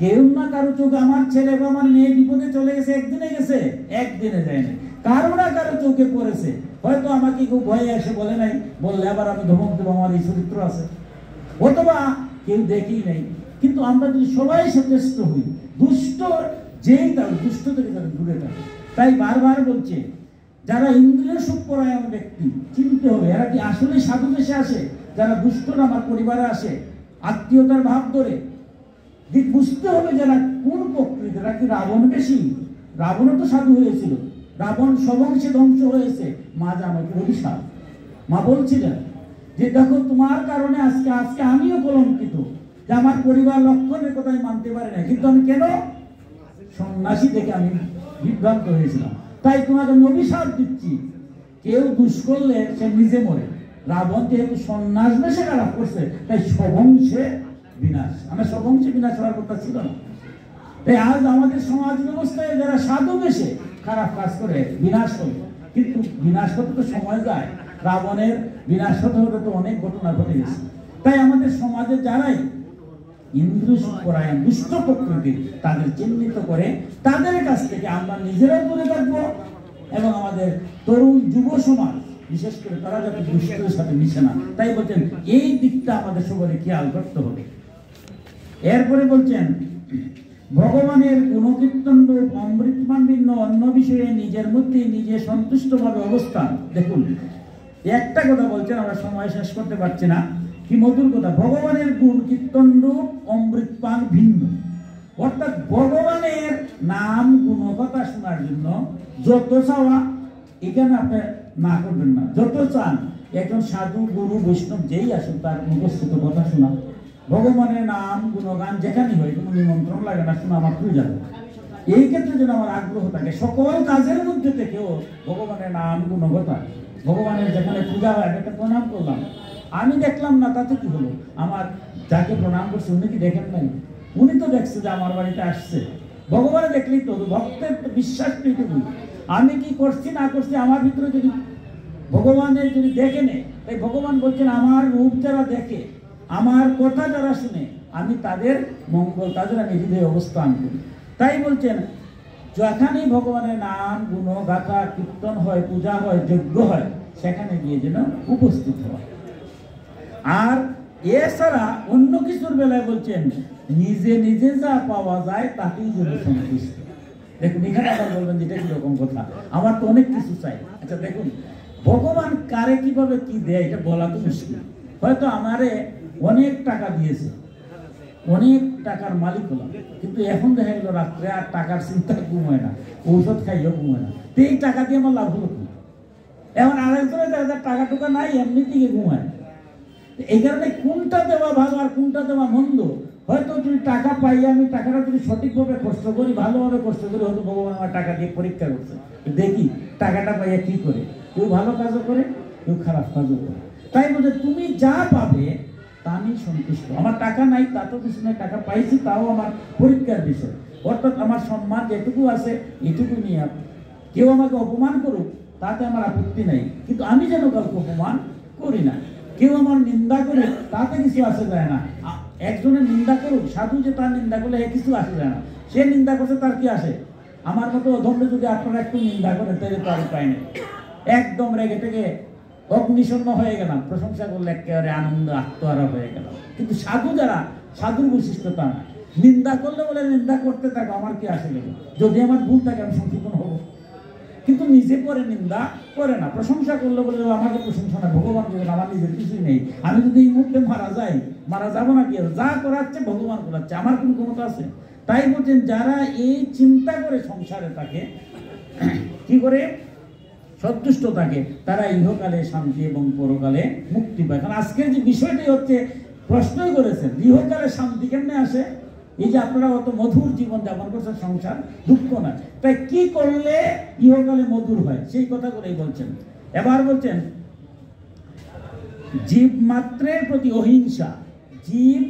কেউ না কারো চোখে, আমার ছেলে বা আমার মেয়ে বিপদে চলে গেছে, একদিনে গেছে, একদিনে যায় না, কারো না কারো চোখে পড়েছে। হয়তো আমাকে কেউ ভয়ে এসে বলে নাই, বললে আবার আমি ধমক দেবো, আমার এই চরিত্র আছে, অথবা কেউ দেখেই নাই। কিন্তু আমরা যদি সবাই সচেষ্ট হই, দুষ্ট যেই তার দুষ্ট থেকে তারা দূরে থাকে। তাই বারবার বলছে যারা ইন্দ্রিয় সুখ পরায়ণ ব্যক্তি, চিনতে হবে এরা কি আসলে সাধু দেশে আসে। যারা দুষ্টরা আমার পরিবারে আসে, আত্মীয়তার ভাব ধরে, বুঝতে হবে যারা কোন প্রকৃতি। এরা কি রাবণ বেশি? রাবণও তো সাধু হয়েছিল, রাবণ সবংশে ধ্বংস হয়েছে, মা জানো কি অভিশাপ। মা বলছিলেন যে দেখো তোমার কারণে আজকে আমিও কলঙ্কিত, যে আমার পরিবার লক্ষণের কথাই মানতে পারে না, কিন্তু আমি কেন? সন্ন্যাসী থেকে আমি বিভ্রান্ত হয়েছিলাম। তাই তোমাকে আমি অভিশাপ দিচ্ছি, কেউ দুষ করলে সে নিজে মরে। রাবণ যেহেতু সন্ন্যাস বেশে খারাপ করছে, তাই সবংশে বিনাশ। আমার সবংশে বিনাশ হওয়ার কথা ছিল না। তাই আজ আমাদের সমাজ ব্যবস্থায় যারা সাধু বেশে খারাপ কাজ করে বিনাশ হবে, কিন্তু বিনাশ হতে তো সময় যায়। রাবণের বিনাশ হতে হতে তো অনেক ঘটনা ঘটে গেছে। তাই আমাদের সমাজে যারাই ইন্দ্রপরায়ণ দুষ্ট প্রকৃতির, তাদের চিহ্নিত করে তাদের কাছ থেকে আমরা নিজেরাও দূরে থাকবো, এবং আমাদের তরুণ যুব সমাজ বিশেষ করে তারা যাতে দুষ্টের সাথে মিশে না। তাই বলছেন এই দিকটা আমাদের সবাই খেয়াল করতে হবে। এরপরে বলছেন ভগবানের গুণকীর্তন রূপ অমৃতমান ভিন্ন অন্য বিষয়ে নিজের মধ্যে নিজে সন্তুষ্টভাবে অবস্থান। দেখুন একটা কথা বলছেন, আমরা সময় শেষ করতে পারছি না, কি মধুর কথা। ভগবানের গুণ কীর্তন রূপ অমৃতপান ভিন্ন, অর্থাৎ ভগবানের নাম গুণকথা শোনার জন্য যত চাওয়া এখানে আপনি না করবেন না। যত চান একজন সাধু গুরু বৈষ্ণব যেই আসুন তার মুখস্থিত কথা শোনা, ভগবানের নাম গুণগান যেখানে হয় কোনো নিমন্ত্রণ লাগে না, শোনা মাত্রই যাবে। এই ক্ষেত্রে যেন আমার আগ্রহ থাকে, সকল কাজের মধ্যে থেকেও ভগবানের নাম গুণকথা। ভগবানের যেখানে পূজা হয় একটা প্রণাম করলাম, আমি দেখলাম না তাতে কি হলো, আমার যাকে প্রণাম করছে উনি কি দেখেন নাই? উনি তো দেখছে যে আমার বাড়িতে আসছে। ভগবানে দেখলেই তো, ভক্তের তো বিশ্বাস এইটুকুই। আমি কি করছি না করছি আমার ভিতরে যদি ভগবানের যদি দেখে নেয়, তাই ভগবান বলছেন আমার রূপ যারা দেখে, আমার কথা যারা শুনে, আমি তাদের মঙ্গল, তাদের আমি হৃদয়ে অবস্থান করি। তাই বলছেন যেখানেই ভগবানের নাম গুণ গাথা কীর্তন হয়, পূজা হয়, যজ্ঞ হয়, সেখানে গিয়ে যেন উপস্থিত হয়। আর এছাড়া অন্য কিছুর বেলায় বলছেন নিজে নিজে যা পাওয়া যায় তাতেই যেন সন্তুষ্ট। দেখুন এখানে আবার বলবেন যেটা কিরকম কথা, আমার তো অনেক কিছু চাই। আচ্ছা দেখুন ভগবান কারে কিভাবে কি দেয় এটা বলা তো মুশকিল। হয়তো আমারে অনেক টাকা দিয়েছে, অনেক টাকার মালিক হলাম, কিন্তু এখন দেখা গেল রাত্রে আর টাকার চিন্তা ঘুমায় না, ঔষধ খাইও ঘুমায় না। তো এই টাকা দিয়ে আমার লাভ হলো কি? এখন আরেকজনের টাকা টুকা নাই, এমনি দিকে ঘুমায়। এই কারণে কোনটা দেওয়া ভালো আর কোনটা দেওয়া মন্দ, হয়তো যদি টাকা পাই, আমি টাকাটা যদি সঠিকভাবে কষ্ট করি, ভালোভাবে কষ্ট করি, হয়তো ভগবান আমার টাকা দিয়ে পরীক্ষা করছে, দেখি টাকাটা পাইয়া কি করে। কেউ ভালো কাজও করে, কেউ খারাপ কাজও করে। তাই বলছে তুমি যা পাবে তা নিয়ে সন্তুষ্ট। আমার টাকা নাই তা তো কিছু নয়, টাকা পাইছি তাও আমার পরীক্ষার বিষয়। অর্থাৎ আমার সম্মান যেটুকু আছে এটুকু নিয়ে কেউ আমাকে অপমান করুক তাতে আমার আপত্তি নাই, কিন্তু আমি যেন কাউকে অপমান করি না। কেউ আমার নিন্দা করে তাতে কিছু আসে যায় না। একজনের নিন্দা করুক, সাধু যে তার নিন্দা করলে কিছু আসে যায় না, সে নিন্দা করছে তার কি আসে? আমার মতো অধম্য যদি আপনারা একটু নিন্দা করেন তাহলে তো আর উপায় নেই, একদম রেগে থেকে অগ্নিশর্ম হয়ে গেলাম, প্রশংসা করলে একেবারে আনন্দ আত্মহারা হয়ে গেলাম। কিন্তু সাধু যারা, সাধুর বৈশিষ্ট্য তা না, নিন্দা করলে বলে নিন্দা করতে থাকো, আমার কি আসে গেল, যদি আমার ভুল থাকে আমি সংশোধন হবো। কিন্তু নিজে পরে নিন্দা করে না, প্রশংসা করলে বলে আমাকে প্রশংসা না, ভগবান বলেন আমার নিজের কিছুই নেই, আমি যদি এই মুহূর্তে মারা যাই, মারা যাবো না, কি যা করাচ্ছে ভগবান করাচ্ছে, আমার কোন ক্ষমতা আছে? তাই বলছেন যারা এই চিন্তা করে সংসারে থাকে, কি করে সন্তুষ্ট থাকে, তারা ইহকালে শান্তি এবং পরকালে মুক্তি পায়। কারণ আজকের যে বিষয়টি হচ্ছে, প্রশ্নই করেছেন ইহকালে শান্তি কেমনে আসে? এই যে আপনারা অত মধুর জীবন যাপন করছেন, সংসার দুঃখ না, তাই কি করলে ইহকালে মধুর হয় সেই কথাগুলোই বলছেন। এবার বলছেন জীব মাত্রের প্রতি অহিংসা, জীব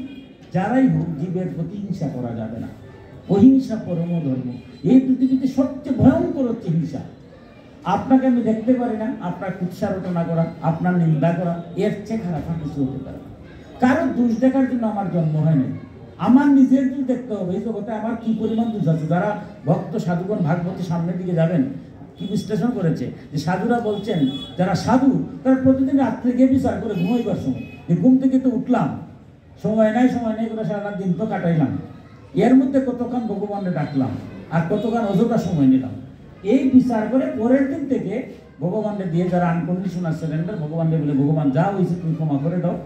যারাই হোক জীবের প্রতি হিংসা করা যাবে না। অহিংসা পরম ধর্ম। এই পৃথিবীতে সবচেয়ে ভয়ঙ্কর হচ্ছে হিংসা। আপনাকে আমি দেখতে পারি না, আপনার কুৎসারটনা করা, আপনার নিন্দা করা, এর চেয়ে খারাপ আর কিছু হতে পারে না। কারণ দোষ দেখার জন্য আমার জন্ম হয় নাই, আমার নিজের দোষ দেখতে হবে। এই জগতে আমার কি পরিমাণ দোষ আছে। যারা ভক্ত সাধুগণ ভাগবতের সামনের দিকে যাবেন, কি বিশ্লেষণ করেছে যে সাধুরা বলছেন যারা সাধু তারা প্রতিদিন রাত্রে গিয়ে বিচার করে ঘুমাইবার সময়, যে ঘুম থেকে তো উঠলাম, সময় নাই করে সারা দিন তো কাটাইলাম, এর মধ্যে কতক্ষণ ভগবানের ডাকলাম আর কতক্ষণ অযথা সময় নিলাম, এই বিচার করে পরের দিন থেকে ভগবানকে দিয়ে যারা আনকন্ডিশনাল সারেন্ডার, ভগবানকে বলে ভগবান যা হয়েছে তুমি ক্ষমা করে দাও,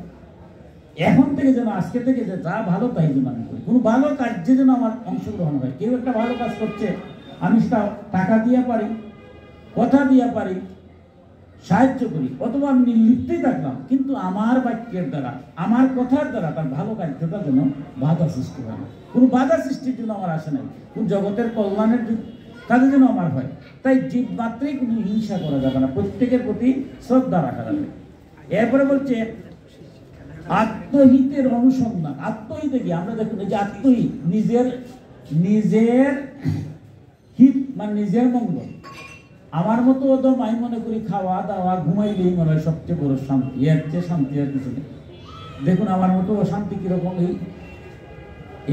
এখন থেকে যেন আজকে থেকে যে যা ভালো তাই যেন আমি করি, কোনো ভালো কার্যে যেন আমার অংশগ্রহণ হয়। কেউ একটা ভালো কাজ করছে, আমি সেটা টাকা দিয়ে পারি, কথা দিয়ে পারি, সাহায্য করি, অথবা আমি নির্লিপ্তই থাকলাম, কিন্তু আমার বাক্যের দ্বারা, আমার কথার দ্বারা তার ভালো কার্যটা যেন বাধা সৃষ্টি হয় না। কোনো বাধা সৃষ্টির জন্য আমার আসে নাই, কোন জগতের কল্যাণের তাদের জন্য আমার হয়। তাই জীব মাত্রই কোনো হিংসা করা যাবে না, প্রত্যেকের প্রতি শ্রদ্ধা রাখা যাবে। এরপরে বলছে আত্মহিতের অনুসন্ধান। আত্মহিতে কি আমরা দেখুন, এই যে আত্মহিত, নিজের হিত মানে নিজের মঙ্গল। আমার মতো ওদম আমি মনে করি খাওয়া দাওয়া ঘুমাইলেই মনে হয় সবচেয়ে বড় শান্তি, এর চেয়ে শান্তি আর কিছু নেই। দেখুন আমার মতো অশান্তি কিরকম,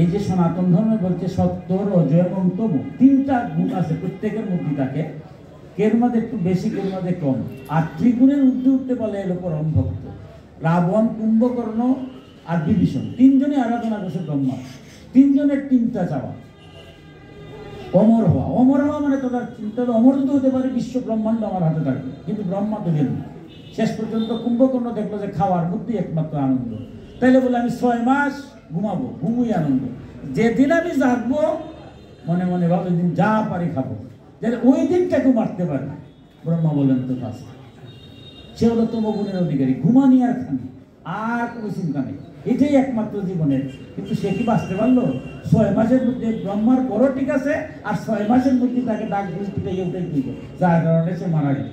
এই যে সনাতন ধর্মে বলছে সত্য, রজ এবং তম, তিনটা গুণ আছে প্রত্যেকের মধ্যে থাকে, কের মধ্যে একটু বেশি, কের মধ্যে কম। আর ত্রিগুণের ঊর্ধ্বে উঠতে বলে এর উপর ভক্ত। রাবণ, কুম্ভকর্ণ আর বিভীষণ তিনজনই আরাধনা করছে ব্রহ্মা। তিনজনের তিনটা চাওয়া, অমর হওয়া। অমর হওয়া মানে তাদের চিন্তা অমর যদি হতে পারে বিশ্ব ব্রহ্মাণ্ড আমার হাতে থাকবে, কিন্তু ব্রহ্মা তো গেল। শেষ পর্যন্ত কুম্ভকর্ণ দেখলো যে খাওয়ার মধ্যেই একমাত্র আনন্দ, তাইলে বলে আমি 6 মাস ঘুমাবো, ঘুমুই আনন্দ। যেদিন আমি জাগবো মনে মনে ভাবো দিন যা পারি খাবো, যেন ওই দিনটাকে মারতে পারে না। ব্রহ্মা বলেন তো কাজ, সে হলো তমগুণের অধিকারী, ঘুমানি আর খানি, আর কোনো চিন্তা নেই, এটাই একমাত্র জীবনের। কিন্তু সে কি বাঁচতে পারলো? 6 মাসের মধ্যে ব্রহ্মার বড় ঠিক আছে, আর 6 মাসের মধ্যে তাকে ডাক দৃষ্টিতে উঠে দিল, যার কারণে সে মারা গেল।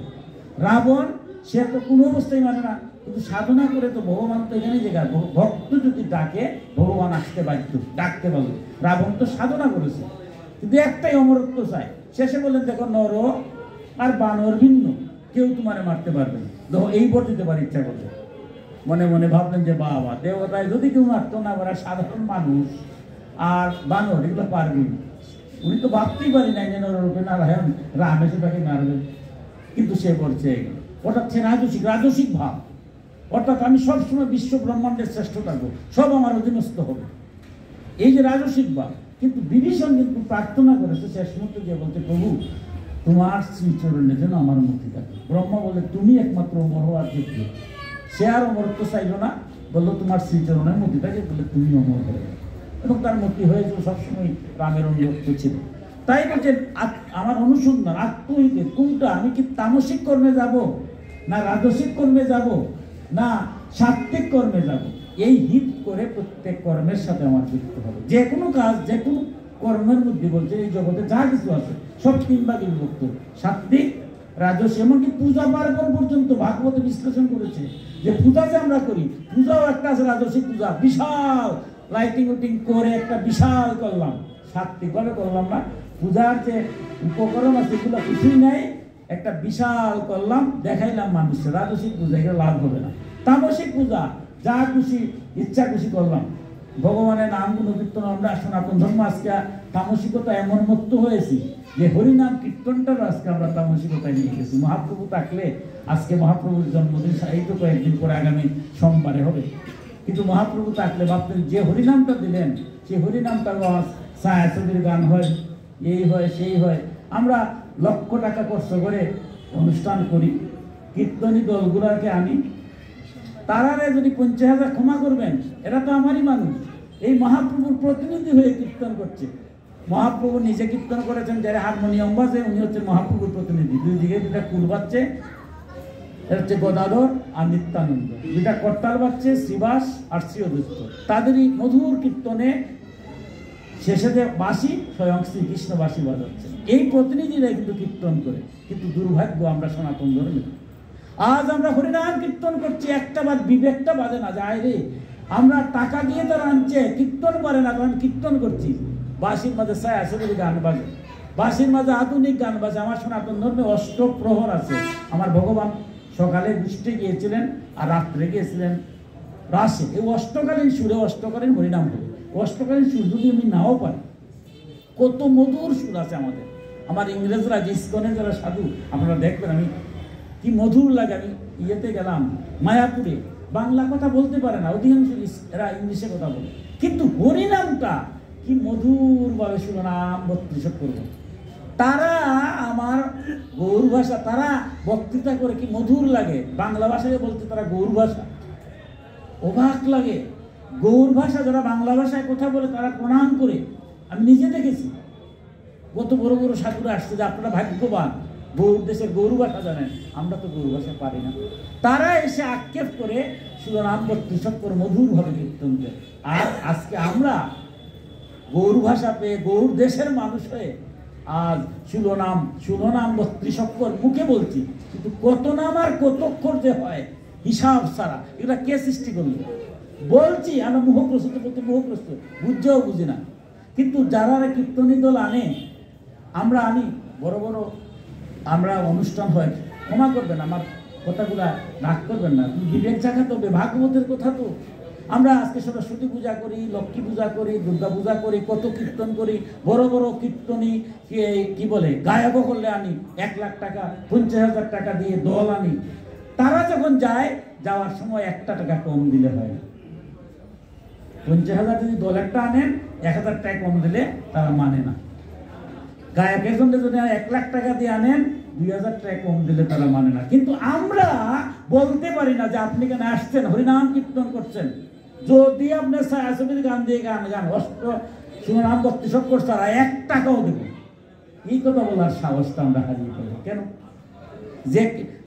রাবণ, সে তো কোনো অবস্থায় মানে না, কিন্তু সাধনা করে তো ভগবান তো এখানে জায়গা, ভক্ত যদি ডাকে ভগবান আসতে বাধ্য, ডাকতে পারলো। রাবণ তো সাধনা করেছে, কিন্তু একটাই অমরত্ব চায়। শেষে বললেন দেখো নর আর বানর ভিন্ন, কেউ তোমারে মারতে পারবে না, দেখো এই বর দিতে পারে ইচ্ছা করছে। মনে মনে ভাবলেন যে বাবা দেবতায় যদি কেউ মারতো না, ওরা সাধারণ মানুষ আর বানর এগুলো পারবে। উনি তো ভাবতেই পারি না যে নররূপে নারায়ণ রাম এসে তাকে মারবে, কিন্তু সে করছে এগুলো। অর্থাৎ সে রাজসিক ভাব, অর্থাৎ আমি সবসময় বিশ্ব ব্রহ্মাণ্ডের শ্রেষ্ঠ থাকবো, সব আমার অধীনস্থ হবে, এই যে রাজসিক ভাব। কিন্তু বিভীষণ কিন্তু প্রার্থনা করেছে শেষ মুহূর্তে গিয়ে বলতে, প্রভু তোমার শ্রীচরণে যেন আমার মুক্তি থাকে। ব্রহ্মা বলে তুমি একমাত্র অমর হওয়ার যোগ্য। সে আর অমরত্ব চাইল না, বললো তোমার শ্রীচরণের মুক্তি থাকে, বলে তুমি অমর হয়ে, এবং তার মুক্তি হয়েছিল। সবসময় রামের অনুরক্ত ছিল। তাই বলছেন আমার অনুসন্ধান আত্মহিতে কোনটা, আমি কি তামসিক কর্মে যাব, না রাজসিক কর্মে যাব, না সাত্ত্বিক কর্মে যাব, এই হিত করে প্রত্যেক কর্মের সাথে আমার যুক্ত হবে। যে কোনো কাজ, যে কোনো কর্মের মধ্যে বলছে এই জগতে যা কিছু আছে সব 3 ভাগে বিভক্ত, সাত্ত্বিক, রাজস্ব। এমনকি পূজা পার্বণ পর্যন্ত ভাগবত বিশ্লেষণ করেছে যে পূজা যে আমরা করি, পূজাও একটা আছে রাজস্বিক পূজা, বিশাল লাইটিং উইটিং করে একটা বিশাল করলাম, সাত্ত্বিকভাবে করলাম না। পূজার যে উপকরণ আছে এগুলো কিছুই নাই, একটা বিশাল করলাম, দেখাইলাম মানুষের। রাজস্বিক পূজা, এগুলো লাভ হবে না। তামসিক পূজা, যা খুশি ইচ্ছা খুশি করলাম, ভগবানের নাম গুণ কীর্তন। আমরা সনাতন ধর্ম আজকে তামসিকতা এমন মুক্ত হয়েছি যে হরিনাম কীর্তনটাও আজকে আমরা তামসিকতায় নিয়ে গেছি। মহাপ্রভু থাকলে আজকে মহাপ্রভুর জন্মদিন, এই তো কয়েকদিন পরে আগামী সোমবারে হবে, কিন্তু মহাপ্রভু থাকলে ভাবতেন যে হরিনামটা দিলেন, সেই হরিনামটা ছায়াছবির গান হয়, এই হয় সেই হয়। আমরা লক্ষ টাকা খরচ করে অনুষ্ঠান করি, কীর্তনী দলগুলোকে আনি, তারারে যদি 50,000 ক্ষমা করবেন, এরা তো আমারই মানুষ, এই মহাপ্রভুর প্রতিনিধি হয়ে কীর্তন করছে। মহাপ্রভু নিজে কীর্তন করেছেন, যারা হারমোনিয়াম বাজে উনি হচ্ছেন মহাপ্রভুর প্রতিনিধি। দুই দিকে দুটা কুল বাজছে, এটা হচ্ছে গদাধর আর নিত্যানন্দ, দুটা করতাল বাজছে শ্রীবাস আর শ্রীঅদৈত্য। তাদেরই মধুর কীর্তনে শেষে যে বাঁশি, স্বয়ং শ্রীকৃষ্ণ বাঁশি বাজাচ্ছেন। এই প্রতিনিধিরাই কিন্তু কীর্তন করে। কিন্তু দুর্ভাগ্য আমরা সনাতন ধর্মে আজ আমরা হরিনাম কীর্তন করছি, একটা বার বিবেকটা বাজে না, যায় রে আমরা টাকা দিয়ে তারা আনছে, কীর্তন করে না, কারণ কীর্তন করছি। বাঁশির মাঝে ছায়াছবির গান বাজে, বাঁশির মাঝে আধুনিক গান বাজে। আমার সনাতন ধর্মে অষ্টপ্রহর আছে। আমার ভগবান সকালে বৃষ্টি গিয়েছিলেন আর রাত্রে গিয়েছিলেন রাসে। এই অষ্টকালীন সুরে অষ্টকালীন হরিনাম হবে। অষ্টকালীন সুর যদি আমি নাও পারি, কত মধুর সুর আছে আমাদের। আমার ইংরেজরা যে ইস্কনের যারা সাধু, আপনারা দেখবেন আমি কি মধুর লাগে। আমি ইয়েতে গেলাম মায়াপুরে, বাংলা কথা বলতে পারে না অধিকাংশ, এরা ইংলিশে কথা বলে, কিন্তু হরিনামটা কি মধুরভাবে শিবনাম 32 করবো। তারা আমার গৌর ভাষা, তারা বক্তৃতা করে কি মধুর লাগে, বাংলা ভাষায় বলতে তারা গৌর ভাষা, অবাক লাগে। গৌর ভাষা যারা বাংলা ভাষায় কথা বলে তারা প্রণাম করে, আমি নিজে দেখেছি। কত বড় বড় সাধুরা আসছে যে আপনারা ভাগ্যবান, গৌর দেশের গৌর ভাষা জানেন, আমরা তো গৌর ভাষা পারি না। তারা এসে আক্ষেপ করে শিবনাম 32 করে মধুরভাবে কীর্তন করে। আর আজকে আমরা গৌর ভাষা পেয়ে, গৌর দেশের মানুষ হয়ে আজ শিরোনাম 32 অক্ষর মুখে বলছি, কিন্তু কত নাম আর কত অক্ষর যে হয় হিসাব ছাড়া, এগুলা কে সৃষ্টি করলো? বলছি আমরা মুখগ্রস্ত করতে মুখগ্রস্ত, বুঝছেও বুঝি না। কিন্তু যারা কীর্তনী দল আনে, আমরা আনি, বড় বড় আমরা অনুষ্ঠান হয়, ক্ষমা করবেন আমার কথাগুলা রাগ করবেন না, বিবেক জাগাতে হবে, ভাগবতের কথা তো। আমরা আজকে সরস্বতী পূজা করি, লক্ষ্মী পূজা করি, দুর্গা পূজা করি, কত কীর্তন করি, বড় বড় কীর্তনী কি বলে গায়ক করলে আনি 1 লাখ টাকা 50,000 টাকা দিয়ে দল আনি। তারা যখন যায়, যাওয়ার সময় 1 টাকা কম দিলে হয় না। 50,000 যদি দল একটা আনেন, 1,000 টাকা কম দিলে তারা মানে না। গায়কের জন্য যদি 1 লাখ টাকা দিয়ে আনেন, 2,000 টাকা কম দিলে তারা মানে না। কিন্তু আমরা বলতে পারি না যে আপনি কেন আসছেন, হরিনাম কীর্তন করছেন, যদি আপনার ছায়াছবির গান দিয়ে গান শিরোনাম 32 অক্ষর ছাড়া 1 টাকাও দেব, এই কথা বলার সাহসটা আমরা হারিয়ে ফেলবো কেন? যে